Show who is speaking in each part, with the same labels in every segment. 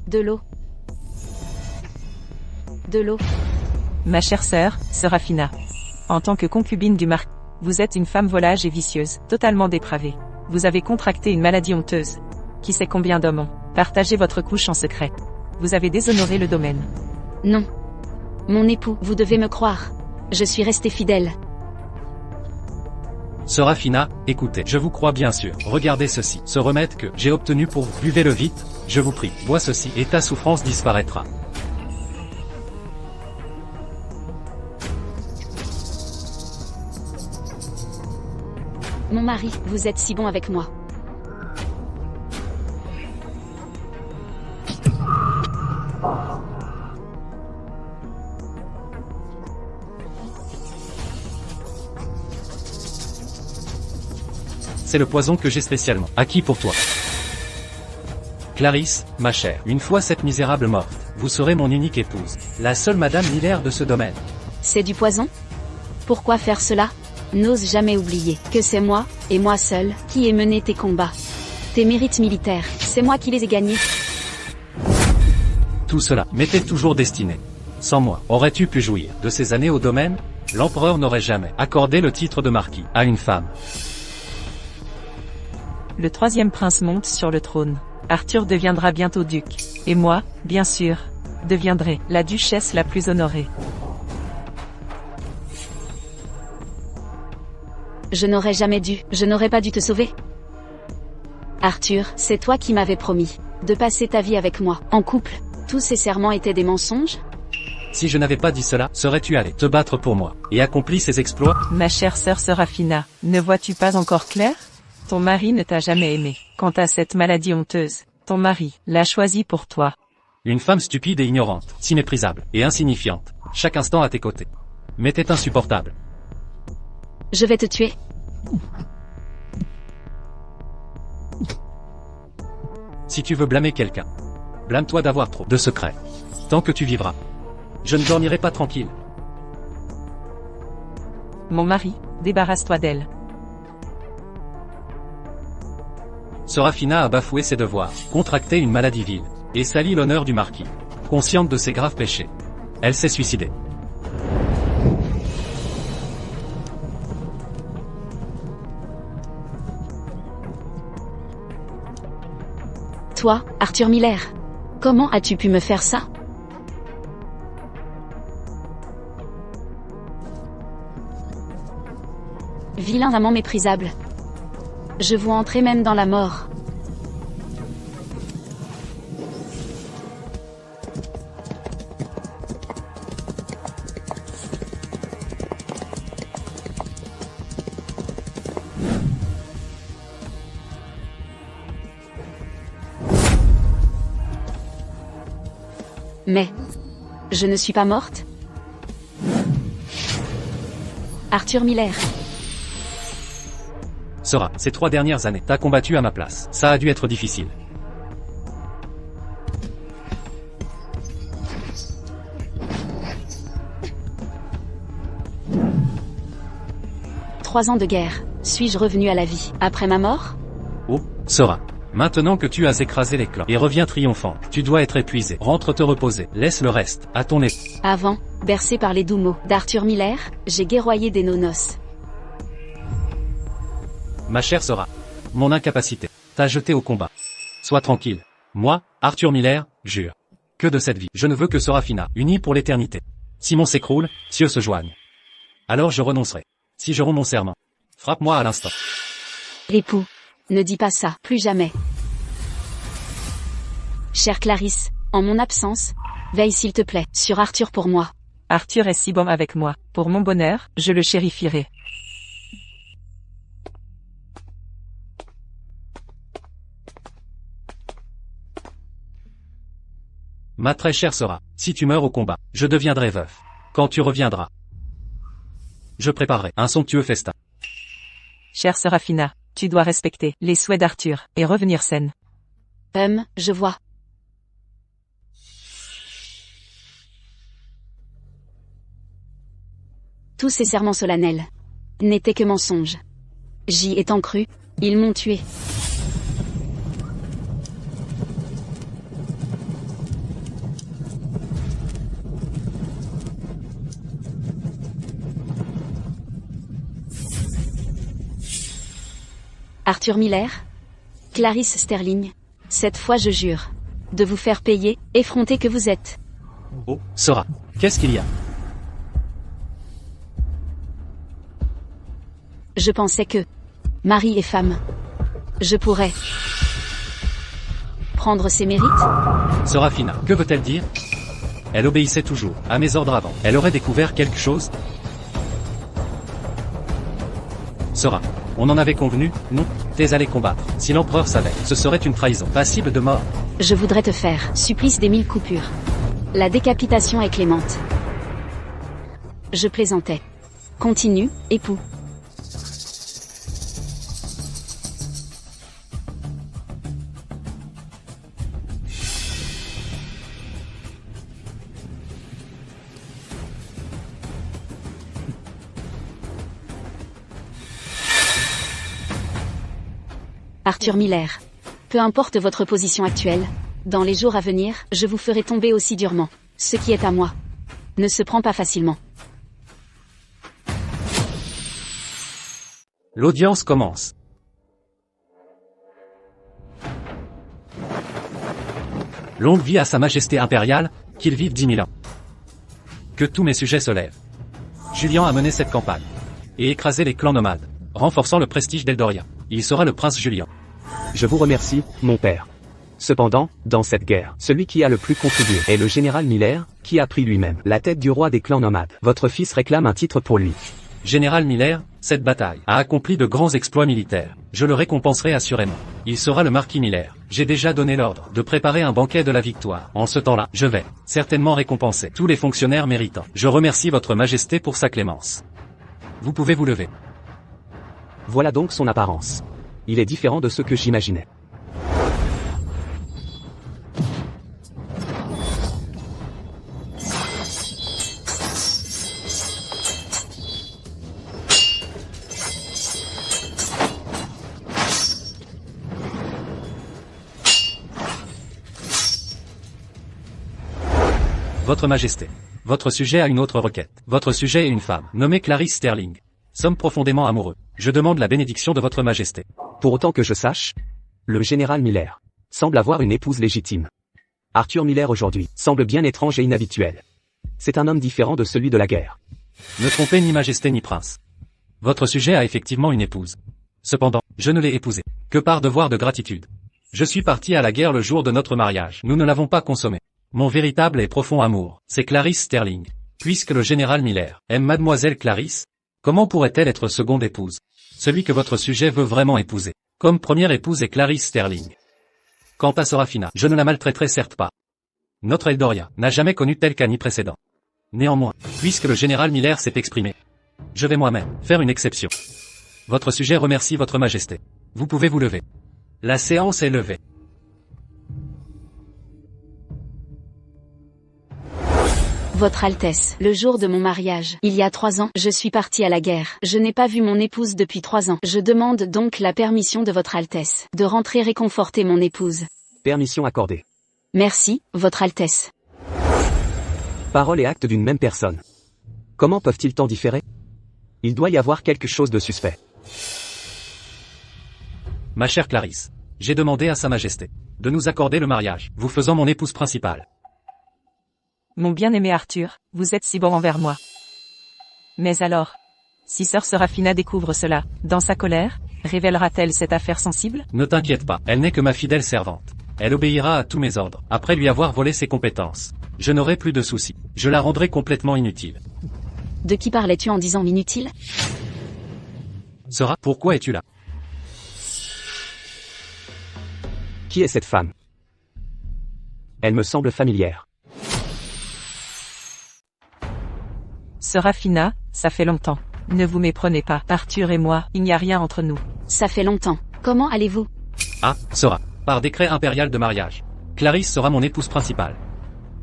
Speaker 1: De l'eau. De l'eau.
Speaker 2: Ma chère sœur, Serafina. En tant que concubine du marquis, vous êtes une femme volage et vicieuse, totalement dépravée. Vous avez contracté une maladie honteuse. Qui sait combien d'hommes ont partagé votre couche en secret. Vous avez déshonoré le domaine.
Speaker 1: Non. Mon époux, vous devez me croire. Je suis restée fidèle.
Speaker 3: Serafina, écoutez, je vous crois bien sûr. Regardez ceci, ce remède que j'ai obtenu pour vous. Buvez-le vite, je vous prie. Bois ceci et ta souffrance disparaîtra.
Speaker 1: Mon mari, vous êtes si bon avec moi.
Speaker 3: C'est le poison que j'ai spécialement acquis pour toi. Clarisse, ma chère, une fois cette misérable morte, vous serez mon unique épouse, la seule Madame Miller de ce domaine.
Speaker 1: C'est du poison? Pourquoi faire cela? N'ose jamais oublier que c'est moi, et moi seul, qui ai mené tes combats. Tes mérites militaires, c'est moi qui les ai gagnés.
Speaker 3: Tout cela m'était toujours destiné. Sans moi, aurais-tu pu jouir de ces années au domaine? L'empereur n'aurait jamais accordé le titre de marquis à une femme.
Speaker 2: Le troisième prince monte sur le trône. Arthur deviendra bientôt duc. Et moi, bien sûr, deviendrai la duchesse la plus honorée.
Speaker 1: Je n'aurais pas dû te sauver. Arthur, c'est toi qui m'avais promis de passer ta vie avec moi, en couple. Tous ces serments étaient des mensonges?
Speaker 3: Si je n'avais pas dit cela, serais-tu allé te battre pour moi, et accompli ces exploits?
Speaker 2: Ma chère sœur Serafina, ne vois-tu pas encore clair? Ton mari ne t'a jamais aimé. Quant à cette maladie honteuse, ton mari l'a choisie pour toi.
Speaker 3: Une femme stupide et ignorante, si méprisable, et insignifiante, chaque instant à tes côtés. Mais t'es insupportable.
Speaker 1: Je vais te tuer.
Speaker 3: Si tu veux blâmer quelqu'un, blâme-toi d'avoir trop de secrets. Tant que tu vivras, je ne dormirai pas tranquille.
Speaker 2: Mon mari, débarrasse-toi d'elle.
Speaker 3: Serafina a bafoué ses devoirs, contracté une maladie vile, et sali l'honneur du marquis. Consciente de ses graves péchés, elle s'est suicidée.
Speaker 1: Toi, Arthur Miller. Comment as-tu pu me faire ça? Vilain amant méprisable. Je vous entrer même dans la mort. Mais, je ne suis pas morte? Arthur Miller.
Speaker 3: Sera, ces 3 dernières années, t'as combattu à ma place. Ça a dû être difficile.
Speaker 1: Trois ans de guerre. Suis-je revenu à la vie après ma mort?
Speaker 3: Oh, Sera. Maintenant que tu as écrasé les clans et reviens triomphant, tu dois être épuisé. Rentre te reposer. Laisse le reste à ton époux.
Speaker 1: Avant, bercé par les doux mots d'Arthur Miller, j'ai guerroyé des nonos.
Speaker 3: Ma chère Sera, mon incapacité t'a jeté au combat. Sois tranquille. Moi, Arthur Miller, jure que de cette vie, je ne veux que Serafina, unie pour l'éternité. Si mon s'écroule, cieux se joignent. Alors je renoncerai. Si je romps mon serment, frappe-moi à l'instant.
Speaker 1: L'époux, ne dis pas ça, plus jamais. Chère Clarisse, en mon absence, veille s'il te plaît, sur Arthur pour moi.
Speaker 2: Arthur est si bon avec moi. Pour mon bonheur, je le chérifierai.
Speaker 3: Ma très chère Sera, si tu meurs au combat, je deviendrai veuf. Quand tu reviendras, je préparerai un somptueux festin.
Speaker 2: Chère Serafina, tu dois respecter les souhaits d'Arthur et revenir saine.
Speaker 1: Je vois. Tous ces serments solennels n'étaient que mensonges. J'y étant cru, ils m'ont tué. Arthur Miller? Clarisse Sterling. Cette fois je jure. De vous faire payer, effronté que vous êtes.
Speaker 3: Oh, Sora. Qu'est-ce qu'il y a?
Speaker 1: Je pensais que... mari et femme. Je pourrais... prendre ses mérites?
Speaker 3: Serafina, que veut-elle dire? Elle obéissait toujours à mes ordres avant. Elle aurait découvert quelque chose? Sora, on en avait convenu, non? T'es allé combattre. Si l'empereur savait, ce serait une trahison, passible de mort.
Speaker 1: Je voudrais te faire supplice des 1000 coupures. La décapitation est clémente. Je plaisantais. Continue, époux. Arthur Miller. Peu importe votre position actuelle, dans les jours à venir, je vous ferai tomber aussi durement. Ce qui est à moi ne se prend pas facilement.
Speaker 3: L'audience commence. Longue vie à Sa Majesté impériale, qu'il vive 10 000 ans. Que tous mes sujets se lèvent. Julian a mené cette campagne et écrasé les clans nomades, renforçant le prestige d'Eldoria. Il sera le prince Julian.
Speaker 4: Je vous remercie, mon père. Cependant, dans cette guerre, celui qui a le plus contribué est le général Miller, qui a pris lui-même la tête du roi des clans nomades. Votre fils réclame un titre pour lui.
Speaker 3: Général Miller, cette bataille a accompli de grands exploits militaires. Je le récompenserai assurément. Il sera le marquis Miller. J'ai déjà donné l'ordre de préparer un banquet de la victoire. En ce temps-là, je vais certainement récompenser tous les fonctionnaires méritants. Je remercie votre majesté pour sa clémence. Vous pouvez vous lever.
Speaker 4: Voilà donc son apparence. Il est différent de ce que j'imaginais.
Speaker 3: Votre majesté. Votre sujet a une autre requête. Votre sujet est une femme, nommée Clarisse Sterling. Sommes profondément amoureux. Je demande la bénédiction de votre majesté.
Speaker 4: Pour autant que je sache, le général Miller semble avoir une épouse légitime. Arthur Miller aujourd'hui semble bien étrange et inhabituel. C'est un homme différent de celui de la guerre.
Speaker 3: Ne trompez ni majesté ni prince. Votre sujet a effectivement une épouse. Cependant, je ne l'ai épousée que par devoir de gratitude. Je suis parti à la guerre le jour de notre mariage. Nous ne l'avons pas consommé. Mon véritable et profond amour, c'est Clarisse Sterling. Puisque le général Miller aime mademoiselle Clarisse, comment pourrait-elle être seconde épouse? Celui que votre sujet veut vraiment épouser. Comme première épouse est Clarisse Sterling. Quant à Serafina, je ne la maltraiterai certes pas. Notre Eldoria n'a jamais connu tel Cani précédent. Néanmoins, puisque le général Miller s'est exprimé, je vais moi-même faire une exception. Votre sujet remercie votre majesté. Vous pouvez vous lever. La séance est levée.
Speaker 1: Votre Altesse, le jour de mon mariage, il y a 3 ans, je suis parti à la guerre. Je n'ai pas vu mon épouse depuis 3 ans. Je demande donc la permission de Votre Altesse, de rentrer réconforter mon épouse.
Speaker 4: Permission accordée.
Speaker 1: Merci, Votre Altesse.
Speaker 4: Parole et acte d'une même personne. Comment peuvent-ils tant différer? Il doit y avoir quelque chose de suspect.
Speaker 3: Ma chère Clarisse, j'ai demandé à Sa Majesté de nous accorder le mariage, vous faisant mon épouse principale.
Speaker 2: Mon bien-aimé Arthur, vous êtes si bon envers moi. Mais alors, si sœur Serafina découvre cela, dans sa colère, révélera-t-elle cette affaire sensible?
Speaker 3: Ne t'inquiète pas, elle n'est que ma fidèle servante. Elle obéira à tous mes ordres, après lui avoir volé ses compétences. Je n'aurai plus de soucis. Je la rendrai complètement inutile.
Speaker 1: De qui parlais-tu en disant inutile?
Speaker 3: Sora, pourquoi es-tu là?
Speaker 4: Qui est cette femme? Elle me semble familière.
Speaker 2: Serafina, ça fait longtemps. Ne vous méprenez pas. Arthur et moi, il n'y a rien entre nous.
Speaker 1: Ça fait longtemps. Comment allez-vous?
Speaker 3: Ah, Sora, par décret impérial de mariage. Clarisse sera mon épouse principale.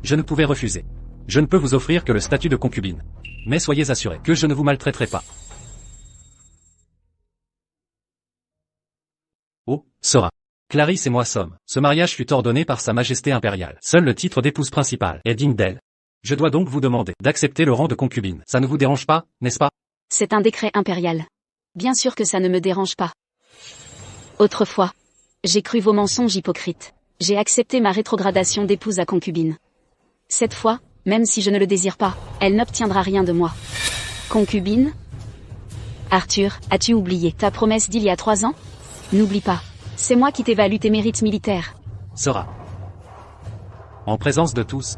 Speaker 3: Je ne pouvais refuser. Je ne peux vous offrir que le statut de concubine. Mais soyez assurés que je ne vous maltraiterai pas. Oh, Sora. Clarisse et moi sommes. Ce mariage fut ordonné par Sa Majesté impériale. Seul le titre d'épouse principale est digne d'elle. Je dois donc vous demander d'accepter le rang de concubine. Ça ne vous dérange pas, n'est-ce pas?
Speaker 1: C'est un décret impérial. Bien sûr que ça ne me dérange pas. Autrefois, j'ai cru vos mensonges hypocrites. J'ai accepté ma rétrogradation d'épouse à concubine. Cette fois, même si je ne le désire pas, elle n'obtiendra rien de moi. Concubine ? Arthur, as-tu oublié ta promesse d'il y a 3 ans ? N'oublie pas. C'est moi qui t'évalue tes mérites militaires.
Speaker 3: Sera. En présence de tous.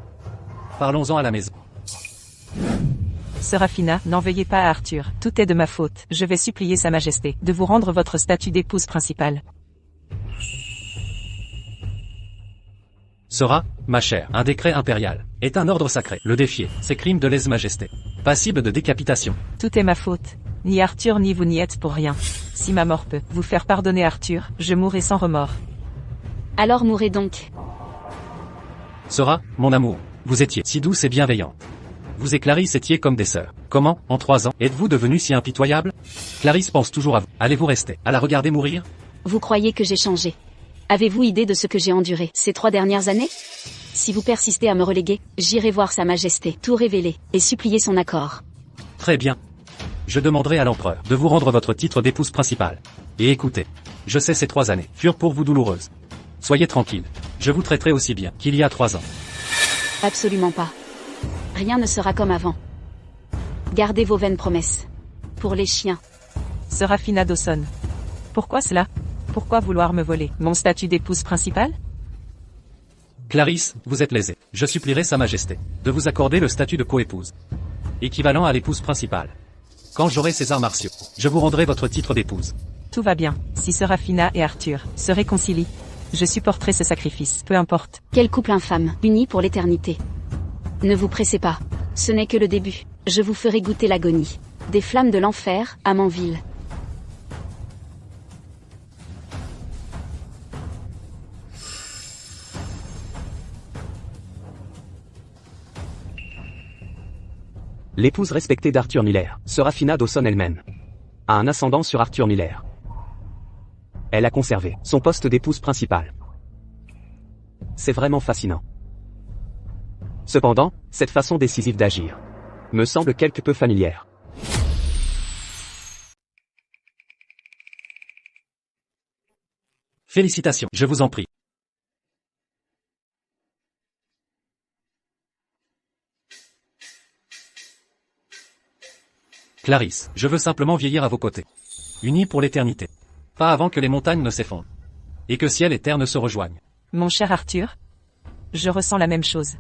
Speaker 3: Parlons-en à la maison.
Speaker 2: Serafina, n'en veuillez pas à Arthur, tout est de ma faute. Je vais supplier Sa Majesté de vous rendre votre statut d'épouse principale.
Speaker 3: Sera, ma chère, un décret impérial, est un ordre sacré. Le défier, c'est crime de lèse-majesté. Passible de décapitation.
Speaker 2: Tout est ma faute. Ni Arthur ni vous n'y êtes pour rien. Si ma mort peut vous faire pardonner Arthur, je mourrai sans remords.
Speaker 1: Alors mourrez donc.
Speaker 3: Sera, mon amour, vous étiez si douce et bienveillante. Vous et Clarisse étiez comme des sœurs. Comment, en 3 ans, êtes-vous devenue si impitoyable ? Clarisse pense toujours à vous. Allez-vous rester à la regarder mourir ?
Speaker 1: Vous croyez que j'ai changé ? Avez-vous idée de ce que j'ai enduré ces 3 dernières années ? Si vous persistez à me reléguer, j'irai voir Sa Majesté, tout révéler, et supplier son accord.
Speaker 3: Très bien. Je demanderai à l'empereur de vous rendre votre titre d'épouse principale. Et écoutez, je sais ces 3 années furent pour vous douloureuses. Soyez tranquille, je vous traiterai aussi bien qu'il y a 3 ans.
Speaker 1: Absolument pas. Rien ne sera comme avant. Gardez vos vaines promesses. Pour les chiens.
Speaker 2: Serafina Dawson. Pourquoi cela ? Pourquoi vouloir me voler mon statut d'épouse principale ?
Speaker 3: Clarisse, vous êtes lésée. Je supplierai Sa Majesté de vous accorder le statut de coépouse, équivalent à l'épouse principale. Quand j'aurai ces arts martiaux, je vous rendrai votre titre d'épouse.
Speaker 2: Tout va bien. Si Serafina et Arthur se réconcilient, je supporterai ce sacrifice, peu importe.
Speaker 1: Quel couple infâme, uni pour l'éternité. Ne vous pressez pas. Ce n'est que le début. Je vous ferai goûter l'agonie. Des flammes de l'enfer, à Manville.
Speaker 4: L'épouse respectée d'Arthur Miller, Serafina Dawson elle-même, a un ascendant sur Arthur Miller. Elle a conservé son poste d'épouse principale. C'est vraiment fascinant. Cependant, cette façon décisive d'agir me semble quelque peu familière.
Speaker 3: Félicitations, je vous en prie. Clarisse, je veux simplement vieillir à vos côtés. Unis pour l'éternité. Pas avant que les montagnes ne s'effondrent. Et que ciel et terre ne se rejoignent.
Speaker 2: Mon cher Arthur, je ressens la même chose.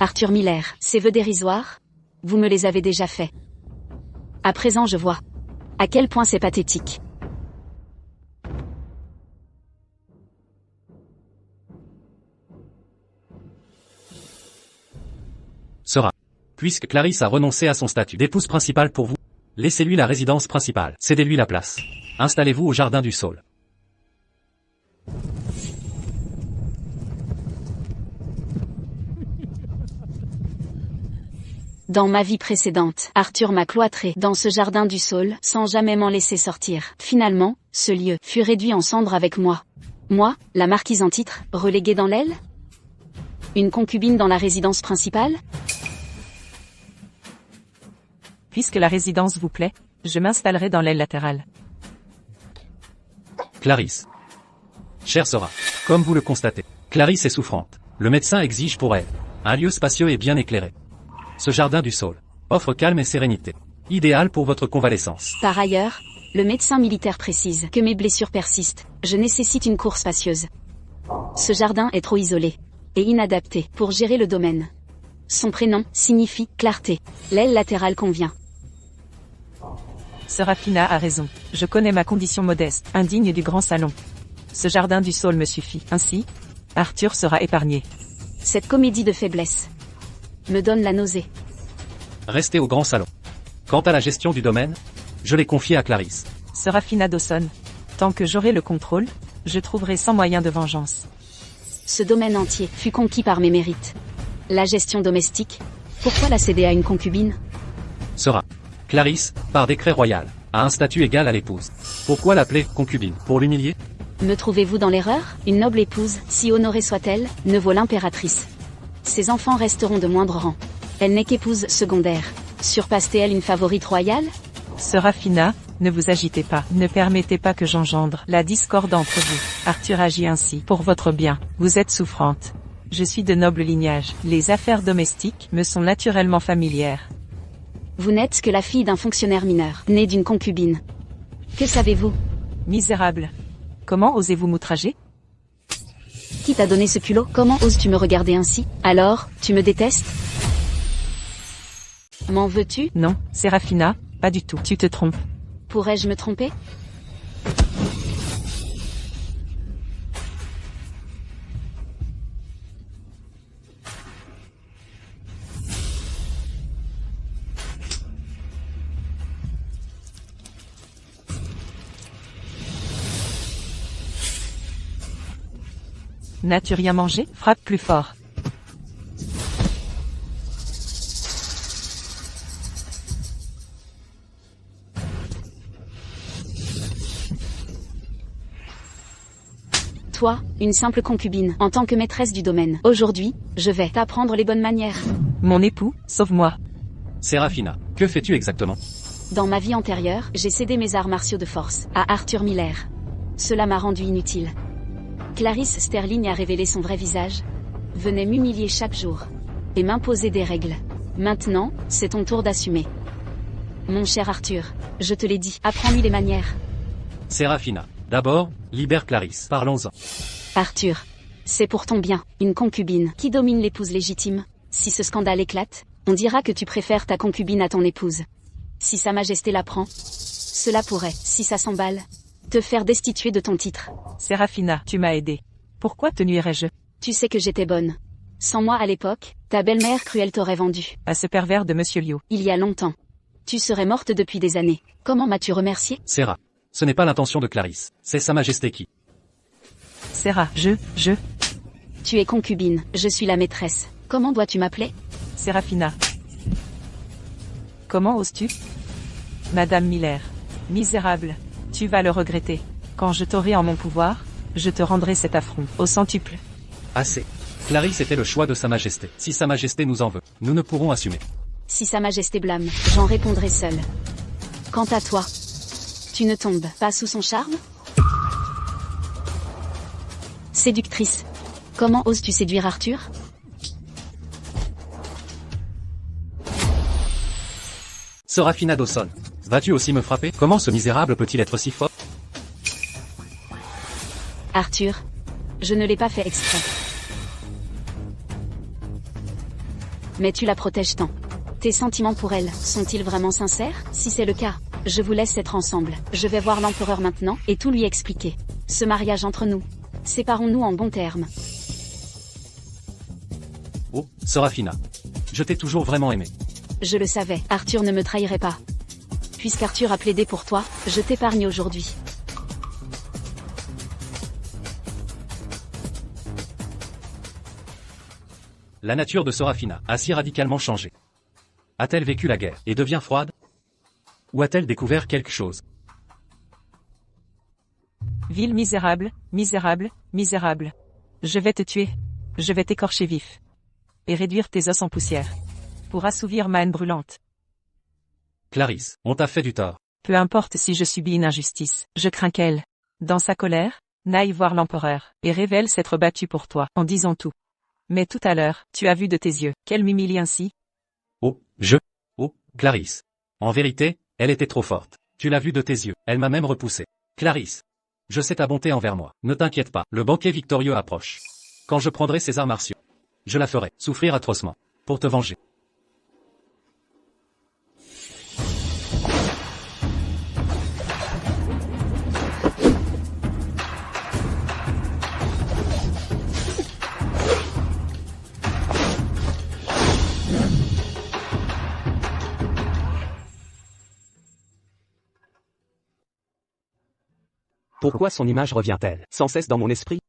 Speaker 1: Arthur Miller, ces vœux dérisoires, vous me les avez déjà faits. À présent je vois à quel point c'est pathétique.
Speaker 3: Sera. Puisque Clarisse a renoncé à son statut d'épouse principale pour vous, laissez-lui la résidence principale, cédez-lui la place. Installez-vous au jardin du Saule.
Speaker 1: Dans ma vie précédente, Arthur m'a cloîtré dans ce jardin du Saule sans jamais m'en laisser sortir. Finalement, ce lieu fut réduit en cendres avec moi. Moi, la marquise en titre, reléguée dans l'aile ? Une concubine dans la résidence principale ?
Speaker 2: Puisque la résidence vous plaît, je m'installerai dans l'aile latérale.
Speaker 3: Clarisse. Chère Sora, comme vous le constatez, Clarisse est souffrante. Le médecin exige pour elle un lieu spacieux et bien éclairé. Ce jardin du Saule offre calme et sérénité, idéal pour votre convalescence.
Speaker 1: Par ailleurs, le médecin militaire précise que mes blessures persistent. Je nécessite une cour spacieuse. Ce jardin est trop isolé et inadapté pour gérer le domaine. Son prénom signifie clarté. L'aile latérale convient.
Speaker 2: Serafina a raison. Je connais ma condition modeste, indigne du grand salon. Ce jardin du Saule me suffit. Ainsi, Arthur sera épargné.
Speaker 1: Cette comédie de faiblesse me donne la nausée.
Speaker 3: Restez au grand salon. Quant à la gestion du domaine, je l'ai confiée à Clarisse.
Speaker 2: Serafina Dawson. Tant que j'aurai le contrôle, je trouverai 100 moyens de vengeance.
Speaker 1: Ce domaine entier fut conquis par mes mérites. La gestion domestique, pourquoi la céder à une concubine ?
Speaker 3: Sera. Clarisse, par décret royal, a un statut égal à l'épouse. Pourquoi l'appeler concubine ? Pour l'humilier ?
Speaker 1: Me trouvez-vous dans l'erreur ? Une noble épouse, si honorée soit-elle, ne vaut l'impératrice. Ses enfants resteront de moindre rang. Elle n'est qu'épouse secondaire. Surpasse-t-elle une favorite royale ?
Speaker 2: Serafina, ne vous agitez pas. Ne permettez pas que j'engendre la discorde entre vous. Arthur agit ainsi pour votre bien. Vous êtes souffrante. Je suis de noble lignage. Les affaires domestiques me sont naturellement familières.
Speaker 1: Vous n'êtes que la fille d'un fonctionnaire mineur, né d'une concubine. Que savez-vous?
Speaker 2: Misérable. Comment osez-vous m'outrager?
Speaker 1: Qui t'a donné ce culot? Comment oses-tu me regarder ainsi? Alors, tu me détestes? M'en veux-tu?
Speaker 2: Non, Serafina, pas du tout. Tu te trompes.
Speaker 1: Pourrais-je me tromper?
Speaker 2: N'as-tu rien mangé? Frappe plus fort.
Speaker 1: Toi, une simple concubine, en tant que maîtresse du domaine. Aujourd'hui, je vais t'apprendre les bonnes manières.
Speaker 2: Mon époux, sauve-moi.
Speaker 3: Serafina, que fais-tu exactement?
Speaker 1: Dans ma vie antérieure, j'ai cédé mes arts martiaux de force à Arthur Miller. Cela m'a rendu inutile. Clarice Sterling a révélé son vrai visage. Venait m'humilier chaque jour. Et m'imposer des règles. Maintenant, c'est ton tour d'assumer. Mon cher Arthur, je te l'ai dit, apprends-lui les manières.
Speaker 3: Serafina, d'abord, libère Clarisse. Parlons-en.
Speaker 1: Arthur, c'est pour ton bien, une concubine qui domine l'épouse légitime. Si ce scandale éclate, on dira que tu préfères ta concubine à ton épouse. Si Sa Majesté l'apprend, cela pourrait, si ça s'emballe, te faire destituer de ton titre.
Speaker 2: Serafina, tu m'as aidé. Pourquoi te nuirais-je?
Speaker 1: Tu sais que j'étais bonne. Sans moi à l'époque, ta belle-mère cruelle t'aurait vendu.
Speaker 2: À ce pervers de Monsieur Liu.
Speaker 1: Il y a longtemps. Tu serais morte depuis des années. Comment m'as-tu remercié?
Speaker 3: Sera. Ce n'est pas l'intention de Clarisse, c'est Sa Majesté qui.
Speaker 2: Sera,
Speaker 1: Tu es concubine, je suis la maîtresse. Comment dois-tu m'appeler?
Speaker 2: Serafina. Comment oses-tu? Madame Miller. Misérable. Tu vas le regretter. Quand je t'aurai en mon pouvoir, je te rendrai cet affront, au centuple.
Speaker 3: Assez. Clarisse était le choix de Sa Majesté. Si Sa Majesté nous en veut, nous ne pourrons assumer.
Speaker 1: Si Sa Majesté blâme, j'en répondrai seule. Quant à toi, tu ne tombes pas sous son charme? Séductrice. Comment oses-tu séduire Arthur?
Speaker 3: Serafina Dawson. Vas-tu aussi me frapper? Comment ce misérable peut-il être si fort?
Speaker 1: Arthur, je ne l'ai pas fait exprès. Mais tu la protèges tant. Tes sentiments pour elle, sont-ils vraiment sincères? Si c'est le cas, je vous laisse être ensemble. Je vais voir l'empereur maintenant, et tout lui expliquer. Ce mariage entre nous. Séparons-nous en bons termes.
Speaker 3: Oh, Serafina. Je t'ai toujours vraiment aimé.
Speaker 1: Je le savais, Arthur ne me trahirait pas. Puisqu'Arthur a plaidé pour toi, je t'épargne aujourd'hui.
Speaker 3: La nature de Serafina a si radicalement changé. A-t-elle vécu la guerre et devient froide? Ou a-t-elle découvert quelque chose?
Speaker 2: Vil misérable, misérable, misérable. Je vais te tuer. Je vais t'écorcher vif. Et réduire tes os en poussière. Pour assouvir ma haine brûlante.
Speaker 3: Clarisse, on t'a fait du tort.
Speaker 2: Peu importe si je subis une injustice, je crains qu'elle, dans sa colère, n'aille voir l'empereur, et révèle s'être battue pour toi, en disant tout. Mais tout à l'heure, tu as vu de tes yeux, qu'elle m'humilie ainsi?
Speaker 3: Oh, Clarisse. En vérité, elle était trop forte. Tu l'as vu de tes yeux, elle m'a même repoussé. Clarisse. Je sais ta bonté envers moi, ne t'inquiète pas, le banquet victorieux approche. Quand je prendrai ces arts martiaux, je la ferai souffrir atrocement, pour te venger.
Speaker 4: Pourquoi son image revient-elle sans cesse dans mon esprit?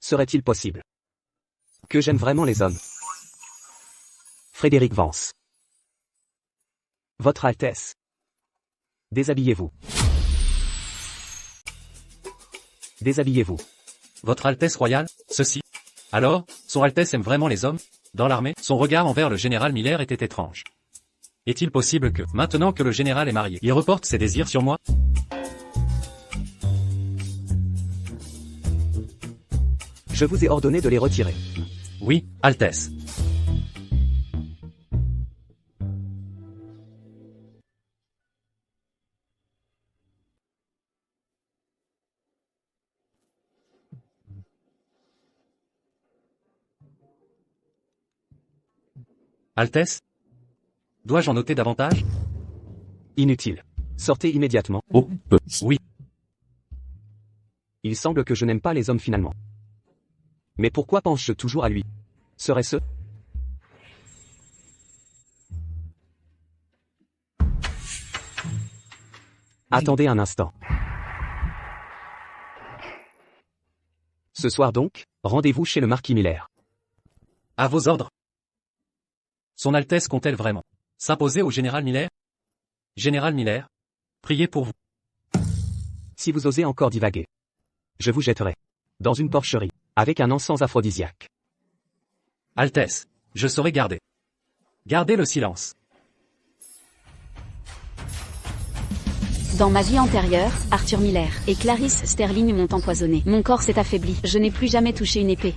Speaker 4: Serait-il possible que j'aime vraiment les hommes? Frédéric Vance. Votre Altesse. Déshabillez-vous. Déshabillez-vous.
Speaker 3: Votre Altesse royale, ceci. Alors, son Altesse aime vraiment les hommes? Dans l'armée, son regard envers le général Miller était étrange. Est-il possible que, maintenant que le général est marié, il reporte ses désirs sur moi?
Speaker 4: Je vous ai ordonné de les retirer.
Speaker 3: Oui, Altesse. Altesse? Dois-je en noter davantage?
Speaker 4: Inutile. Sortez immédiatement.
Speaker 3: Oh, peu. Oui.
Speaker 4: Il semble que je n'aime pas les hommes finalement. Mais pourquoi pense-je toujours à lui? Serait-ce? Attendez un instant. Ce soir donc, rendez-vous chez le marquis Miller.
Speaker 3: À vos ordres. Son Altesse compte-t-elle vraiment s'imposer au général Miller? Général Miller, priez pour vous.
Speaker 4: Si vous osez encore divaguer, je vous jetterai dans une porcherie, avec un encens aphrodisiaque.
Speaker 3: Altesse, je saurai garder. Gardez le silence.
Speaker 1: Dans ma vie antérieure, Arthur Miller et Clarice Sterling m'ont empoisonné. Mon corps s'est affaibli. Je n'ai plus jamais touché une épée.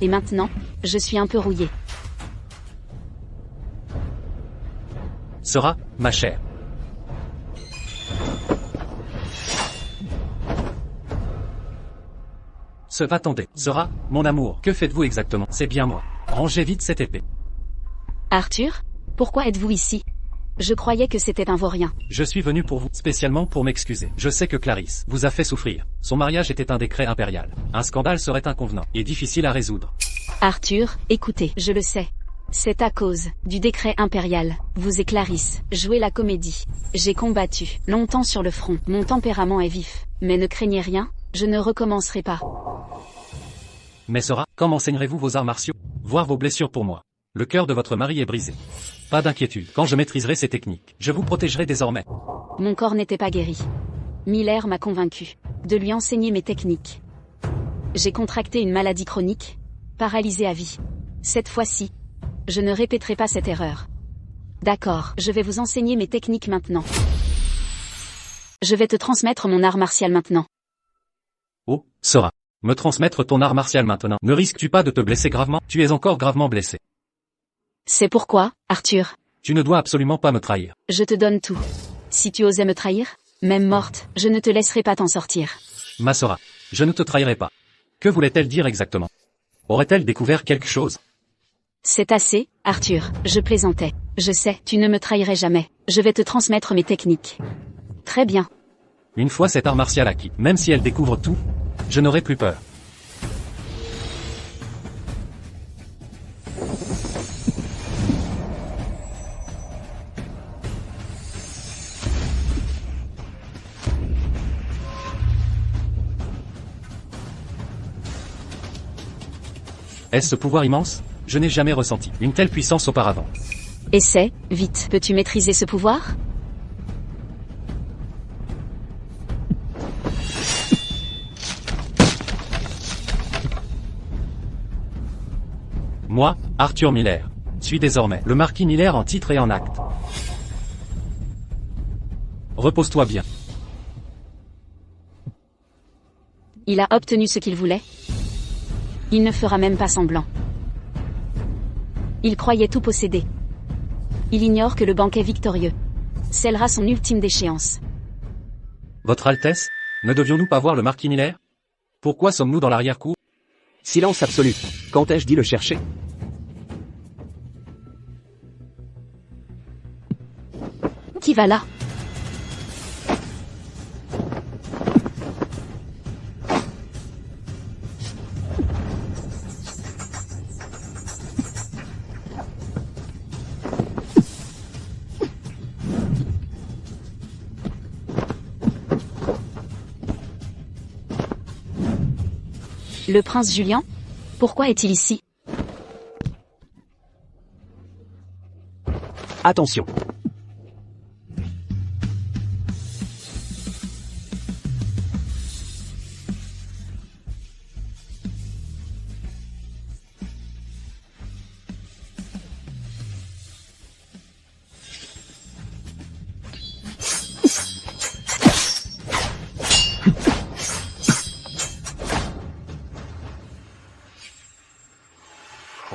Speaker 1: Et maintenant, je suis un peu rouillé.
Speaker 3: Sera, ma chère. Attendez, Sera, mon amour, que faites-vous exactement? C'est bien moi. Rangez vite cette épée.
Speaker 1: Arthur, pourquoi êtes-vous ici? Je croyais que c'était un vaurien.
Speaker 3: Je suis venu pour vous, spécialement pour m'excuser. Je sais que Clarisse vous a fait souffrir. Son mariage était un décret impérial. Un scandale serait inconvenant et difficile à résoudre.
Speaker 1: Arthur, écoutez, je le sais. C'est à cause du décret impérial. Vous et Clarisse jouez la comédie. J'ai combattu longtemps sur le front. Mon tempérament est vif. Mais ne craignez rien, je ne recommencerai pas.
Speaker 3: Mais Sera, quand m'enseignerez-vous vos arts martiaux? Voir vos blessures pour moi. Le cœur de votre mari est brisé. Pas d'inquiétude, quand je maîtriserai ces techniques, je vous protégerai désormais.
Speaker 1: Mon corps n'était pas guéri. Miller m'a convaincu de lui enseigner mes techniques. J'ai contracté une maladie chronique, paralysée à vie. Cette fois-ci, je ne répéterai pas cette erreur. D'accord, je vais vous enseigner mes techniques maintenant. Je vais te transmettre mon art martial maintenant.
Speaker 3: Oh, Sera. Me transmettre ton art martial maintenant. Ne risques-tu pas de te blesser gravement? Tu es encore gravement blessé.
Speaker 1: C'est pourquoi, Arthur,
Speaker 3: Tu ne dois absolument pas me trahir.
Speaker 1: je te donne tout. Si tu osais me trahir, même morte, je ne te laisserai pas t'en sortir.
Speaker 3: Ma Sera, je ne te trahirai pas. Que voulait-elle dire exactement? Aurait-elle découvert quelque chose?
Speaker 1: C'est assez, Arthur, je plaisantais. Je sais, tu ne me trahirais jamais. Je vais te transmettre mes techniques. Très bien.
Speaker 3: Une fois cet art martial acquis, même si elle découvre tout, je n'aurai plus peur. Est-ce ce pouvoir immense? Je n'ai jamais ressenti une telle puissance auparavant.
Speaker 1: Essaie, vite. Peux-tu maîtriser ce pouvoir?
Speaker 3: Moi, Arthur Miller, suis désormais le marquis Miller en titre et en acte. Repose-toi bien.
Speaker 1: Il a obtenu ce qu'il voulait. Il ne fera même pas semblant. Il croyait tout posséder. Il ignore que le banquet victorieux scellera son ultime déchéance.
Speaker 3: Votre Altesse, ne devions-nous pas voir le marquis Miller? Pourquoi sommes-nous dans l'arrière-cour?
Speaker 4: Silence absolu. Quand ai-je dit le chercher?
Speaker 1: Qui va là? Le prince Julien? Pourquoi est-il ici?
Speaker 4: Attention.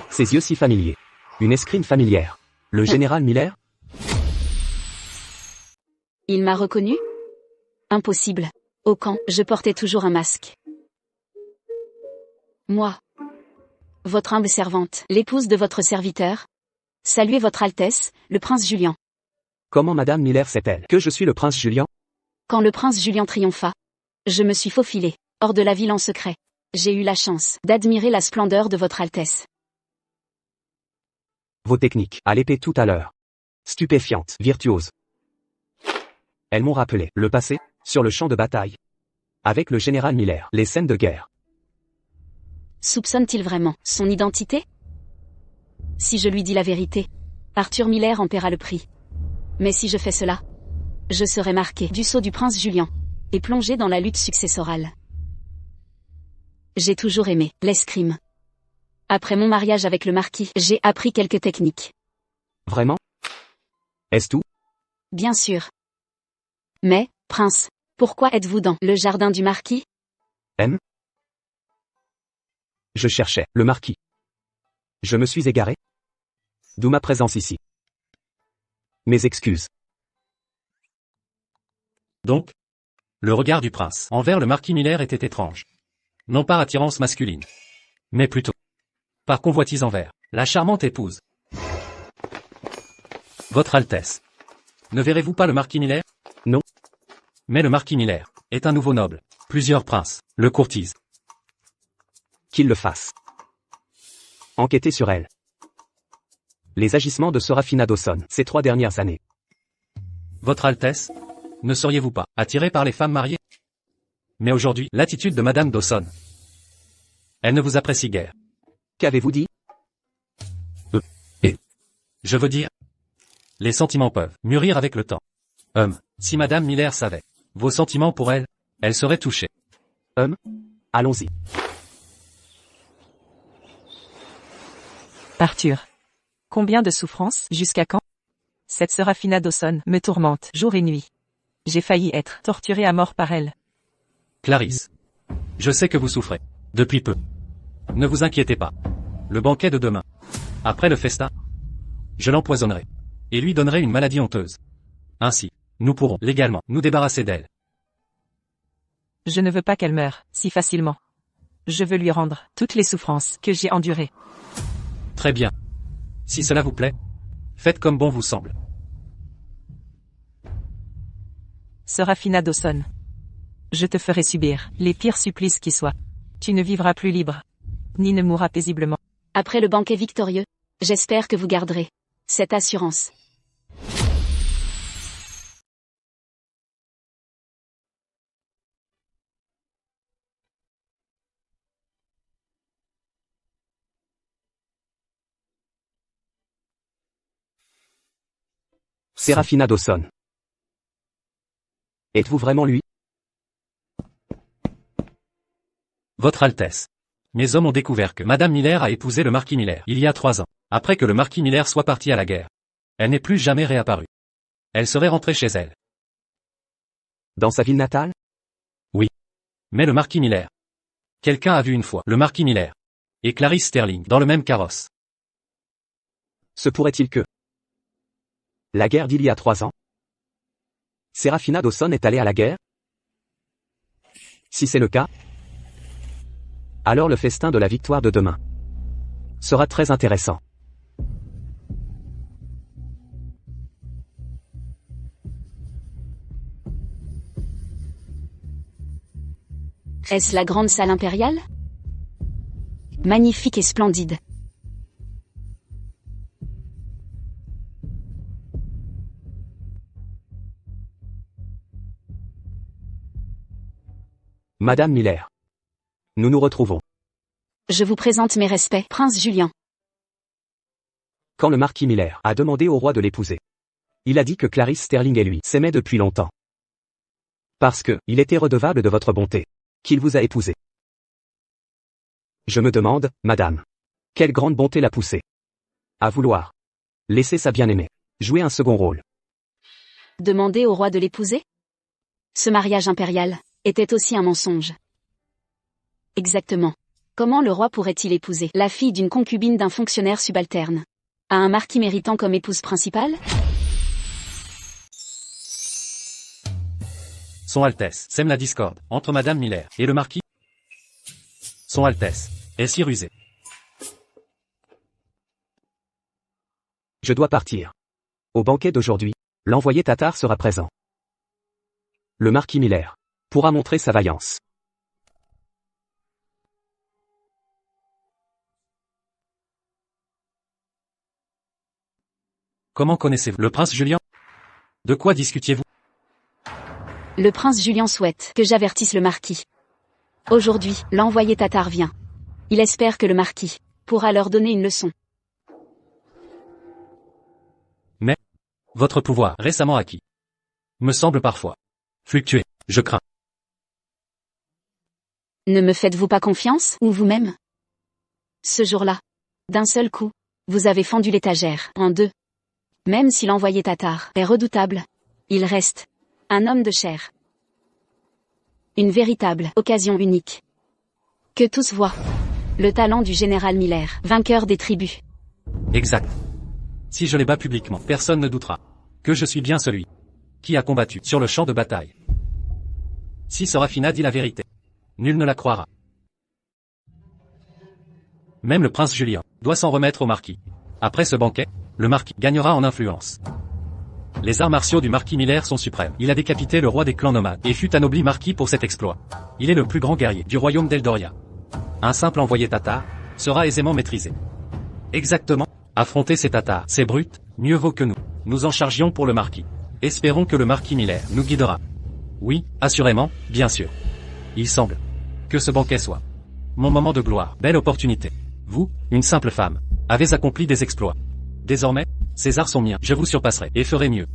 Speaker 4: Ses yeux si familiers. Une escrime familière. Le général Miller?
Speaker 1: Il m'a reconnu? Impossible. Au camp, je portais toujours un masque. Moi. Votre humble servante, l'épouse de votre serviteur. Saluez votre Altesse, le prince Julien.
Speaker 4: Comment Madame Miller sait-elle que je suis le prince Julien?
Speaker 1: Quand le prince Julien triompha, je me suis faufilé, hors de la ville en secret. J'ai eu la chance d'admirer la splendeur de votre Altesse.
Speaker 4: Vos techniques, à l'épée tout à l'heure. Stupéfiantes, virtuoses. Elles m'ont rappelé le passé, sur le champ de bataille. Avec le général Miller, les scènes de guerre.
Speaker 1: Soupçonne-t-il vraiment son identité? Si je lui dis la vérité, Arthur Miller en paiera le prix. Mais si je fais cela, je serai marqué du sceau du prince Julien, et plongé dans la lutte successorale. J'ai toujours aimé l'escrime. Après mon mariage avec le marquis, j'ai appris quelques techniques.
Speaker 4: Vraiment? Est-ce tout?
Speaker 1: Bien sûr. Mais, prince, pourquoi êtes-vous dans le jardin du marquis?
Speaker 4: Je cherchais le marquis. Je me suis égaré. D'où ma présence ici. Mes excuses.
Speaker 3: Donc, le regard du prince envers le marquis Miller était étrange. Non par attirance masculine, mais plutôt par convoitise envers la charmante épouse. Votre Altesse. Ne verrez-vous pas le marquis Miller?
Speaker 4: Non.
Speaker 3: Mais le marquis Miller est un nouveau noble. Plusieurs princes le courtisent.
Speaker 4: Qu'il le fasse. Enquêter sur elle. Les agissements de Serafina Dawson ces 3 dernières années.
Speaker 3: Votre Altesse, ne seriez-vous pas attiré par les femmes mariées? Mais aujourd'hui, l'attitude de Madame Dawson. Elle ne vous apprécie guère.
Speaker 4: Qu'avez-vous dit?
Speaker 3: Je veux dire, les sentiments peuvent mûrir avec le temps. Si Madame Miller savait vos sentiments pour elle, elle serait touchée.
Speaker 4: Allons-y.
Speaker 2: Arthur. Combien de souffrances, jusqu'à quand? Cette Serafina Dawson me tourmente jour et nuit. J'ai failli être torturé à mort par elle.
Speaker 3: Clarisse. Je sais que vous souffrez. Depuis peu. Ne vous inquiétez pas. Le banquet de demain. Après le festin. Je l'empoisonnerai. Et lui donnerai une maladie honteuse. Ainsi, nous pourrons légalement nous débarrasser d'elle.
Speaker 2: Je ne veux pas qu'elle meure si facilement. Je veux lui rendre toutes les souffrances que j'ai endurées.
Speaker 3: Très bien. Si cela vous plaît, faites comme bon vous semble.
Speaker 2: Serafina Dawson. Je te ferai subir les pires supplices qui soient. Tu ne vivras plus libre, ni ne mourras paisiblement.
Speaker 1: Après le banquet victorieux, j'espère que vous garderez cette assurance.
Speaker 4: Serafina Dawson. Êtes-vous vraiment lui?
Speaker 3: Votre Altesse. Mes hommes ont découvert que Madame Miller a épousé le marquis Miller il y a 3 ans, après que le marquis Miller soit parti à la guerre. Elle n'est plus jamais réapparue. Elle serait rentrée chez elle.
Speaker 4: Dans sa ville natale?
Speaker 3: Mais le marquis Miller. Quelqu'un a vu une fois le marquis Miller et Clarice Sterling dans le même carrosse.
Speaker 4: Se pourrait-il que la guerre d'il y a 3 ans? Serafina Dawson est allée à la guerre? Si c'est le cas, alors le festin de la victoire de demain sera très intéressant.
Speaker 1: Est-ce la grande salle impériale? Magnifique et splendide.
Speaker 4: Madame Miller. Nous nous retrouvons.
Speaker 1: Je vous présente mes respects, prince Julien.
Speaker 4: Quand le marquis Miller a demandé au roi de l'épouser, il a dit que Clarice Sterling et lui s'aimaient depuis longtemps. Parce que, il était redevable de votre bonté, qu'il vous a épousé. Je me demande, madame, quelle grande bonté l'a poussé à vouloir laisser sa bien-aimée jouer un second rôle.
Speaker 1: Demandez au roi de l'épouser? Ce mariage impérial était aussi un mensonge. Exactement. Comment le roi pourrait-il épouser la fille d'une concubine d'un fonctionnaire subalterne à un marquis méritant comme épouse principale?
Speaker 3: Son Altesse sème la discorde entre Madame Miller et le marquis. Son Altesse est si rusé.
Speaker 4: Je dois partir. Au banquet d'aujourd'hui, l'envoyé tatar sera présent. Le marquis Miller pourra montrer sa vaillance.
Speaker 3: Comment connaissez-vous le prince Julien? De quoi discutiez-vous?
Speaker 1: Le prince Julien souhaite que j'avertisse le marquis. Aujourd'hui, l'envoyé tatar vient. Il espère que le marquis pourra leur donner une leçon.
Speaker 3: Mais votre pouvoir récemment acquis me semble parfois fluctuer, je crains.
Speaker 1: Ne me faites-vous pas confiance, ou vous-même? Ce jour-là, d'un seul coup, vous avez fendu l'étagère en deux. Même si l'envoyé tatar est redoutable, il reste un homme de chair. Une véritable occasion unique. Que tous voient le talent du général Miller, vainqueur des tribus.
Speaker 3: Exact. Si je les bats publiquement, personne ne doutera que je suis bien celui qui a combattu sur le champ de bataille. Si Serafina dit la vérité, nul ne la croira. Même le prince Julien doit s'en remettre au marquis. Après ce banquet, le marquis gagnera en influence. Les arts martiaux du marquis Miller sont suprêmes. Il a décapité le roi des clans nomades et fut anobli marquis pour cet exploit. Il est le plus grand guerrier du royaume d'Eldoria. Un simple envoyé tatar sera aisément maîtrisé. Exactement. Affronter ces tatars, ces brutes, mieux vaut que nous nous en chargions pour le marquis. Espérons que le marquis Miller nous guidera. Oui, assurément, bien sûr. Il semble que ce banquet soit mon moment de gloire. Belle opportunité. Vous, une simple femme, avez accompli des exploits. Désormais, ces arts sont miens. Je vous surpasserai et ferai mieux.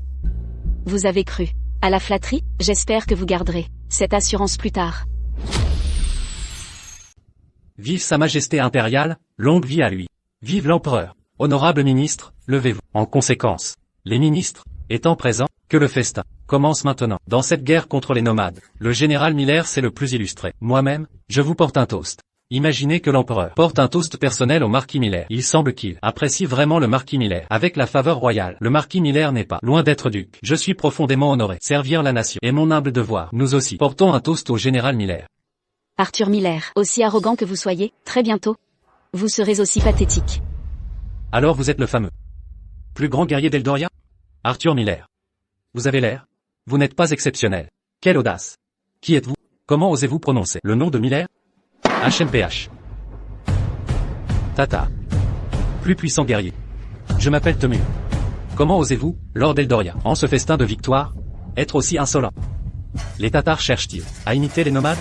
Speaker 1: Vous avez cru à la flatterie? J'espère que vous garderez cette assurance plus tard.
Speaker 3: Vive Sa Majesté impériale, longue vie à lui. Vive l'empereur. Honorable ministre, levez-vous. En conséquence, les ministres étant présents, que le festin commence maintenant. Dans cette guerre contre les nomades, le général Miller c'est le plus illustré. Moi-même, je vous porte un toast. Imaginez que l'empereur porte un toast personnel au marquis Miller. Il semble qu'il apprécie vraiment le marquis Miller. Avec la faveur royale, le marquis Miller n'est pas loin d'être duc. Je suis profondément honoré. Servir la nation est mon humble devoir. Nous aussi portons un toast au général Miller.
Speaker 1: Arthur Miller, aussi arrogant que vous soyez, très bientôt, vous serez aussi pathétique.
Speaker 3: Alors vous êtes le fameux plus grand guerrier d'Eldoria? Arthur Miller. Vous avez l'air. Vous n'êtes pas exceptionnel. Quelle audace. Qui êtes-vous? Comment osez-vous prononcer le nom de Miller? HMPH. Tata. Plus puissant guerrier. Je m'appelle Temur. Comment osez-vous, Lord Eldoria, en ce festin de victoire, être aussi insolent? Les Tatars cherchent-ils à imiter les nomades?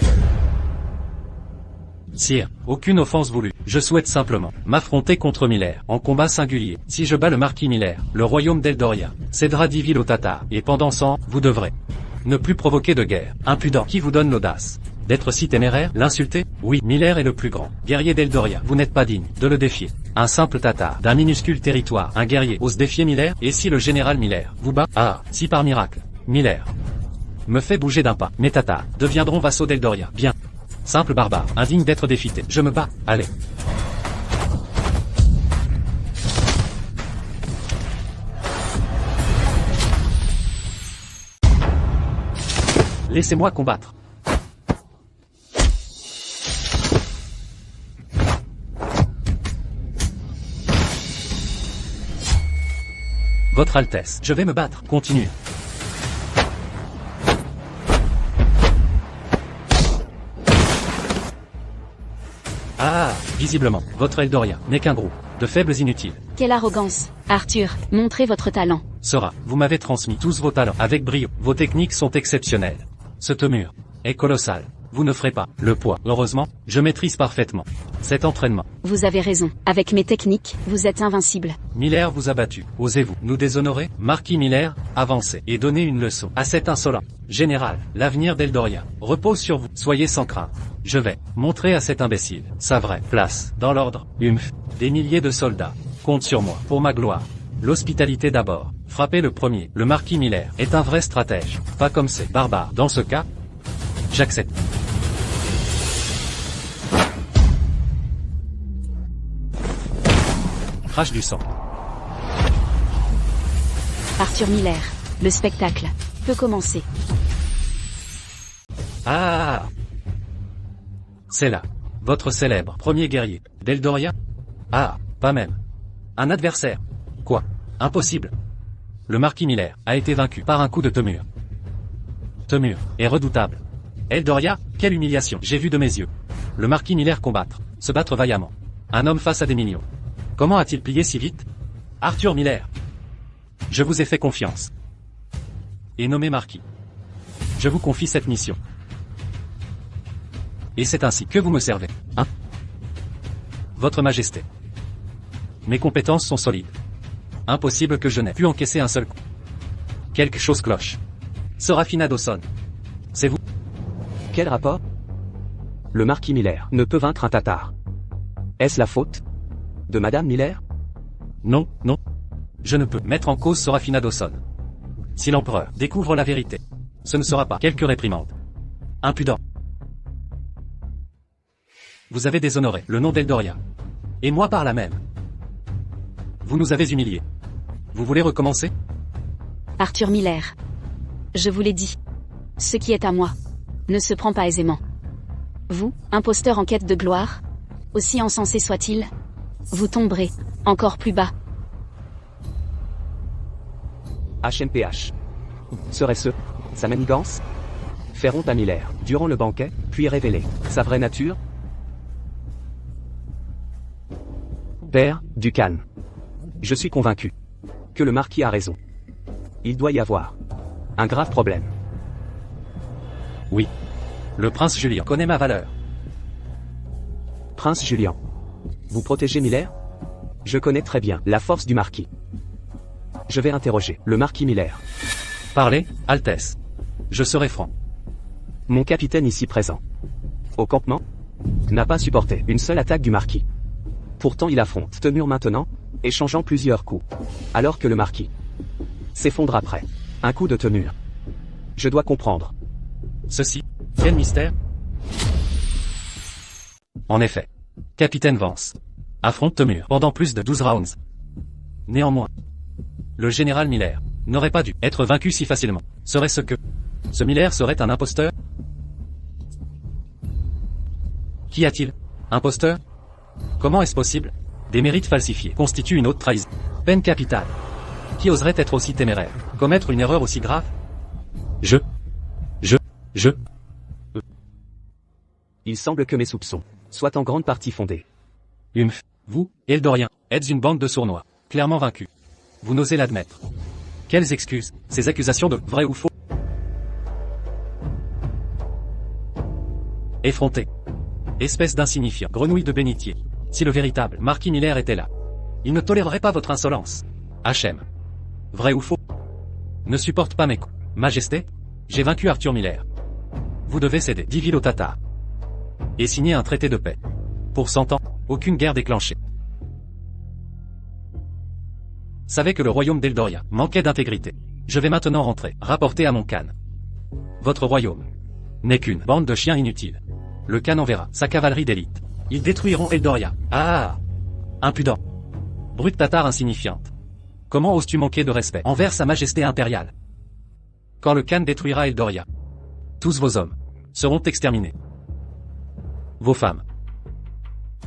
Speaker 3: Sire, aucune offense voulue. Je souhaite simplement m'affronter contre Miller, en combat singulier. Si je bats le marquis Miller, le royaume d'Eldoria cédera 10 villes aux Tatars, et pendant 100 ans, vous devrez ne plus provoquer de guerre. Impudent, qui vous donne l'audace d'être si téméraire? L'insulter? Oui, Miller est le plus grand guerrier d'Eldoria. Vous n'êtes pas digne de le défier. Un simple tatar d'un minuscule territoire. Un guerrier ose défier Miller? Et si le général Miller vous bat? Ah, si par miracle, Miller me fait bouger d'un pas, mes tatars deviendront vassaux d'Eldoria. Bien. Simple barbare, indigne d'être défité. Je me bats, allez. Laissez-moi combattre. Votre Altesse, je vais me battre. Continuez. Ah, visiblement, votre Eldoria n'est qu'un groupe de faibles inutiles.
Speaker 1: Quelle arrogance. Arthur, montrez votre talent.
Speaker 3: Sera, vous m'avez transmis tous vos talents avec brio. Vos techniques sont exceptionnelles. Ce Temur est colossal. Vous ne ferez pas le poids. Heureusement, je maîtrise parfaitement cet entraînement.
Speaker 1: Vous avez raison. Avec mes techniques, vous êtes invincible.
Speaker 3: Miller vous a battu. Osez-vous nous déshonorer? Marquis Miller, avancez et donnez une leçon à cet insolent. Général, l'avenir d'Eldoria repose sur vous. Soyez sans crainte. Je vais montrer à cet imbécile sa vraie place dans l'ordre. Des milliers de soldats comptent sur moi pour ma gloire. L'hospitalité d'abord. Frappez le premier. Le marquis Miller est un vrai stratège. Pas comme ces barbares. Dans ce cas, J'accepte. Crache du sang.
Speaker 1: Arthur Miller, le spectacle peut commencer.
Speaker 3: Ah! C'est là. Votre célèbre premier guerrier, d'Eldoria? Ah, pas même. Un adversaire. Quoi? Impossible. Le marquis Miller a été vaincu par un coup de Temur. Temur est redoutable. Eldoria, quelle humiliation. J'ai vu de mes yeux le marquis Miller combattre, se battre vaillamment. Un homme face à des millions. Comment a-t-il plié si vite? Arthur Miller. Je vous ai fait confiance. Et nommé marquis. Je vous confie cette mission. Et c'est ainsi que vous me servez, hein? Votre Majesté. Mes compétences sont solides. Impossible que je n'ai pu encaisser un seul coup. Quelque chose cloche. Serafina Dawson. C'est vous?
Speaker 4: Quel rapport? Le marquis Miller ne peut vaincre un Tatar. Est-ce la faute de Madame Miller?
Speaker 3: Non, non. Je ne peux mettre en cause Serafina Dawson. Si l'empereur découvre la vérité, ce ne sera pas quelque réprimande. Impudent. Vous avez déshonoré le nom d'Eldoria. Et moi par là même. Vous nous avez humiliés. Vous voulez recommencer?
Speaker 1: Arthur Miller. Je vous l'ai dit. Ce qui est à moi ne se prend pas aisément. Vous, imposteur en quête de gloire, aussi encensé soit-il, vous tomberez encore plus bas.
Speaker 4: HMPH. Serait-ce sa manigance? Faire honte à Miller durant le banquet, puis révéler sa vraie nature? Père, du calme. Je suis convaincu que le marquis a raison. Il doit y avoir un grave problème.
Speaker 3: Oui. Le prince Julien connaît ma valeur.
Speaker 4: Prince Julien. Vous protégez Miller? Je connais très bien la force du marquis. Je vais interroger le marquis Miller.
Speaker 3: Parlez, Altesse. Je serai franc.
Speaker 4: Mon capitaine ici présent, au campement, n'a pas supporté une seule attaque du marquis. Pourtant il affronte Temur maintenant, échangeant plusieurs coups. Alors que le marquis s'effondre après un coup de Temur. Je dois comprendre.
Speaker 3: Ceci, quel mystère? En effet, Capitaine Vance affronte Temur pendant plus de 12 rounds. Néanmoins, le général Miller n'aurait pas dû être vaincu si facilement. Serait-ce que ce Miller serait un imposteur? Qu'y a-t-il? Imposteur? Comment est-ce possible? Des mérites falsifiés constituent une haute trahison. Peine capitale. Qui oserait être aussi téméraire? Commettre une erreur aussi grave?
Speaker 4: Il semble que mes soupçons soient en grande partie fondés.
Speaker 3: Vous, Eldorien, êtes une bande de sournois, clairement vaincus. Vous n'osez l'admettre. Quelles excuses? Ces accusations de vrai ou faux? Effronté. Espèce d'insignifiant, grenouille de bénitier. Si le véritable marquis Miller était là, il ne tolérerait pas votre insolence. HM. Vrai ou faux? Ne supporte pas mes coups. Majesté, j'ai vaincu Arthur Miller. Vous devez céder 10 villes aux Tatars. Et signer un traité de paix. Pour 100 ans, aucune guerre déclenchée. Savez que le royaume d'Eldoria manquait d'intégrité. Je vais maintenant rentrer, rapporter à mon Khan. Votre royaume n'est qu'une bande de chiens inutiles. Le Khan enverra sa cavalerie d'élite. Ils détruiront Eldoria. Ah! Impudent. Brute tatar insignifiante. Comment oses-tu manquer de respect envers sa majesté impériale? Quand le Khan détruira Eldoria, tous vos hommes seront exterminés. Vos femmes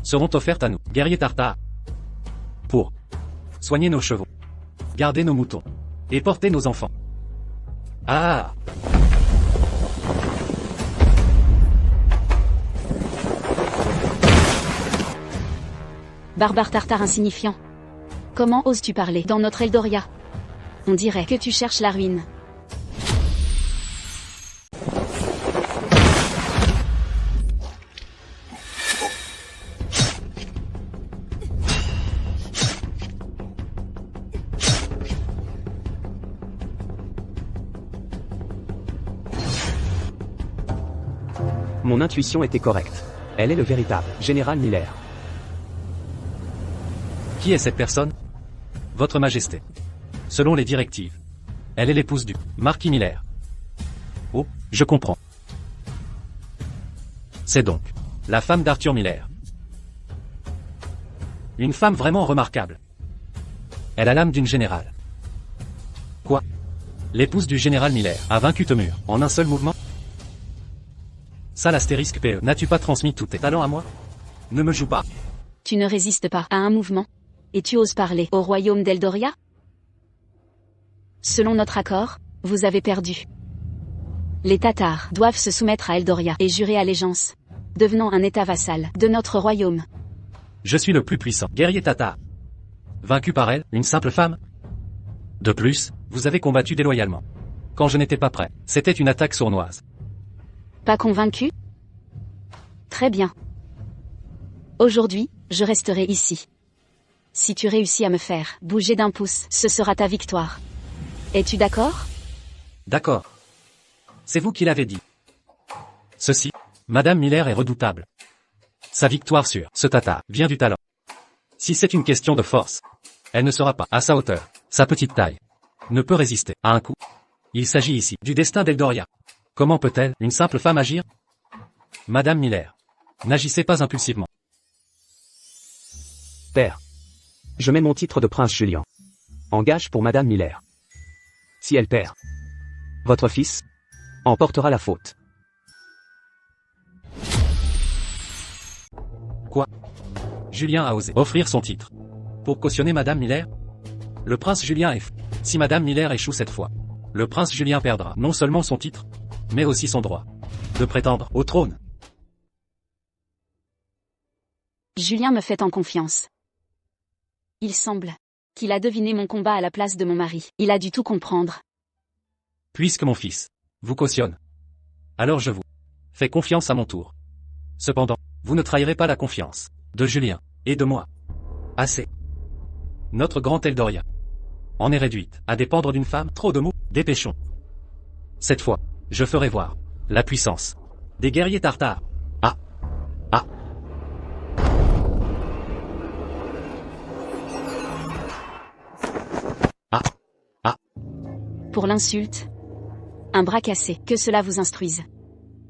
Speaker 3: seront offertes à nous, guerriers tartares, pour soigner nos chevaux, garder nos moutons, et porter nos enfants. Ah!
Speaker 1: Barbare tartare insignifiant. Comment oses-tu parler dans notre Eldoria? On dirait que tu cherches la ruine.
Speaker 4: Mon intuition était correcte. Elle est le véritable général Miller.
Speaker 3: Qui est cette personne? Votre Majesté. Selon les directives, elle est l'épouse du marquis Miller. Oh, je comprends. C'est donc la femme d'Arthur Miller. Une femme vraiment remarquable. Elle a l'âme d'une générale. Quoi? L'épouse du général Miller a vaincu Temur en un seul mouvement? Ça l'astérisque PE. N'as-tu pas transmis tous tes talents à moi? Ne me joue pas.
Speaker 1: Tu ne résistes pas à un mouvement. Et tu oses parler au royaume d'Eldoria? Selon notre accord, vous avez perdu. Les Tatars doivent se soumettre à Eldoria et jurer allégeance, devenant un état vassal de notre royaume.
Speaker 3: Je suis le plus puissant guerrier tatar. Vaincu par elle, une simple femme? De plus, vous avez combattu déloyalement. Quand je n'étais pas prêt, c'était une attaque sournoise.
Speaker 1: Pas convaincu? Très bien. Aujourd'hui, je resterai ici. Si tu réussis à me faire bouger d'un pouce, ce sera ta victoire. Es-tu d'accord?
Speaker 3: D'accord. C'est vous qui l'avez dit. Ceci, Madame Miller est redoutable. Sa victoire sur ce tatar vient du talent. Si c'est une question de force, elle ne sera pas à sa hauteur. Sa petite taille ne peut résister à un coup. Il s'agit ici du destin d'Eldoria. Comment peut-elle, une simple femme, agir? Madame Miller, n'agissez pas impulsivement.
Speaker 4: Père. Je mets mon titre de prince Julian en gage pour Madame Miller. Si elle perd, votre fils en portera la faute.
Speaker 3: Quoi? Julien a osé offrir son titre pour cautionner Madame Miller? Le prince Julien est fou. Si Madame Miller échoue cette fois, le prince Julien perdra non seulement son titre, mais aussi son droit de prétendre au trône.
Speaker 1: Julien me fait en confiance. Il semble qu'il a deviné mon combat à la place de mon mari. Il a dû tout comprendre.
Speaker 3: Puisque mon fils vous cautionne, alors je vous fais confiance à mon tour. Cependant, vous ne trahirez pas la confiance de Julien et de moi. Assez. Notre grand Eldoria en est réduite à dépendre d'une femme. Trop de mots. Dépêchons. Cette fois, je ferai voir la puissance des guerriers tartares. Ah. Ah. Ah. Ah.
Speaker 1: Pour l'insulte, un bras cassé, que cela vous instruise.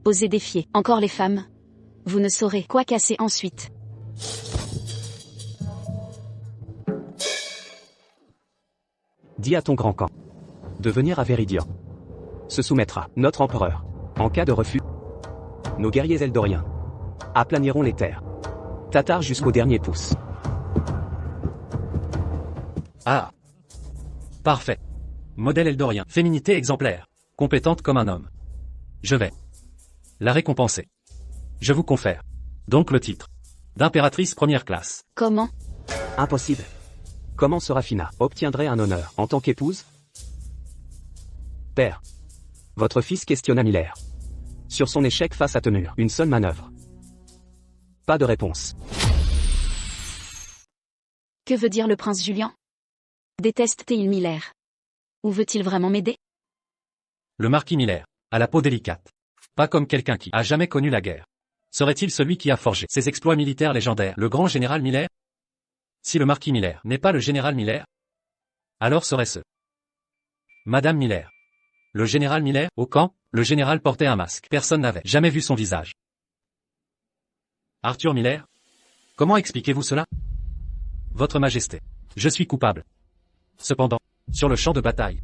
Speaker 1: Osez défier encore les femmes. Vous ne saurez quoi casser ensuite.
Speaker 4: Dis à ton grand camp de venir à Véridian. Se soumettra notre empereur. En cas de refus, nos guerriers eldoriens aplaniront les terres tatars jusqu'au dernier pouce.
Speaker 3: Ah. Parfait. Modèle eldorien. Féminité exemplaire. Compétente comme un homme. Je vais la récompenser. Je vous confère donc le titre d'impératrice première classe.
Speaker 1: Comment?
Speaker 4: Impossible. Comment Serafina obtiendrait un honneur en tant qu'épouse? Père. Votre fils questionna Miller sur son échec face à Temur. Une seule manœuvre. Pas de réponse.
Speaker 1: Que veut dire le prince Julien? Déteste-t-il Miller? Ou veut-il vraiment m'aider?
Speaker 3: Le marquis Miller a la peau délicate. Pas comme quelqu'un qui a jamais connu la guerre. Serait-il celui qui a forgé ses exploits militaires légendaires, le grand général Miller? Si le marquis Miller n'est pas le général Miller, alors serait-ce Madame Miller. Le général Miller, au camp, le général portait un masque. Personne n'avait jamais vu son visage. Arthur Miller? Comment expliquez-vous cela? Votre Majesté, je suis coupable. Cependant, sur le champ de bataille,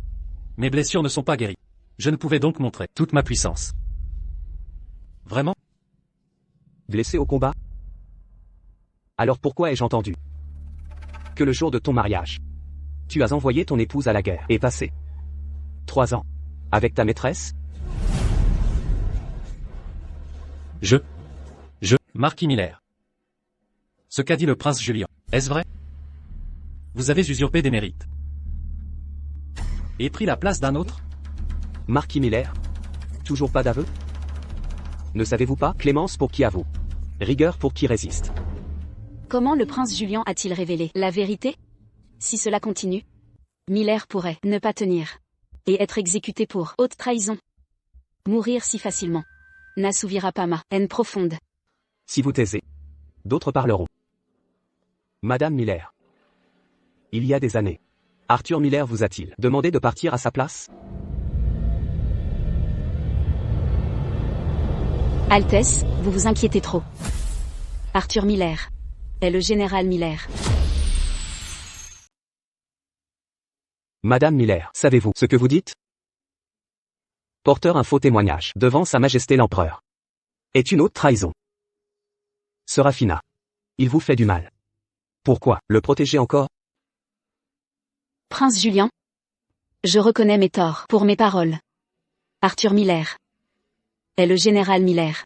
Speaker 3: mes blessures ne sont pas guéries. Je ne pouvais donc montrer toute ma puissance. Vraiment?
Speaker 4: Blessé au combat? Alors pourquoi ai-je entendu que le jour de ton mariage, tu as envoyé ton épouse à la guerre et passé 3 ans avec ta maîtresse?
Speaker 3: Marquis Miller. Ce qu'a dit le prince Julien, est-ce vrai? Vous avez usurpé des mérites et pris la place d'un autre?
Speaker 4: Marquis Miller? Toujours pas d'aveu? Ne savez-vous pas, clémence pour qui avoue, rigueur pour qui résiste.
Speaker 1: Comment le prince Julien a-t-il révélé la vérité? Si cela continue, Miller pourrait ne pas tenir et être exécuté pour haute trahison. Mourir si facilement n'assouvira pas ma haine profonde.
Speaker 4: Si vous taisez, d'autres parleront. Madame Miller. Il y a des années, Arthur Miller vous a-t-il demandé de partir à sa place?
Speaker 1: Altesse, vous vous inquiétez trop. Arthur Miller est le général Miller.
Speaker 4: Madame Miller, savez-vous ce que vous dites? Porteur un faux témoignage devant Sa Majesté l'Empereur est une haute trahison. Serafina, il vous fait du mal. Pourquoi le protéger encore?
Speaker 1: Prince Julien, je reconnais mes torts pour mes paroles. Arthur Miller est le général Miller.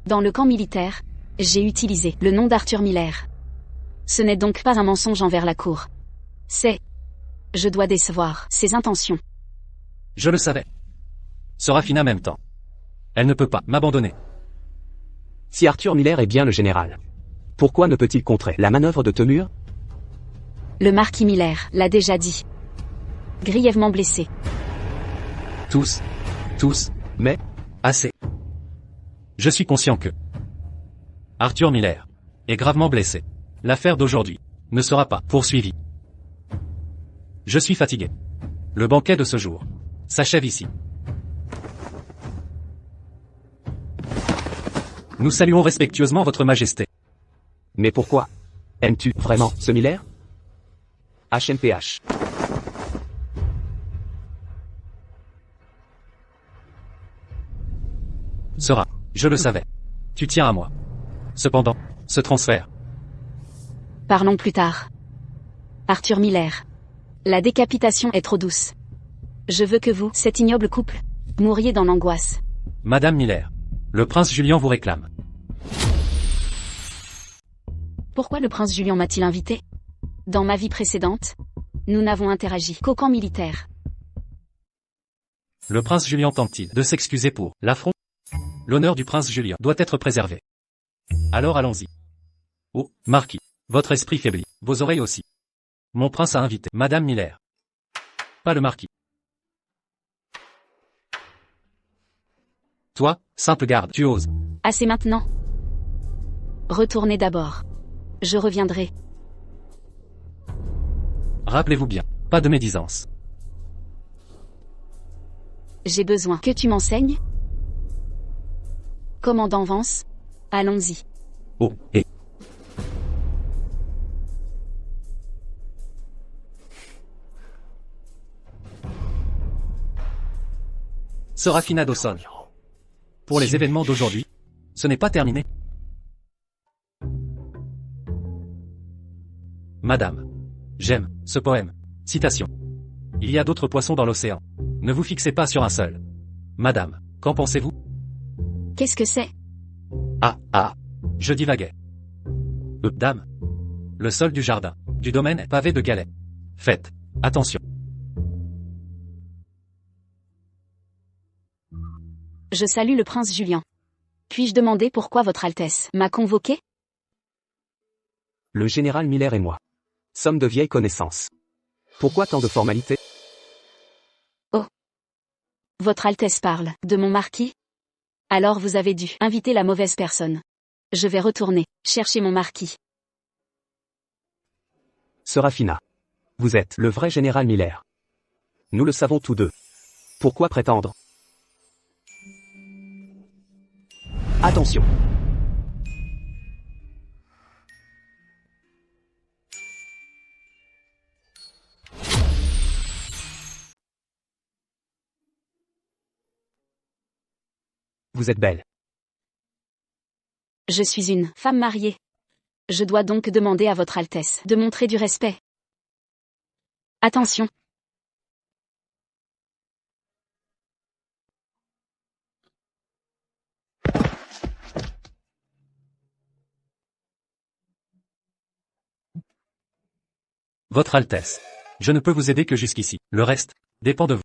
Speaker 1: Dans le camp militaire, j'ai utilisé le nom d'Arthur Miller. Ce n'est donc pas un mensonge envers la cour. Je dois décevoir ses intentions.
Speaker 3: Je le savais. Serafina même temps. Elle ne peut pas m'abandonner.
Speaker 4: Si Arthur Miller est bien le général, pourquoi ne peut-il contrer la manœuvre de Temur?
Speaker 1: Le marquis Miller l'a déjà dit. Grièvement blessé.
Speaker 3: Tous,
Speaker 4: Mais,
Speaker 3: assez. Je suis conscient que Arthur Miller est gravement blessé. L'affaire d'aujourd'hui ne sera pas poursuivie. Je suis fatigué. Le banquet de ce jour s'achève ici. Nous saluons respectueusement votre majesté.
Speaker 4: mais pourquoi? Aimes-tu vraiment ce Miller? HMPH.
Speaker 3: Sera, je le savais. Tu tiens à moi. Cependant, ce transfert,
Speaker 1: Parlons plus tard. Arthur Miller. La décapitation est trop douce. Je veux que vous, cet ignoble couple, mouriez dans l'angoisse.
Speaker 3: Madame Miller, le prince Julien vous réclame.
Speaker 1: Pourquoi le prince Julien m'a-t-il invité? Dans ma vie précédente, nous n'avons interagi qu'au camp militaire.
Speaker 3: Le prince Julien tente-t-il de s'excuser pour l'affront? L'honneur du prince Julien doit être préservé. Alors allons-y. Oh, marquis, votre esprit faiblit, vos oreilles aussi. Mon prince a invité Madame Miller. Pas le marquis. Toi, simple garde, tu oses.
Speaker 1: Assez maintenant. Retournez d'abord. Je reviendrai.
Speaker 3: Rappelez-vous bien, pas de médisance.
Speaker 1: J'ai besoin que tu m'enseignes. Commandant Vance, allons-y.
Speaker 3: Oh, et Serafina Dawson. Pour les événements d'aujourd'hui, ce n'est pas terminé. Madame, j'aime ce poème. Citation. Il y a d'autres poissons dans l'océan. Ne vous fixez pas sur un seul. Madame, qu'en pensez-vous?
Speaker 1: Qu'est-ce que c'est?
Speaker 3: Ah, je divaguais. Dame. Le sol du jardin, du domaine est pavé de galets. Faites attention.
Speaker 1: Je salue le prince Julien. Puis-je demander pourquoi votre Altesse m'a convoqué?
Speaker 4: Le général Miller et moi sommes de vieilles connaissances. Pourquoi tant de formalités?
Speaker 1: Votre Altesse parle de mon marquis? Alors vous avez dû inviter la mauvaise personne. Je vais retourner chercher mon marquis.
Speaker 4: Serafina, vous êtes le vrai général Miller. Nous le savons tous deux. Pourquoi prétendre? Attention. Vous êtes belle.
Speaker 1: Je suis une femme mariée. Je dois donc demander à votre Altesse de montrer du respect. Attention.
Speaker 3: Votre Altesse. Je ne peux vous aider que jusqu'ici. Le reste dépend de vous.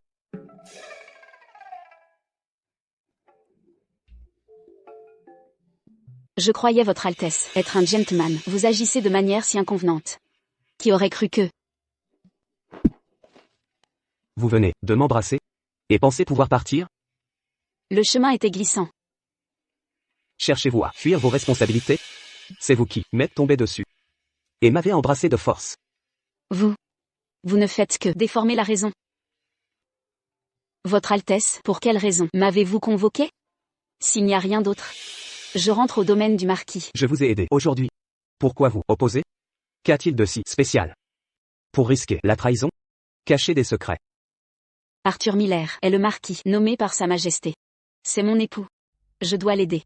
Speaker 1: Je croyais votre Altesse être un gentleman. Vous agissez de manière si inconvenante. Qui aurait cru que...
Speaker 4: Vous venez de m'embrasser et pensez pouvoir partir?
Speaker 1: Le chemin était glissant.
Speaker 4: Cherchez-vous à fuir vos responsabilités? C'est vous qui m'êtes tombé dessus et m'avez embrassé de force.
Speaker 1: Vous ne faites que déformer la raison. Votre Altesse, pour quelle raison m'avez-vous convoqué? S'il n'y a rien d'autre, je rentre au domaine du marquis.
Speaker 4: Je vous ai aidé aujourd'hui. Pourquoi vous opposer? Qu'y a-t-il de si spécial? Pour risquer la trahison? Cacher des secrets.
Speaker 1: Arthur Miller est le marquis, nommé par Sa Majesté. C'est mon époux. Je dois l'aider.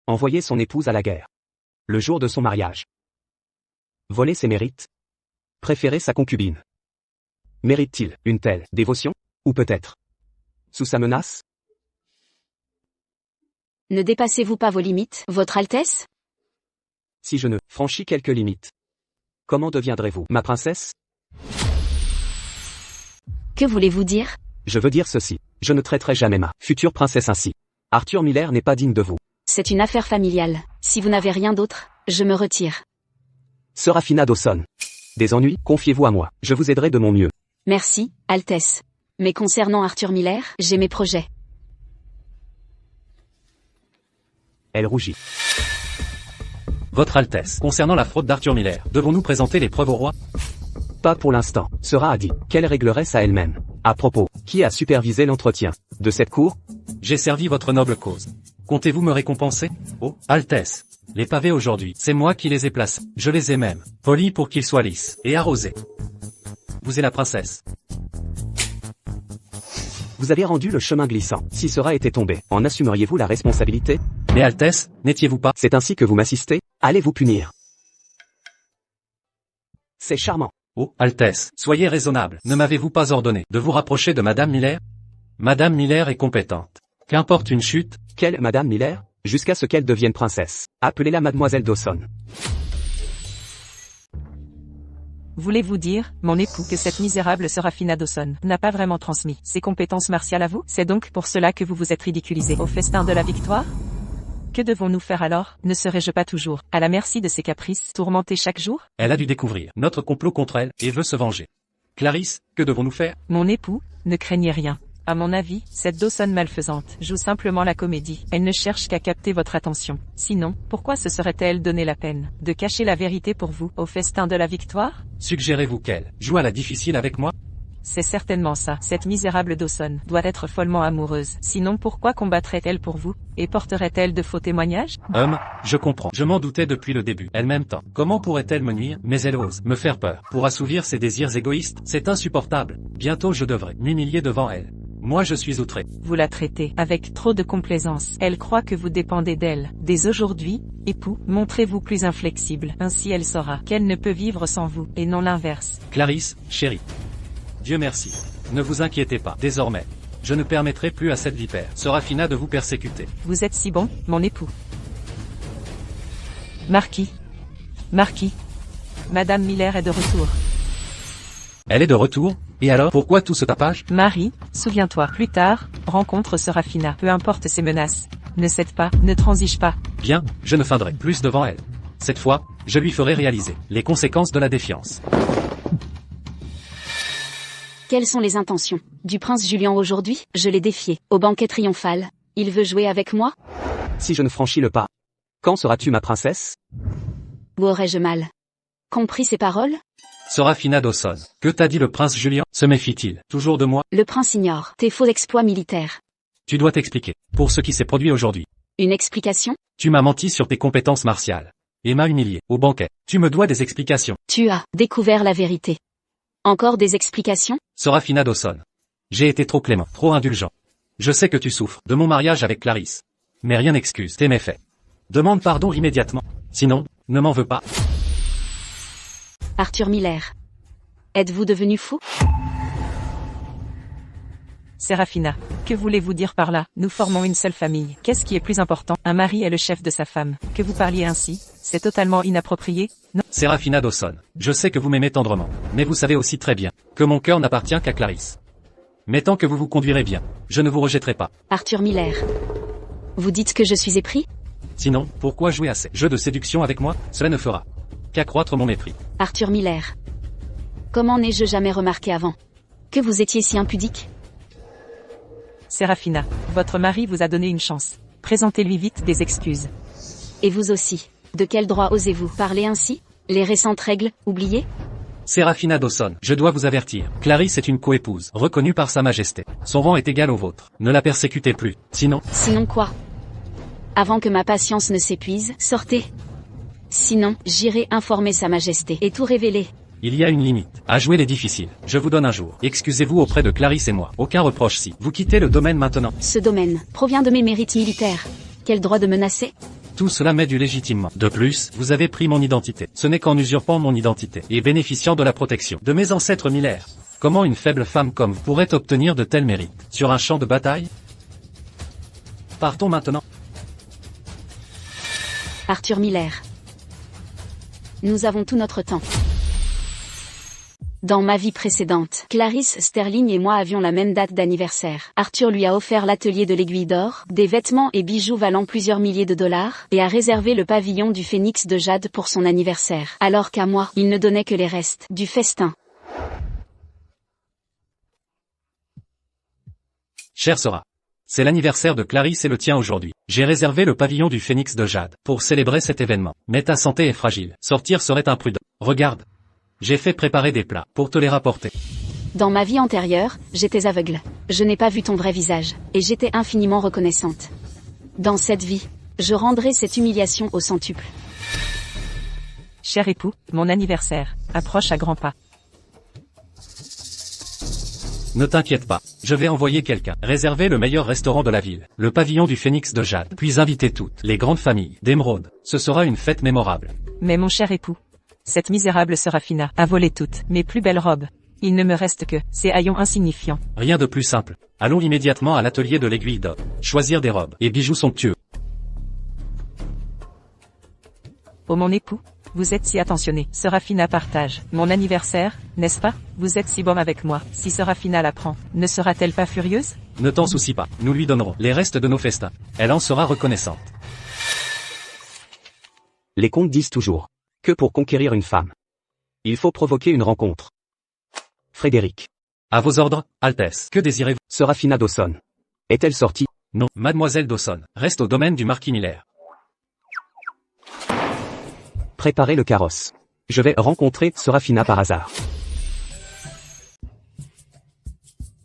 Speaker 4: Envoyer son épouse à la guerre. Le jour de son mariage. Voler ses mérites. Préférer sa concubine. Mérite-t-il une telle dévotion? Ou peut-être sous sa menace?
Speaker 1: Ne dépassez-vous pas vos limites, Votre Altesse?
Speaker 4: Si je ne franchis quelques limites, comment deviendrez-vous ma princesse?
Speaker 1: Que voulez-vous dire?
Speaker 4: Je veux dire ceci. Je ne traiterai jamais ma future princesse ainsi. Arthur Miller n'est pas digne de vous.
Speaker 1: C'est une affaire familiale. Si vous n'avez rien d'autre, je me retire.
Speaker 4: Serafina Dawson. Des ennuis, confiez-vous à moi. Je vous aiderai de mon mieux.
Speaker 1: Merci, Altesse. Mais concernant Arthur Miller, j'ai mes projets.
Speaker 4: Elle rougit.
Speaker 3: Votre Altesse, concernant la fraude d'Arthur Miller, devons-nous présenter les preuves au roi?
Speaker 4: Pas pour l'instant. Sera a dit qu'elle réglerait ça elle-même. À propos, qui a supervisé l'entretien de cette cour?
Speaker 3: J'ai servi votre noble cause. Comptez-vous me récompenser? Oh, Altesse. Les pavés aujourd'hui, c'est moi qui les ai placés. Je les ai même polis pour qu'ils soient lisses et arrosés. Vous êtes la princesse.
Speaker 4: Vous avez rendu le chemin glissant. Si Sera était tombé, en assumeriez-vous la responsabilité?
Speaker 3: Mais Altesse, n'étiez-vous pas?
Speaker 4: C'est ainsi que vous m'assistez? Allez vous punir. C'est charmant.
Speaker 3: Oh, Altesse, soyez raisonnable. Ne m'avez-vous pas ordonné de vous rapprocher de Madame Miller? Madame Miller est compétente. Qu'importe une chute.
Speaker 4: Quelle Madame Miller? Jusqu'à ce qu'elle devienne princesse. Appelez-la Mademoiselle Dawson.
Speaker 2: Voulez-vous dire, mon époux, que cette misérable Serafina Dawson n'a pas vraiment transmis ses compétences martiales à vous? C'est donc pour cela que vous vous êtes ridiculisé au festin de la victoire? Que devons-nous faire alors? Ne serais-je pas toujours à la merci de ses caprices, tourmentés chaque jour?
Speaker 3: Elle a dû découvrir notre complot contre elle et veut se venger. Clarisse, que devons-nous faire?
Speaker 2: Mon époux, ne craignez rien. À mon avis, cette Dawson malfaisante joue simplement la comédie. Elle ne cherche qu'à capter votre attention. Sinon, pourquoi se serait-elle donné la peine de cacher la vérité pour vous au festin de la victoire?
Speaker 3: Suggérez-vous qu'elle joue à la difficile avec moi?
Speaker 2: C'est certainement ça. Cette misérable Dawson doit être follement amoureuse. Sinon pourquoi combattrait-elle pour vous? Et porterait-elle de faux témoignages?
Speaker 3: Je comprends. Je m'en doutais depuis le début. Elle m'aime tant. Comment pourrait-elle me nuire? Mais elle ose me faire peur. Pour assouvir ses désirs égoïstes, c'est insupportable. Bientôt je devrais m'humilier devant elle. Moi je suis outré.
Speaker 2: Vous la traitez avec trop de complaisance. Elle croit que vous dépendez d'elle. Dès aujourd'hui, époux, montrez-vous plus inflexible. Ainsi elle saura qu'elle ne peut vivre sans vous, et non l'inverse.
Speaker 3: Clarisse, chérie. Dieu merci. Ne vous inquiétez pas. Désormais, je ne permettrai plus à cette vipère, Serafina, de vous persécuter.
Speaker 2: Vous êtes si bon, mon époux. Marquis. Marquis. Madame Miller est de retour.
Speaker 3: Elle est de retour? Et alors, pourquoi tout ce tapage?
Speaker 2: Marie, souviens-toi, plus tard, rencontre Serafina. Peu importe ses menaces. Ne cède pas, ne transige pas.
Speaker 3: Bien, je ne feindrai plus devant elle. Cette fois, je lui ferai réaliser les conséquences de la défiance.
Speaker 1: Quelles sont les intentions du prince Julian aujourd'hui? Je l'ai défié au banquet triomphal. Il veut jouer avec moi?
Speaker 4: Si je ne franchis le pas, quand seras-tu ma princesse?
Speaker 1: Où aurais-je mal compris ces paroles?
Speaker 3: Serafina Dawson, que t'a dit le prince Julian? Se méfie-t-il toujours de moi?
Speaker 1: Le prince ignore tes faux exploits militaires.
Speaker 3: Tu dois t'expliquer pour ce qui s'est produit aujourd'hui.
Speaker 1: Une explication?
Speaker 3: Tu m'as menti sur tes compétences martiales et m'as humilié au banquet. Tu me dois des explications.
Speaker 1: Tu as découvert la vérité. Encore des explications?
Speaker 3: Serafina Dawson, j'ai été trop clément, trop indulgent. Je sais que tu souffres de mon mariage avec Clarisse. Mais rien n'excuse tes méfaits. Demande pardon immédiatement. Sinon, ne m'en veux pas.
Speaker 1: Arthur Miller. Êtes-vous devenu fou?
Speaker 2: Serafina, que voulez-vous dire par là? Nous formons une seule famille. Qu'est-ce qui est plus important? Un mari est le chef de sa femme. Que vous parliez ainsi, c'est totalement inapproprié, non?
Speaker 3: Serafina Dawson, je sais que vous m'aimez tendrement, mais vous savez aussi très bien que mon cœur n'appartient qu'à Clarisse. Mais tant que vous vous conduirez bien, je ne vous rejetterai pas.
Speaker 1: Arthur Miller. Vous dites que je suis épris?
Speaker 3: Sinon, pourquoi jouer à ces jeux de séduction avec moi? Cela ne fera qu'accroître mon mépris.
Speaker 1: Arthur Miller. Comment n'ai-je jamais remarqué avant que vous étiez si impudique?
Speaker 2: Serafina, votre mari vous a donné une chance. Présentez-lui vite des excuses.
Speaker 1: Et vous aussi. De quel droit osez-vous parler ainsi? Les récentes règles, oubliées?
Speaker 3: Serafina Dawson, je dois vous avertir. Clarisse est une coépouse, reconnue par Sa Majesté. Son rang est égal au vôtre. Ne la persécutez plus. Sinon...
Speaker 1: Sinon quoi? Avant que ma patience ne s'épuise, sortez. Sinon, j'irai informer Sa Majesté et tout révéler.
Speaker 3: Il y a une limite. À jouer les difficiles. Je vous donne un jour. Excusez-vous auprès de Clarisse et moi. Aucun reproche si vous quittez le domaine maintenant.
Speaker 1: Ce domaine provient de mes mérites militaires. Quel droit de menacer?
Speaker 3: Tout cela m'est dû légitimement. De plus, vous avez pris mon identité. Ce n'est qu'en usurpant mon identité et bénéficiant de la protection de mes ancêtres millaires. Comment une faible femme comme vous pourrait obtenir de tels mérites sur un champ de bataille? Partons maintenant.
Speaker 1: Arthur Miller. Nous avons tout notre temps. Dans ma vie précédente, Clarisse Sterling et moi avions la même date d'anniversaire. Arthur lui a offert l'atelier de l'Aiguille d'Or, des vêtements et bijoux valant plusieurs milliers de dollars, et a réservé le pavillon du Phénix de Jade pour son anniversaire. Alors qu'à moi, il ne donnait que les restes du festin.
Speaker 3: Chère Sora, c'est l'anniversaire de Clarisse et le tien aujourd'hui. J'ai réservé le pavillon du Phénix de Jade pour célébrer cet événement. Mais ta santé est fragile. Sortir serait imprudent. Regarde. J'ai fait préparer des plats pour te les rapporter.
Speaker 1: Dans ma vie antérieure, j'étais aveugle. Je n'ai pas vu ton vrai visage, et j'étais infiniment reconnaissante. Dans cette vie, je rendrai cette humiliation au centuple.
Speaker 2: Cher époux, mon anniversaire approche à grands pas.
Speaker 3: Ne t'inquiète pas, je vais envoyer quelqu'un réserver le meilleur restaurant de la ville, le pavillon du Phénix de Jade, puis inviter toutes les grandes familles d'Émeraude. Ce sera une fête mémorable.
Speaker 2: Mais mon cher époux, cette misérable Serafina a volé toutes mes plus belles robes. Il ne me reste que ces haillons insignifiants.
Speaker 3: Rien de plus simple. Allons immédiatement à l'atelier de l'Aiguille d'Or. Choisir des robes et bijoux somptueux.
Speaker 2: Oh mon époux, vous êtes si attentionné. Serafina partage mon anniversaire, n'est-ce pas? Vous êtes si bon avec moi. Si Serafina l'apprend, ne sera-t-elle pas furieuse?
Speaker 3: Ne t'en soucie pas, nous lui donnerons les restes de nos festins. Elle en sera reconnaissante.
Speaker 4: Les contes disent toujours que pour conquérir une femme, il faut provoquer une rencontre. Frédéric.
Speaker 3: À vos ordres, Altesse. Que désirez-vous?
Speaker 4: Serafina Dawson. Est-elle sortie?
Speaker 3: Non, Mademoiselle Dawson reste au domaine du Marquis Miller.
Speaker 4: Préparez le carrosse. Je vais rencontrer Serafina par hasard.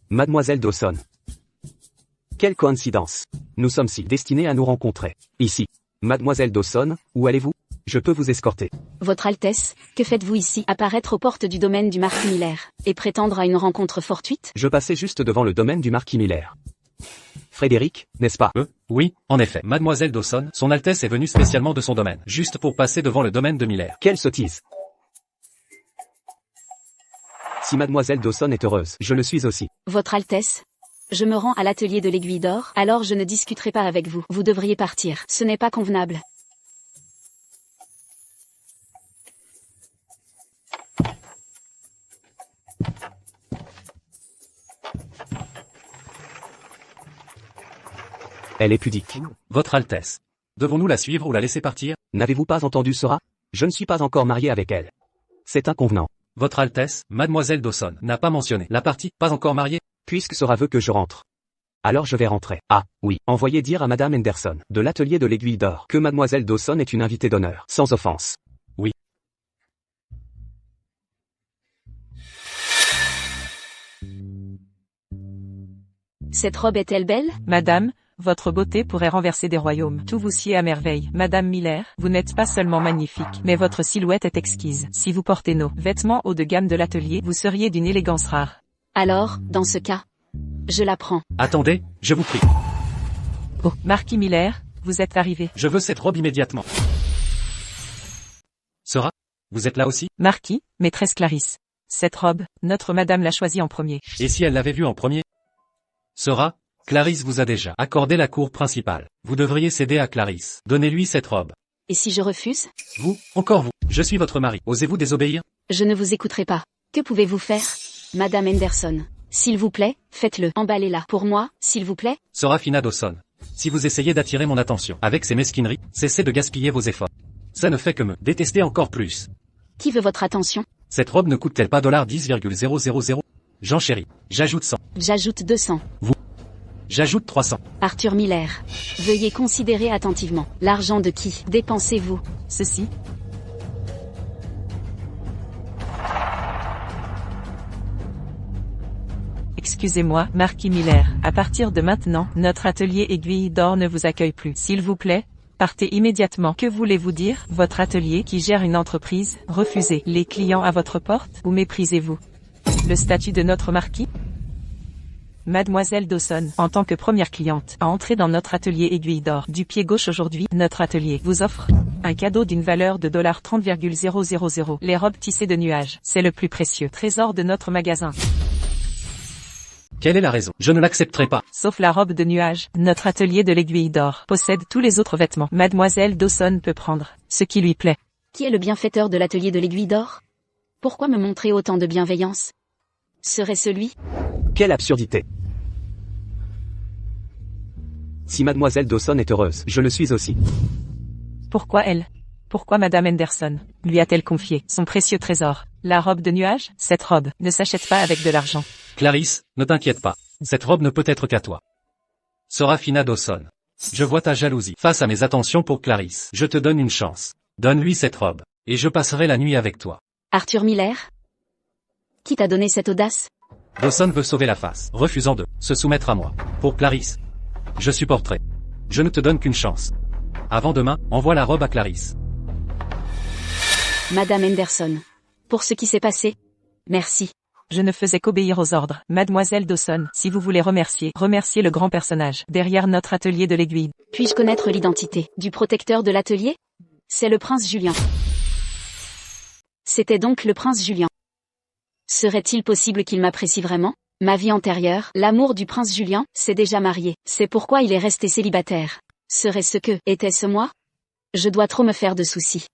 Speaker 4: Mademoiselle Dawson. Quelle coïncidence. Nous sommes si destinés à nous rencontrer. Ici. Mademoiselle Dawson, où allez-vous? Je peux vous escorter.
Speaker 1: Votre Altesse, que faites-vous ici? Apparaître aux portes du domaine du Marquis Miller, et prétendre à une rencontre fortuite?
Speaker 4: Je passais juste devant le domaine du Marquis Miller. Frédéric, n'est-ce pas?
Speaker 3: Oui, en effet. Mademoiselle Dawson, son Altesse est venue spécialement de son domaine, juste pour passer devant le domaine de Miller.
Speaker 4: Quelle sottise. Si Mademoiselle Dawson est heureuse, je le suis aussi.
Speaker 1: Votre Altesse, je me rends à l'atelier de l'Aiguille d'Or, alors je ne discuterai pas avec vous. Vous devriez partir. Ce n'est pas convenable.
Speaker 4: Elle est pudique.
Speaker 3: Votre Altesse. Devons-nous la suivre ou la laisser partir?
Speaker 4: N'avez-vous pas entendu Sora? Je ne suis pas encore marié avec elle. C'est inconvenant.
Speaker 3: Votre Altesse, Mademoiselle Dawson n'a pas mentionné la partie, pas encore mariée?
Speaker 4: Puisque Sora veut que je rentre. Alors je vais rentrer. Ah, oui. Envoyez dire à Madame Henderson, de l'atelier de l'Aiguille d'Or, que Mademoiselle Dawson est une invitée d'honneur, sans offense.
Speaker 3: Oui.
Speaker 1: Cette robe est-elle belle?
Speaker 2: Madame, votre beauté pourrait renverser des royaumes. Tout vous sied à merveille. Madame Miller, vous n'êtes pas seulement magnifique, mais votre silhouette est exquise. Si vous portez nos vêtements haut de gamme de l'atelier, vous seriez d'une élégance rare.
Speaker 1: Alors, dans ce cas, je la prends.
Speaker 3: Attendez, je vous prie.
Speaker 2: Oh, Marquis Miller, vous êtes arrivé.
Speaker 3: Je veux cette robe immédiatement. Sora, vous êtes là aussi?
Speaker 2: Marquis, maîtresse Clarisse. Cette robe, notre madame l'a choisie en premier.
Speaker 3: Et si elle l'avait vue en premier? Sora, Clarisse vous a déjà accordé la cour principale. Vous devriez céder à Clarisse. Donnez-lui cette robe.
Speaker 1: Et si je refuse?
Speaker 3: Vous, encore vous. Je suis votre mari. Osez-vous désobéir?
Speaker 1: Je ne vous écouterai pas. Que pouvez-vous faire? Madame Henderson. S'il vous plaît, faites-le. Emballez-la. Pour moi, s'il vous plaît.
Speaker 3: Serafina Dawson. Si vous essayez d'attirer mon attention avec ces mesquineries, cessez de gaspiller vos efforts. Ça ne fait que me détester encore plus.
Speaker 1: Qui veut votre attention?
Speaker 3: Cette robe ne coûte-t-elle pas $10,000? Jean chéri, j'ajoute 100.
Speaker 1: J'ajoute 200.
Speaker 3: J'ajoute 300.
Speaker 1: Arthur Miller. Veuillez considérer attentivement. L'argent de qui dépensez-vous?
Speaker 2: Ceci. Excusez-moi, Marquis Miller. À partir de maintenant, notre atelier Aiguille d'Or ne vous accueille plus. S'il vous plaît, partez immédiatement. Que voulez-vous dire? Votre atelier qui gère une entreprise, refusez les clients à votre porte, ou méprisez-vous le statut de notre marquis? Mademoiselle Dawson, en tant que première cliente, a entré dans notre atelier Aiguille d'Or. Du pied gauche aujourd'hui, notre atelier vous offre un cadeau d'une valeur de $30,000. Les robes tissées de nuages, c'est le plus précieux trésor de notre magasin.
Speaker 3: Quelle est la raison? Je ne l'accepterai pas.
Speaker 2: Sauf la robe de nuages, notre atelier de l'Aiguille d'Or possède tous les autres vêtements. Mademoiselle Dawson peut prendre ce qui lui plaît.
Speaker 1: Qui est le bienfaiteur de l'atelier de l'Aiguille d'Or? Pourquoi me montrer autant de bienveillance? Serait-ce lui?
Speaker 4: Quelle absurdité! Si Mademoiselle Dawson est heureuse, je le suis aussi.
Speaker 2: Pourquoi elle? Pourquoi Madame Henderson lui a-t-elle confié son précieux trésor? La robe de nuages? Cette robe ne s'achète pas avec de l'argent.
Speaker 3: Clarisse, ne t'inquiète pas. Cette robe ne peut être qu'à toi. Serafina Dawson. Je vois ta jalousie face à mes attentions pour Clarisse. Je te donne une chance. Donne-lui cette robe, et je passerai la nuit avec toi.
Speaker 1: Arthur Miller? Qui t'a donné cette audace?
Speaker 3: Dawson veut sauver la face, refusant de se soumettre à moi. Pour Clarisse, je supporterai. Je ne te donne qu'une chance. Avant demain, envoie la robe à Clarisse.
Speaker 1: Madame Henderson. Pour ce qui s'est passé, merci.
Speaker 2: Je ne faisais qu'obéir aux ordres. Mademoiselle Dawson, si vous voulez remercier le grand personnage derrière notre atelier de l'Aiguille.
Speaker 1: Puis-je connaître l'identité du protecteur de l'atelier? C'est le prince Julien. C'était donc le prince Julien. Serait-il possible qu'il m'apprécie vraiment? Ma vie antérieure, l'amour du prince Julien, s'est déjà marié. C'est pourquoi il est resté célibataire. Serait-ce que, était-ce moi? Je dois trop me faire de soucis.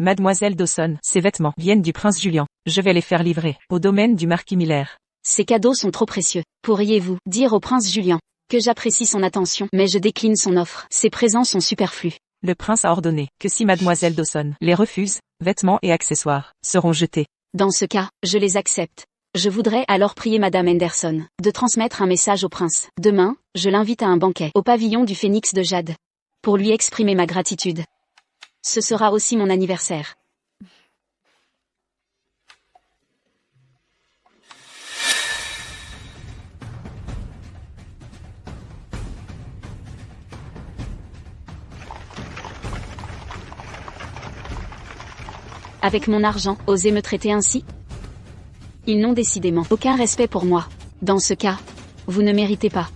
Speaker 2: Mademoiselle Dawson, ces vêtements viennent du prince Julien. Je vais les faire livrer au domaine du marquis Miller.
Speaker 1: Ces cadeaux sont trop précieux. Pourriez-vous dire au prince Julien que j'apprécie son attention, mais je décline son offre. Ses présents sont superflus.
Speaker 2: Le prince a ordonné que si Mademoiselle Dawson les refuse, vêtements et accessoires seront jetés.
Speaker 1: Dans ce cas, je les accepte. Je voudrais alors prier Madame Henderson de transmettre un message au prince. Demain, je l'invite à un banquet au pavillon du Phénix de Jade. Pour lui exprimer ma gratitude. Ce sera aussi mon anniversaire. Avec mon argent, osez me traiter ainsi? Ils n'ont décidément aucun respect pour moi. Dans ce cas, vous ne méritez pas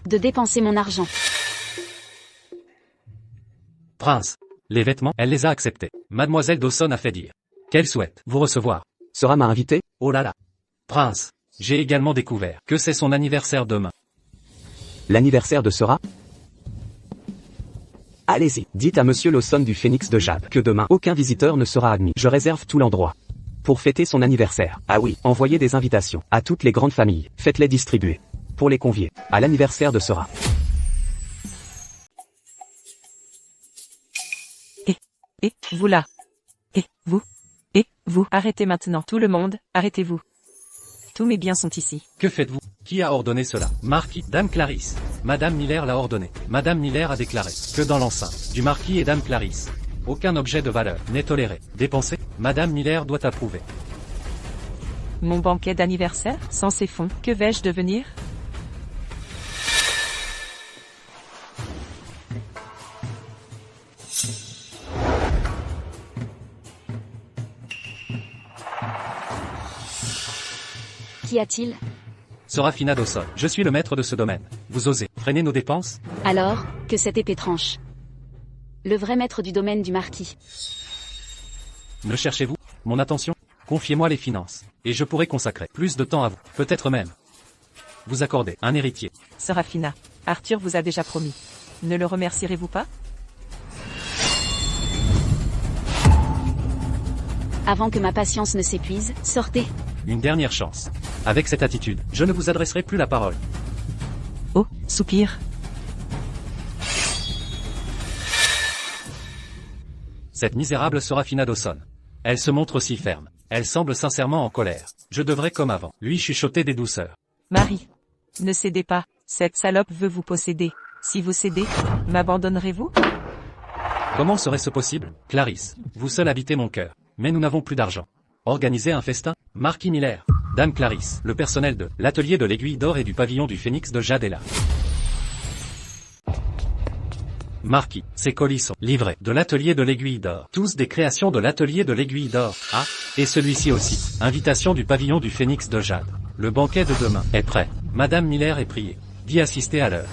Speaker 1: de dépenser mon argent.
Speaker 3: Prince, les vêtements, elle les a acceptés. Mademoiselle Dawson a fait dire qu'elle souhaite vous recevoir.
Speaker 4: Sera m'a invité?
Speaker 3: Oh là là. Prince, j'ai également découvert que c'est son anniversaire demain.
Speaker 4: L'anniversaire de Sera? Allez-y, dites à Monsieur Lawson du Phénix de Jade que demain, aucun visiteur ne sera admis. Je réserve tout l'endroit pour fêter son anniversaire. Ah oui, envoyez des invitations à toutes les grandes familles. Faites-les distribuer pour les convier à l'anniversaire de Sera.
Speaker 2: Et vous là. Et vous. Arrêtez maintenant. Tout le monde, arrêtez-vous. Tous mes biens sont ici.
Speaker 3: Que faites-vous? Qui a ordonné cela? Marquis, Dame Clarisse. Madame Miller l'a ordonné. Madame Miller a déclaré que dans l'enceinte du marquis et Dame Clarisse, aucun objet de valeur n'est toléré. Dépensé, Madame Miller doit approuver.
Speaker 2: Mon banquet d'anniversaire, sans ces fonds, que vais-je devenir?
Speaker 1: Qu'y a-t-il?
Speaker 3: Serafina Dawson, je suis le maître de ce domaine. Vous osez freiner nos dépenses?
Speaker 1: Alors, que cette épée tranche. Le vrai maître du domaine du marquis.
Speaker 3: Me cherchez-vous? Mon attention? Confiez-moi les finances, et je pourrai consacrer plus de temps à vous. Peut-être même vous accorder un héritier.
Speaker 2: Serafina, Arthur vous a déjà promis. Ne le remercierez-vous pas?
Speaker 1: Avant que ma patience ne s'épuise, sortez.
Speaker 3: Une dernière chance. Avec cette attitude, je ne vous adresserai plus la parole.
Speaker 2: Oh, soupir.
Speaker 3: Cette misérable Serafina Dawson. Elle se montre si ferme. Elle semble sincèrement en colère. Je devrais comme avant, lui chuchoter des douceurs.
Speaker 2: Marie, ne cédez pas. Cette salope veut vous posséder. Si vous cédez, m'abandonnerez-vous?
Speaker 3: Comment serait-ce possible? Clarisse, vous seul habitez mon cœur. Mais nous n'avons plus d'argent. Organisez un festin, Marquis Miller. Dame Clarisse, le personnel de l'atelier de l'Aiguille d'Or et du pavillon du Phénix de Jade est là. Marquis, ces colis sont livrés de l'atelier de l'Aiguille d'Or. Tous des créations de l'atelier de l'Aiguille d'Or. Ah, et celui-ci aussi. Invitation du pavillon du Phénix de Jade. Le banquet de demain est prêt. Madame Miller est priée d'y assister à l'heure.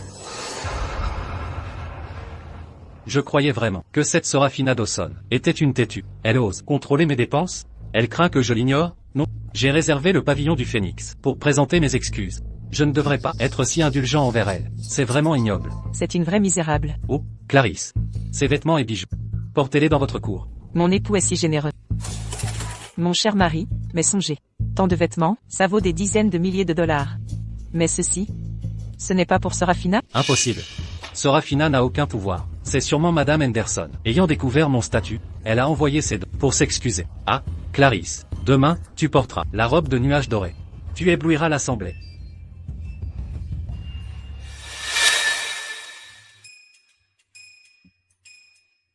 Speaker 3: Je croyais vraiment que cette Serafina Dawson était une têtue. Elle ose contrôler mes dépenses? Elle craint que je l'ignore? Non. J'ai réservé le pavillon du Phénix pour présenter mes excuses. Je ne devrais pas être si indulgent envers elle. C'est vraiment ignoble.
Speaker 2: C'est une vraie misérable.
Speaker 3: Oh, Clarisse. Ces vêtements et bijoux. Portez-les dans votre cour.
Speaker 2: Mon époux est si généreux. Mon cher mari, mais songez. Tant de vêtements, ça vaut des dizaines de milliers de dollars. Mais ceci, ce n'est pas pour Serafina?
Speaker 3: Impossible. Serafina n'a aucun pouvoir. C'est sûrement Madame Henderson. Ayant découvert mon statut, elle a envoyé ses dons pour s'excuser. Ah, Clarisse. Demain, tu porteras la robe de nuages dorés. Tu éblouiras l'assemblée.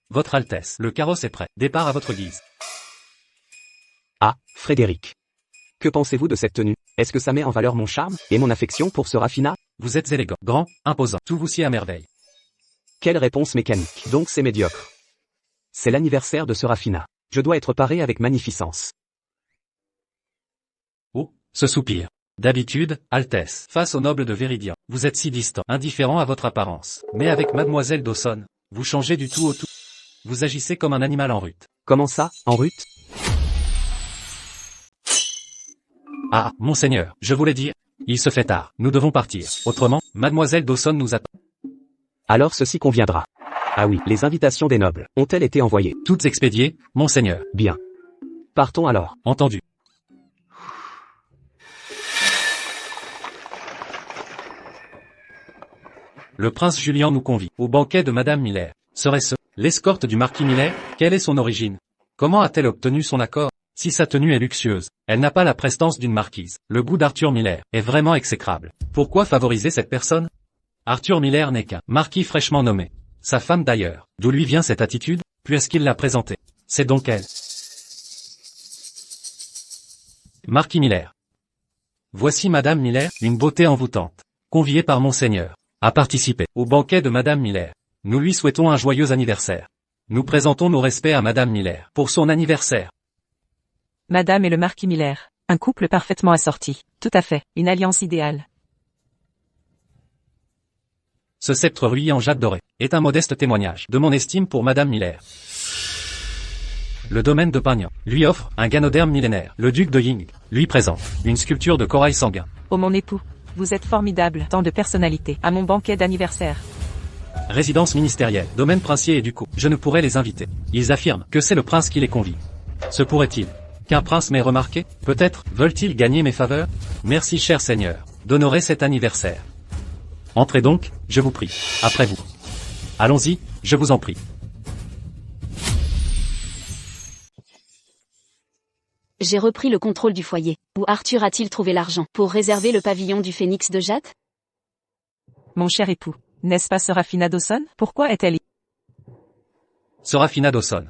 Speaker 3: Votre Altesse, le carrosse est prêt. Départ à votre guise.
Speaker 4: Ah, Frédéric. Que pensez-vous de cette tenue? Est-ce que ça met en valeur mon charme et mon affection pour Serafina?
Speaker 3: Vous êtes élégant, grand, imposant. Tout vous sied à merveille.
Speaker 4: Quelle réponse mécanique. Donc c'est médiocre. C'est l'anniversaire de Serafina. Je dois être paré avec magnificence.
Speaker 3: Oh, ce soupir. D'habitude, Altesse, face au noble de Véridian, vous êtes si distant, indifférent à votre apparence. Mais avec Mademoiselle Dawson, vous changez du tout au tout. Vous agissez comme un animal en rut.
Speaker 4: Comment ça, en rut?
Speaker 3: Ah, monseigneur, je voulais dire, il se fait tard, nous devons partir. Autrement, Mademoiselle Dawson nous attend.
Speaker 4: Alors ceci conviendra. Ah oui, les invitations des nobles, ont-elles été envoyées?
Speaker 3: Toutes expédiées, monseigneur.
Speaker 4: Bien. Partons alors.
Speaker 3: Entendu. Le prince Julien nous convie au banquet de Madame Miller. Serait-ce l'escorte du marquis Miller? Quelle est son origine? Comment a-t-elle obtenu son accord? Si sa tenue est luxueuse, elle n'a pas la prestance d'une marquise. Le goût d'Arthur Miller est vraiment exécrable. Pourquoi favoriser cette personne? Arthur Miller n'est qu'un marquis fraîchement nommé. Sa femme d'ailleurs. D'où lui vient cette attitude? Puisqu'il l'a présentée. C'est donc elle. Marquis Miller. Voici Madame Miller, une beauté envoûtante. Conviée par Monseigneur à participer au banquet de Madame Miller. Nous lui souhaitons un joyeux anniversaire. Nous présentons nos respects à Madame Miller pour son anniversaire.
Speaker 2: Madame et le marquis Miller, un couple parfaitement assorti. Tout à fait, une alliance idéale.
Speaker 3: Ce sceptre ruillant en jade doré est un modeste témoignage de mon estime pour Madame Miller. Le domaine de Pagnan lui offre un ganoderme millénaire. Le duc de Ying lui présente une sculpture de corail sanguin.
Speaker 2: Oh mon époux, vous êtes formidable, tant de personnalité à mon banquet d'anniversaire.
Speaker 3: Résidence ministérielle, domaine princier et ducaux. Je ne pourrais les inviter. Ils affirment que c'est le prince qui les convie. Se pourrait-il qu'un prince m'ait remarqué? Peut-être veulent-ils gagner mes faveurs? Merci cher seigneur d'honorer cet anniversaire. Entrez donc, je vous prie. Après vous. Allons-y, je vous en prie.
Speaker 1: J'ai repris le contrôle du foyer. Où Arthur a-t-il trouvé l'argent pour réserver le pavillon du Phénix de Jade?
Speaker 2: Mon cher époux, n'est-ce pas Serafina Dawson? Pourquoi est-elle
Speaker 3: Serafina Dawson.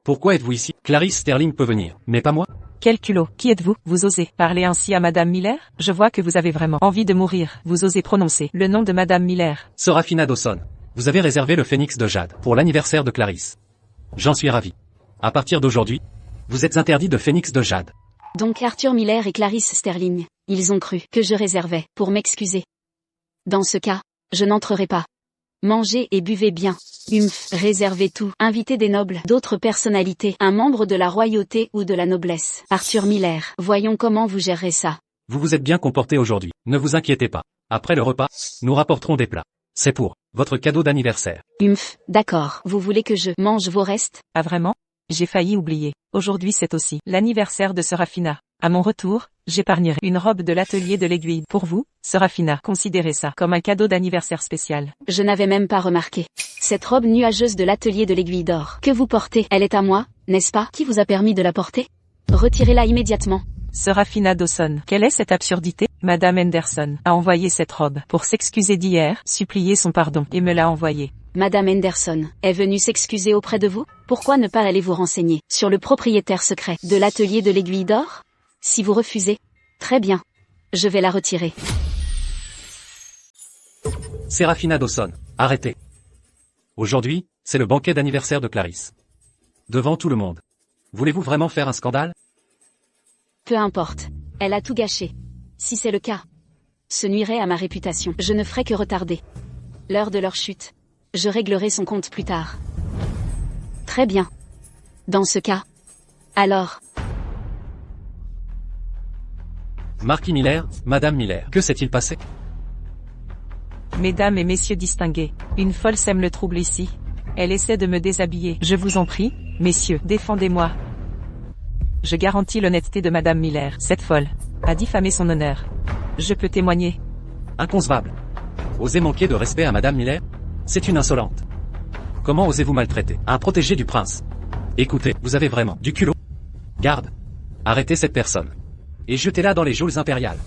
Speaker 3: Pourquoi êtes-vous ici? Clarisse Sterling peut venir, mais pas moi?
Speaker 2: Quel culot, qui êtes-vous? Vous osez parler ainsi à Madame Miller? Je vois que vous avez vraiment envie de mourir. Vous osez prononcer le nom de Madame Miller.
Speaker 3: Serafina Dawson. Vous avez réservé le Phénix de Jade pour l'anniversaire de Clarisse. J'en suis ravi. À partir d'aujourd'hui, vous êtes interdit de Phénix de Jade.
Speaker 1: Donc Arthur Miller et Clarisse Sterling, ils ont cru que je réservais pour m'excuser. Dans ce cas, je n'entrerai pas. Mangez et buvez bien. Réservez tout. Invitez des nobles, d'autres personnalités, un membre de la royauté ou de la noblesse. Arthur Miller, voyons comment vous gérerez ça.
Speaker 3: Vous vous êtes bien comporté aujourd'hui. Ne vous inquiétez pas. Après le repas, nous rapporterons des plats. C'est pour votre cadeau d'anniversaire.
Speaker 1: D'accord. Vous voulez que je mange vos restes?
Speaker 2: Ah vraiment? J'ai failli oublier. Aujourd'hui c'est aussi l'anniversaire de Serafina. À mon retour, j'épargnerai une robe de l'atelier de l'Aiguille. Pour vous, Serafina, considérez ça comme un cadeau d'anniversaire spécial.
Speaker 1: Je n'avais même pas remarqué. Cette robe nuageuse de l'atelier de l'Aiguille d'Or que vous portez, elle est à moi, n'est-ce pas? Qui vous a permis de la porter? Retirez-la immédiatement.
Speaker 2: Serafina Dawson, quelle est cette absurdité? Madame Henderson a envoyé cette robe pour s'excuser d'hier, supplier son pardon et me l'a envoyée.
Speaker 1: Madame Henderson est venue s'excuser auprès de vous? Pourquoi ne pas aller vous renseigner sur le propriétaire secret de l'atelier de l'Aiguille d'Or? Si vous refusez, Très bien. Je vais la retirer.
Speaker 3: Serafina Dawson, arrêtez. Aujourd'hui, c'est le banquet d'anniversaire de Clarisse. Devant tout le monde. Voulez-vous vraiment faire un scandale?
Speaker 1: Peu importe. Elle a tout gâché. Si c'est le cas, ce nuirait à ma réputation. Je ne ferai que retarder l'heure de leur chute. Je réglerai son compte plus tard. Très bien. Dans ce cas, alors...
Speaker 3: Marquis Miller, Madame Miller, que s'est-il passé?
Speaker 2: Mesdames et messieurs distingués, une folle sème le trouble ici. Elle essaie de me déshabiller. Je vous en prie, messieurs, défendez-moi. Je garantis l'honnêteté de Madame Miller. Cette folle a diffamé son honneur. Je peux témoigner.
Speaker 3: Inconcevable. Osez manquer de respect à Madame Miller? C'est une insolente. Comment osez-vous maltraiter un protégé du prince? Écoutez, vous avez vraiment du culot. Garde. Arrêtez cette personne. Et jetez-la dans les geôles impériales.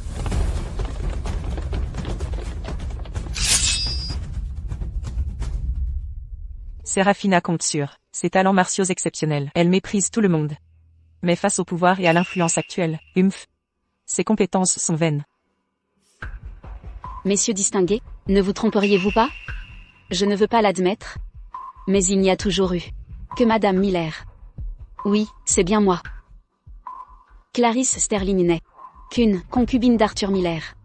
Speaker 2: Serafina compte sur ses talents martiaux exceptionnels. Elle méprise tout le monde. Mais face au pouvoir et à l'influence actuelle, ses compétences sont vaines.
Speaker 1: Messieurs distingués, ne vous tromperiez-vous pas? Je ne veux pas l'admettre. Mais il n'y a toujours eu que Madame Miller. Oui, c'est bien moi. Clarisse Sterling n'est qu'une concubine d'Arthur Miller.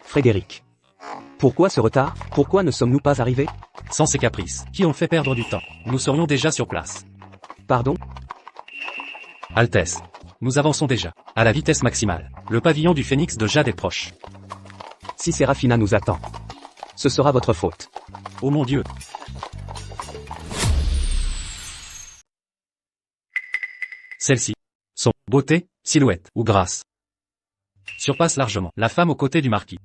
Speaker 4: Frédéric. Pourquoi ce retard? Pourquoi ne sommes-nous pas arrivés?
Speaker 3: Sans ces caprices, qui ont fait perdre du temps, nous serions déjà sur place.
Speaker 4: Pardon?
Speaker 3: Altesse. Nous avançons déjà, à la vitesse maximale. Le pavillon du Phénix de Jade est proche.
Speaker 4: Si Serafina nous attend, ce sera votre faute.
Speaker 3: Oh mon Dieu. Celle-ci. Son beauté, silhouette ou grâce surpasse largement la femme aux côtés du marquis.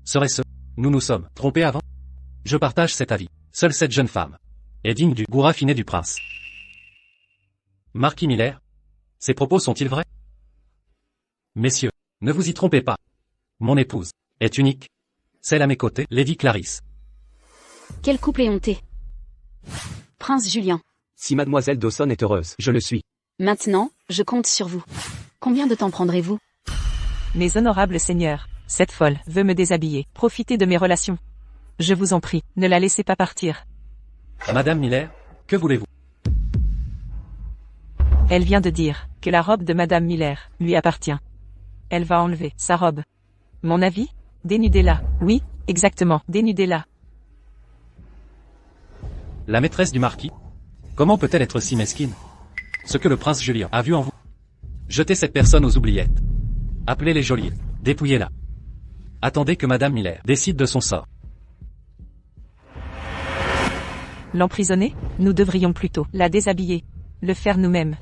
Speaker 3: Serait-ce? Nous nous sommes trompés avant? Je partage cet avis. Seule cette jeune femme est digne du goût raffiné du prince. Marquis Miller, ces propos sont-ils vrais? Messieurs, ne vous y trompez pas. Mon épouse est unique. Celle à mes côtés, Lady Clarisse.
Speaker 1: Quel couple éhonté. Prince Julien.
Speaker 4: Si Mademoiselle Dawson est heureuse, je le suis.
Speaker 1: Maintenant, je compte sur vous. Combien de temps prendrez-vous?
Speaker 2: Mes honorables seigneurs, cette folle veut me déshabiller. Profitez de mes relations. Je vous en prie, ne la laissez pas partir.
Speaker 3: Madame Miller, que voulez-vous?
Speaker 2: Elle vient de dire que la robe de Madame Miller lui appartient. Elle va enlever sa robe. Mon avis? Dénudez-la. Oui, exactement, dénudez-la.
Speaker 3: La maîtresse du marquis? Comment peut-elle être si mesquine? Ce que le prince Julien a vu en vous. Jetez cette personne aux oubliettes. Appelez les geôliers. Dépouillez-la. Attendez que Madame Miller décide de son sort.
Speaker 2: L'emprisonner? Nous devrions plutôt la déshabiller. Le faire nous-mêmes.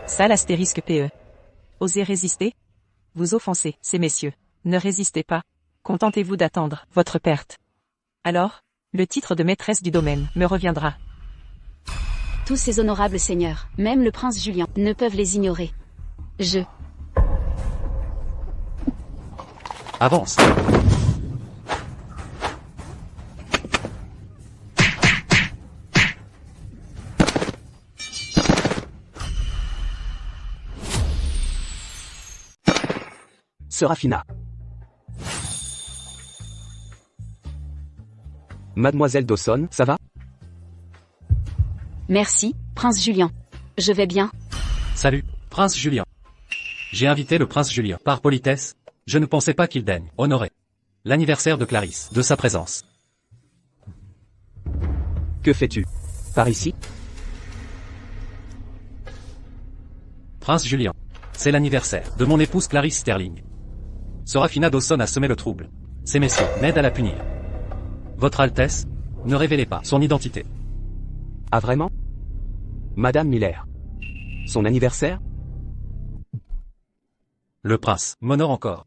Speaker 2: Sale astérisque PE. Osez résister? Vous offensez, ces messieurs. Ne résistez pas. Contentez-vous d'attendre votre perte. Alors, le titre de maîtresse du domaine me reviendra.
Speaker 1: Tous ces honorables seigneurs, même le prince Julien, ne peuvent les ignorer.
Speaker 3: Avance.
Speaker 4: Serafina. Mademoiselle Dawson, ça va?
Speaker 1: Merci, prince Julien. Je vais bien.
Speaker 3: Salut, prince Julien. J'ai invité le prince Julien par politesse. Je ne pensais pas qu'il daigne honorer l'anniversaire de Clarisse de sa présence.
Speaker 4: Que fais-tu? Par ici?
Speaker 3: Prince Julien, c'est l'anniversaire de mon épouse Clarisse Sterling. Serafina Dawson a semé le trouble. Ces messieurs m'aident à la punir. Votre Altesse, ne révélez pas son identité.
Speaker 4: Ah vraiment? Madame Miller. Son anniversaire?
Speaker 3: Le prince m'honore encore.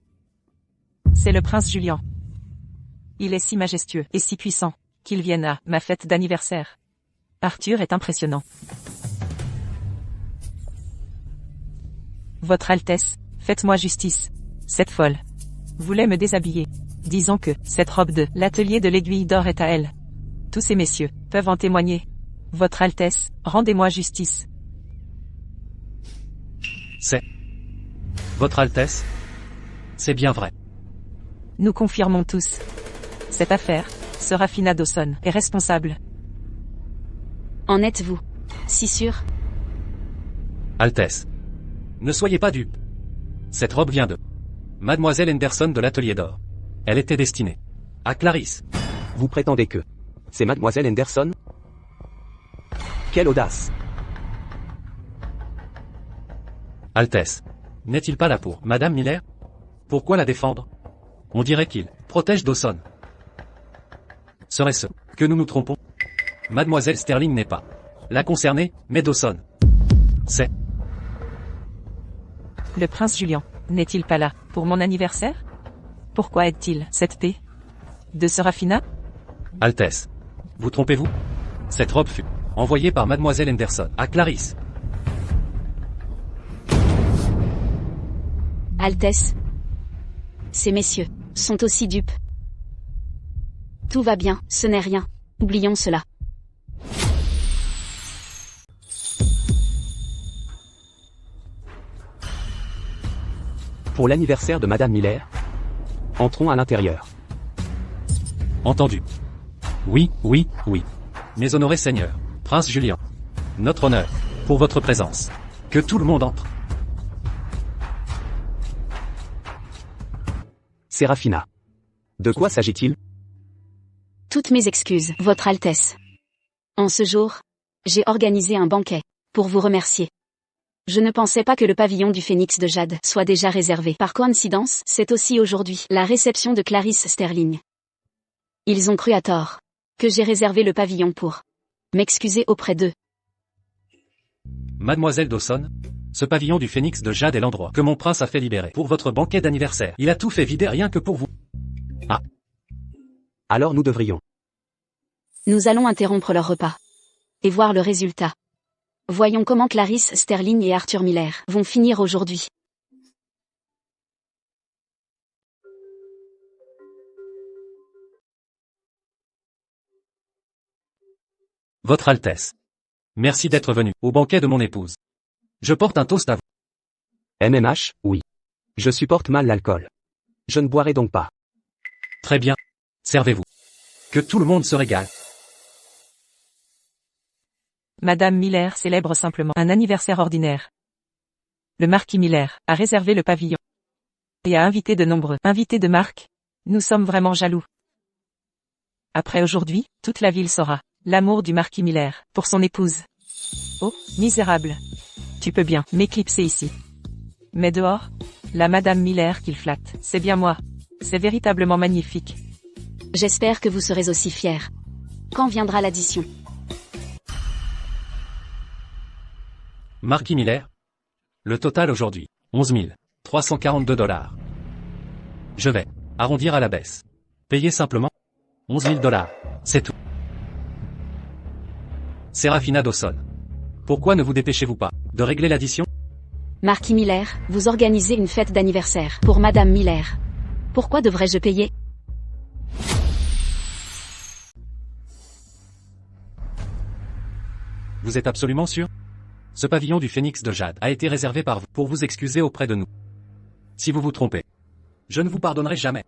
Speaker 2: C'est le prince Julien. Il est si majestueux et si puissant qu'il vienne à ma fête d'anniversaire. Arthur est impressionnant. Votre Altesse, faites-moi justice. Cette folle voulait me déshabiller. Disons que cette robe de l'atelier de l'aiguille d'or est à elle. Tous ces messieurs peuvent en témoigner. Votre Altesse, rendez-moi justice.
Speaker 3: C'est... Votre Altesse? C'est bien vrai.
Speaker 2: Nous confirmons tous. Cette affaire, Serafina Dawson est responsable.
Speaker 1: En êtes-vous si sûr?
Speaker 3: Altesse. Ne soyez pas dupe. Cette robe vient de Mademoiselle Henderson de l'Atelier d'Or. Elle était destinée à Clarisse.
Speaker 4: Vous prétendez que c'est Mademoiselle Henderson? Quelle audace!
Speaker 3: Altesse. N'est-il pas là pour Madame Miller? Pourquoi la défendre? On dirait qu'il protège Dawson. Serait-ce que nous nous trompons? Mademoiselle Sterling n'est pas la concernée, mais Dawson. C'est...
Speaker 2: Le prince Julian n'est-il pas là pour mon anniversaire? Pourquoi aide-t-il cette paix de Serafina?
Speaker 3: Altesse. Vous trompez-vous? Cette robe fut envoyée par Mademoiselle Henderson à Clarisse.
Speaker 1: Altesse. Ces messieurs sont aussi dupes. Tout va bien, ce n'est rien. Oublions cela.
Speaker 4: Pour l'anniversaire de Madame Miller, entrons à l'intérieur.
Speaker 3: Entendu. Oui, oui, oui. Mes honorés seigneurs, Prince Julien. Notre honneur, pour votre présence. Que tout le monde entre.
Speaker 4: Serafina. De quoi s'agit-il?
Speaker 1: Toutes mes excuses, Votre Altesse. En ce jour, j'ai organisé un banquet pour vous remercier. Je ne pensais pas que le pavillon du Phénix de Jade soit déjà réservé. Par coïncidence, c'est aussi aujourd'hui la réception de Clarisse Sterling. Ils ont cru à tort que j'ai réservé le pavillon pour m'excuser auprès d'eux.
Speaker 3: Mademoiselle Dawson, ce pavillon du Phénix de Jade est l'endroit que mon prince a fait libérer pour votre banquet d'anniversaire. Il a tout fait vider rien que pour vous. Ah.
Speaker 4: Alors nous devrions.
Speaker 1: Nous allons interrompre leur repas et voir le résultat. Voyons comment Clarisse Sterling et Arthur Miller vont finir aujourd'hui.
Speaker 3: Votre Altesse. Merci d'être venu au banquet de mon épouse. Je porte un toast à vous.
Speaker 4: MMH, oui. Je supporte mal l'alcool. Je ne boirai donc pas.
Speaker 3: Très bien. Servez-vous. Que tout le monde se régale.
Speaker 2: Madame Miller célèbre simplement un anniversaire ordinaire. Le marquis Miller a réservé le pavillon et a invité de nombreux invités de marque. Nous sommes vraiment jaloux. Après aujourd'hui, toute la ville saura l'amour du marquis Miller pour son épouse. Oh, misérable. Tu peux bien m'éclipser ici. Mais dehors, la Madame Miller qu'il flatte, c'est bien moi. C'est véritablement magnifique.
Speaker 1: J'espère que vous serez aussi fiers. Quand viendra l'addition?
Speaker 3: Marquis Miller. Le total aujourd'hui, 11 342 $. Je vais arrondir à la baisse. Payer simplement 11 000 $. C'est tout. Serafina Dawson. Pourquoi ne vous dépêchez-vous pas de régler l'addition?
Speaker 1: Marquis Miller, vous organisez une fête d'anniversaire pour Madame Miller. Pourquoi devrais-je payer?
Speaker 3: Vous êtes absolument sûr? Ce pavillon du Phénix de Jade a été réservé par vous pour vous excuser auprès de nous. Si vous vous trompez, je ne vous pardonnerai jamais.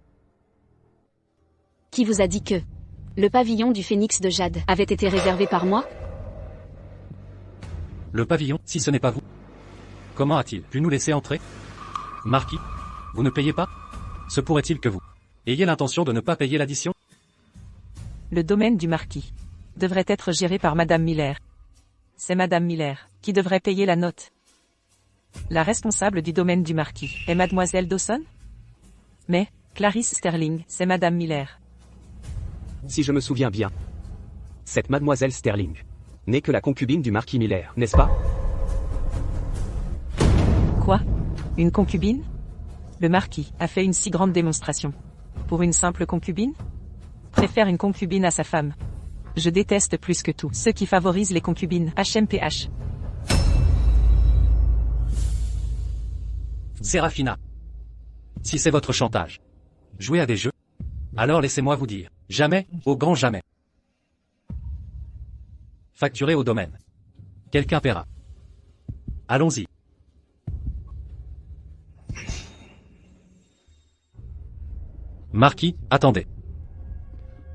Speaker 1: Qui vous a dit que le pavillon du Phénix de Jade avait été réservé par moi?
Speaker 3: Le pavillon, si ce n'est pas vous. Comment a-t-il pu nous laisser entrer? Marquis, vous ne payez pas? Se pourrait-il que vous ayez l'intention de ne pas payer l'addition?
Speaker 2: Le domaine du marquis devrait être géré par Madame Miller. C'est Madame Miller qui devrait payer la note. La responsable du domaine du marquis est Mademoiselle Dawson? Mais, Clarisse Sterling, c'est Madame Miller.
Speaker 4: Si je me souviens bien, cette Mademoiselle Sterling n'est que la concubine du marquis Miller, n'est-ce pas?
Speaker 2: Quoi? Une concubine? Le marquis a fait une si grande démonstration. Pour une simple concubine? Préfère une concubine à sa femme. Je déteste plus que tout ceux qui favorisent les concubines. HMPH.
Speaker 3: Serafina. Si c'est votre chantage, jouer à des jeux, alors laissez-moi vous dire, jamais, au grand jamais. Facturé au domaine. Quelqu'un paiera. Allons-y. Marquis, attendez.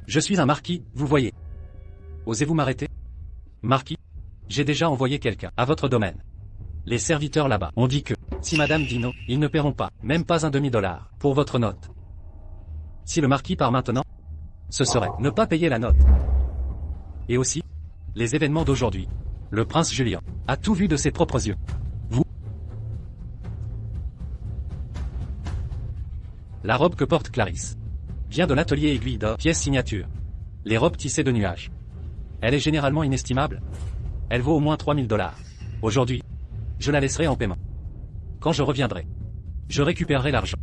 Speaker 3: Je suis un marquis, vous voyez. Osez-vous m'arrêter? Marquis, j'ai déjà envoyé quelqu'un à votre domaine. Les serviteurs là-bas ont dit que, si Madame dit non, ils ne paieront pas, même pas un demi-dollar, pour votre note. Si le marquis part maintenant, ce serait ne pas payer la note. Et aussi, les événements d'aujourd'hui. Le prince Julien a tout vu de ses propres yeux. Vous? La robe que porte Clarisse vient de l'atelier Aiguille d'Or, pièce signature. Les robes tissées de nuages. Elle est généralement inestimable. Elle vaut au moins 3000 dollars. Aujourd'hui, je la laisserai en paiement. Quand je reviendrai, je récupérerai l'argent.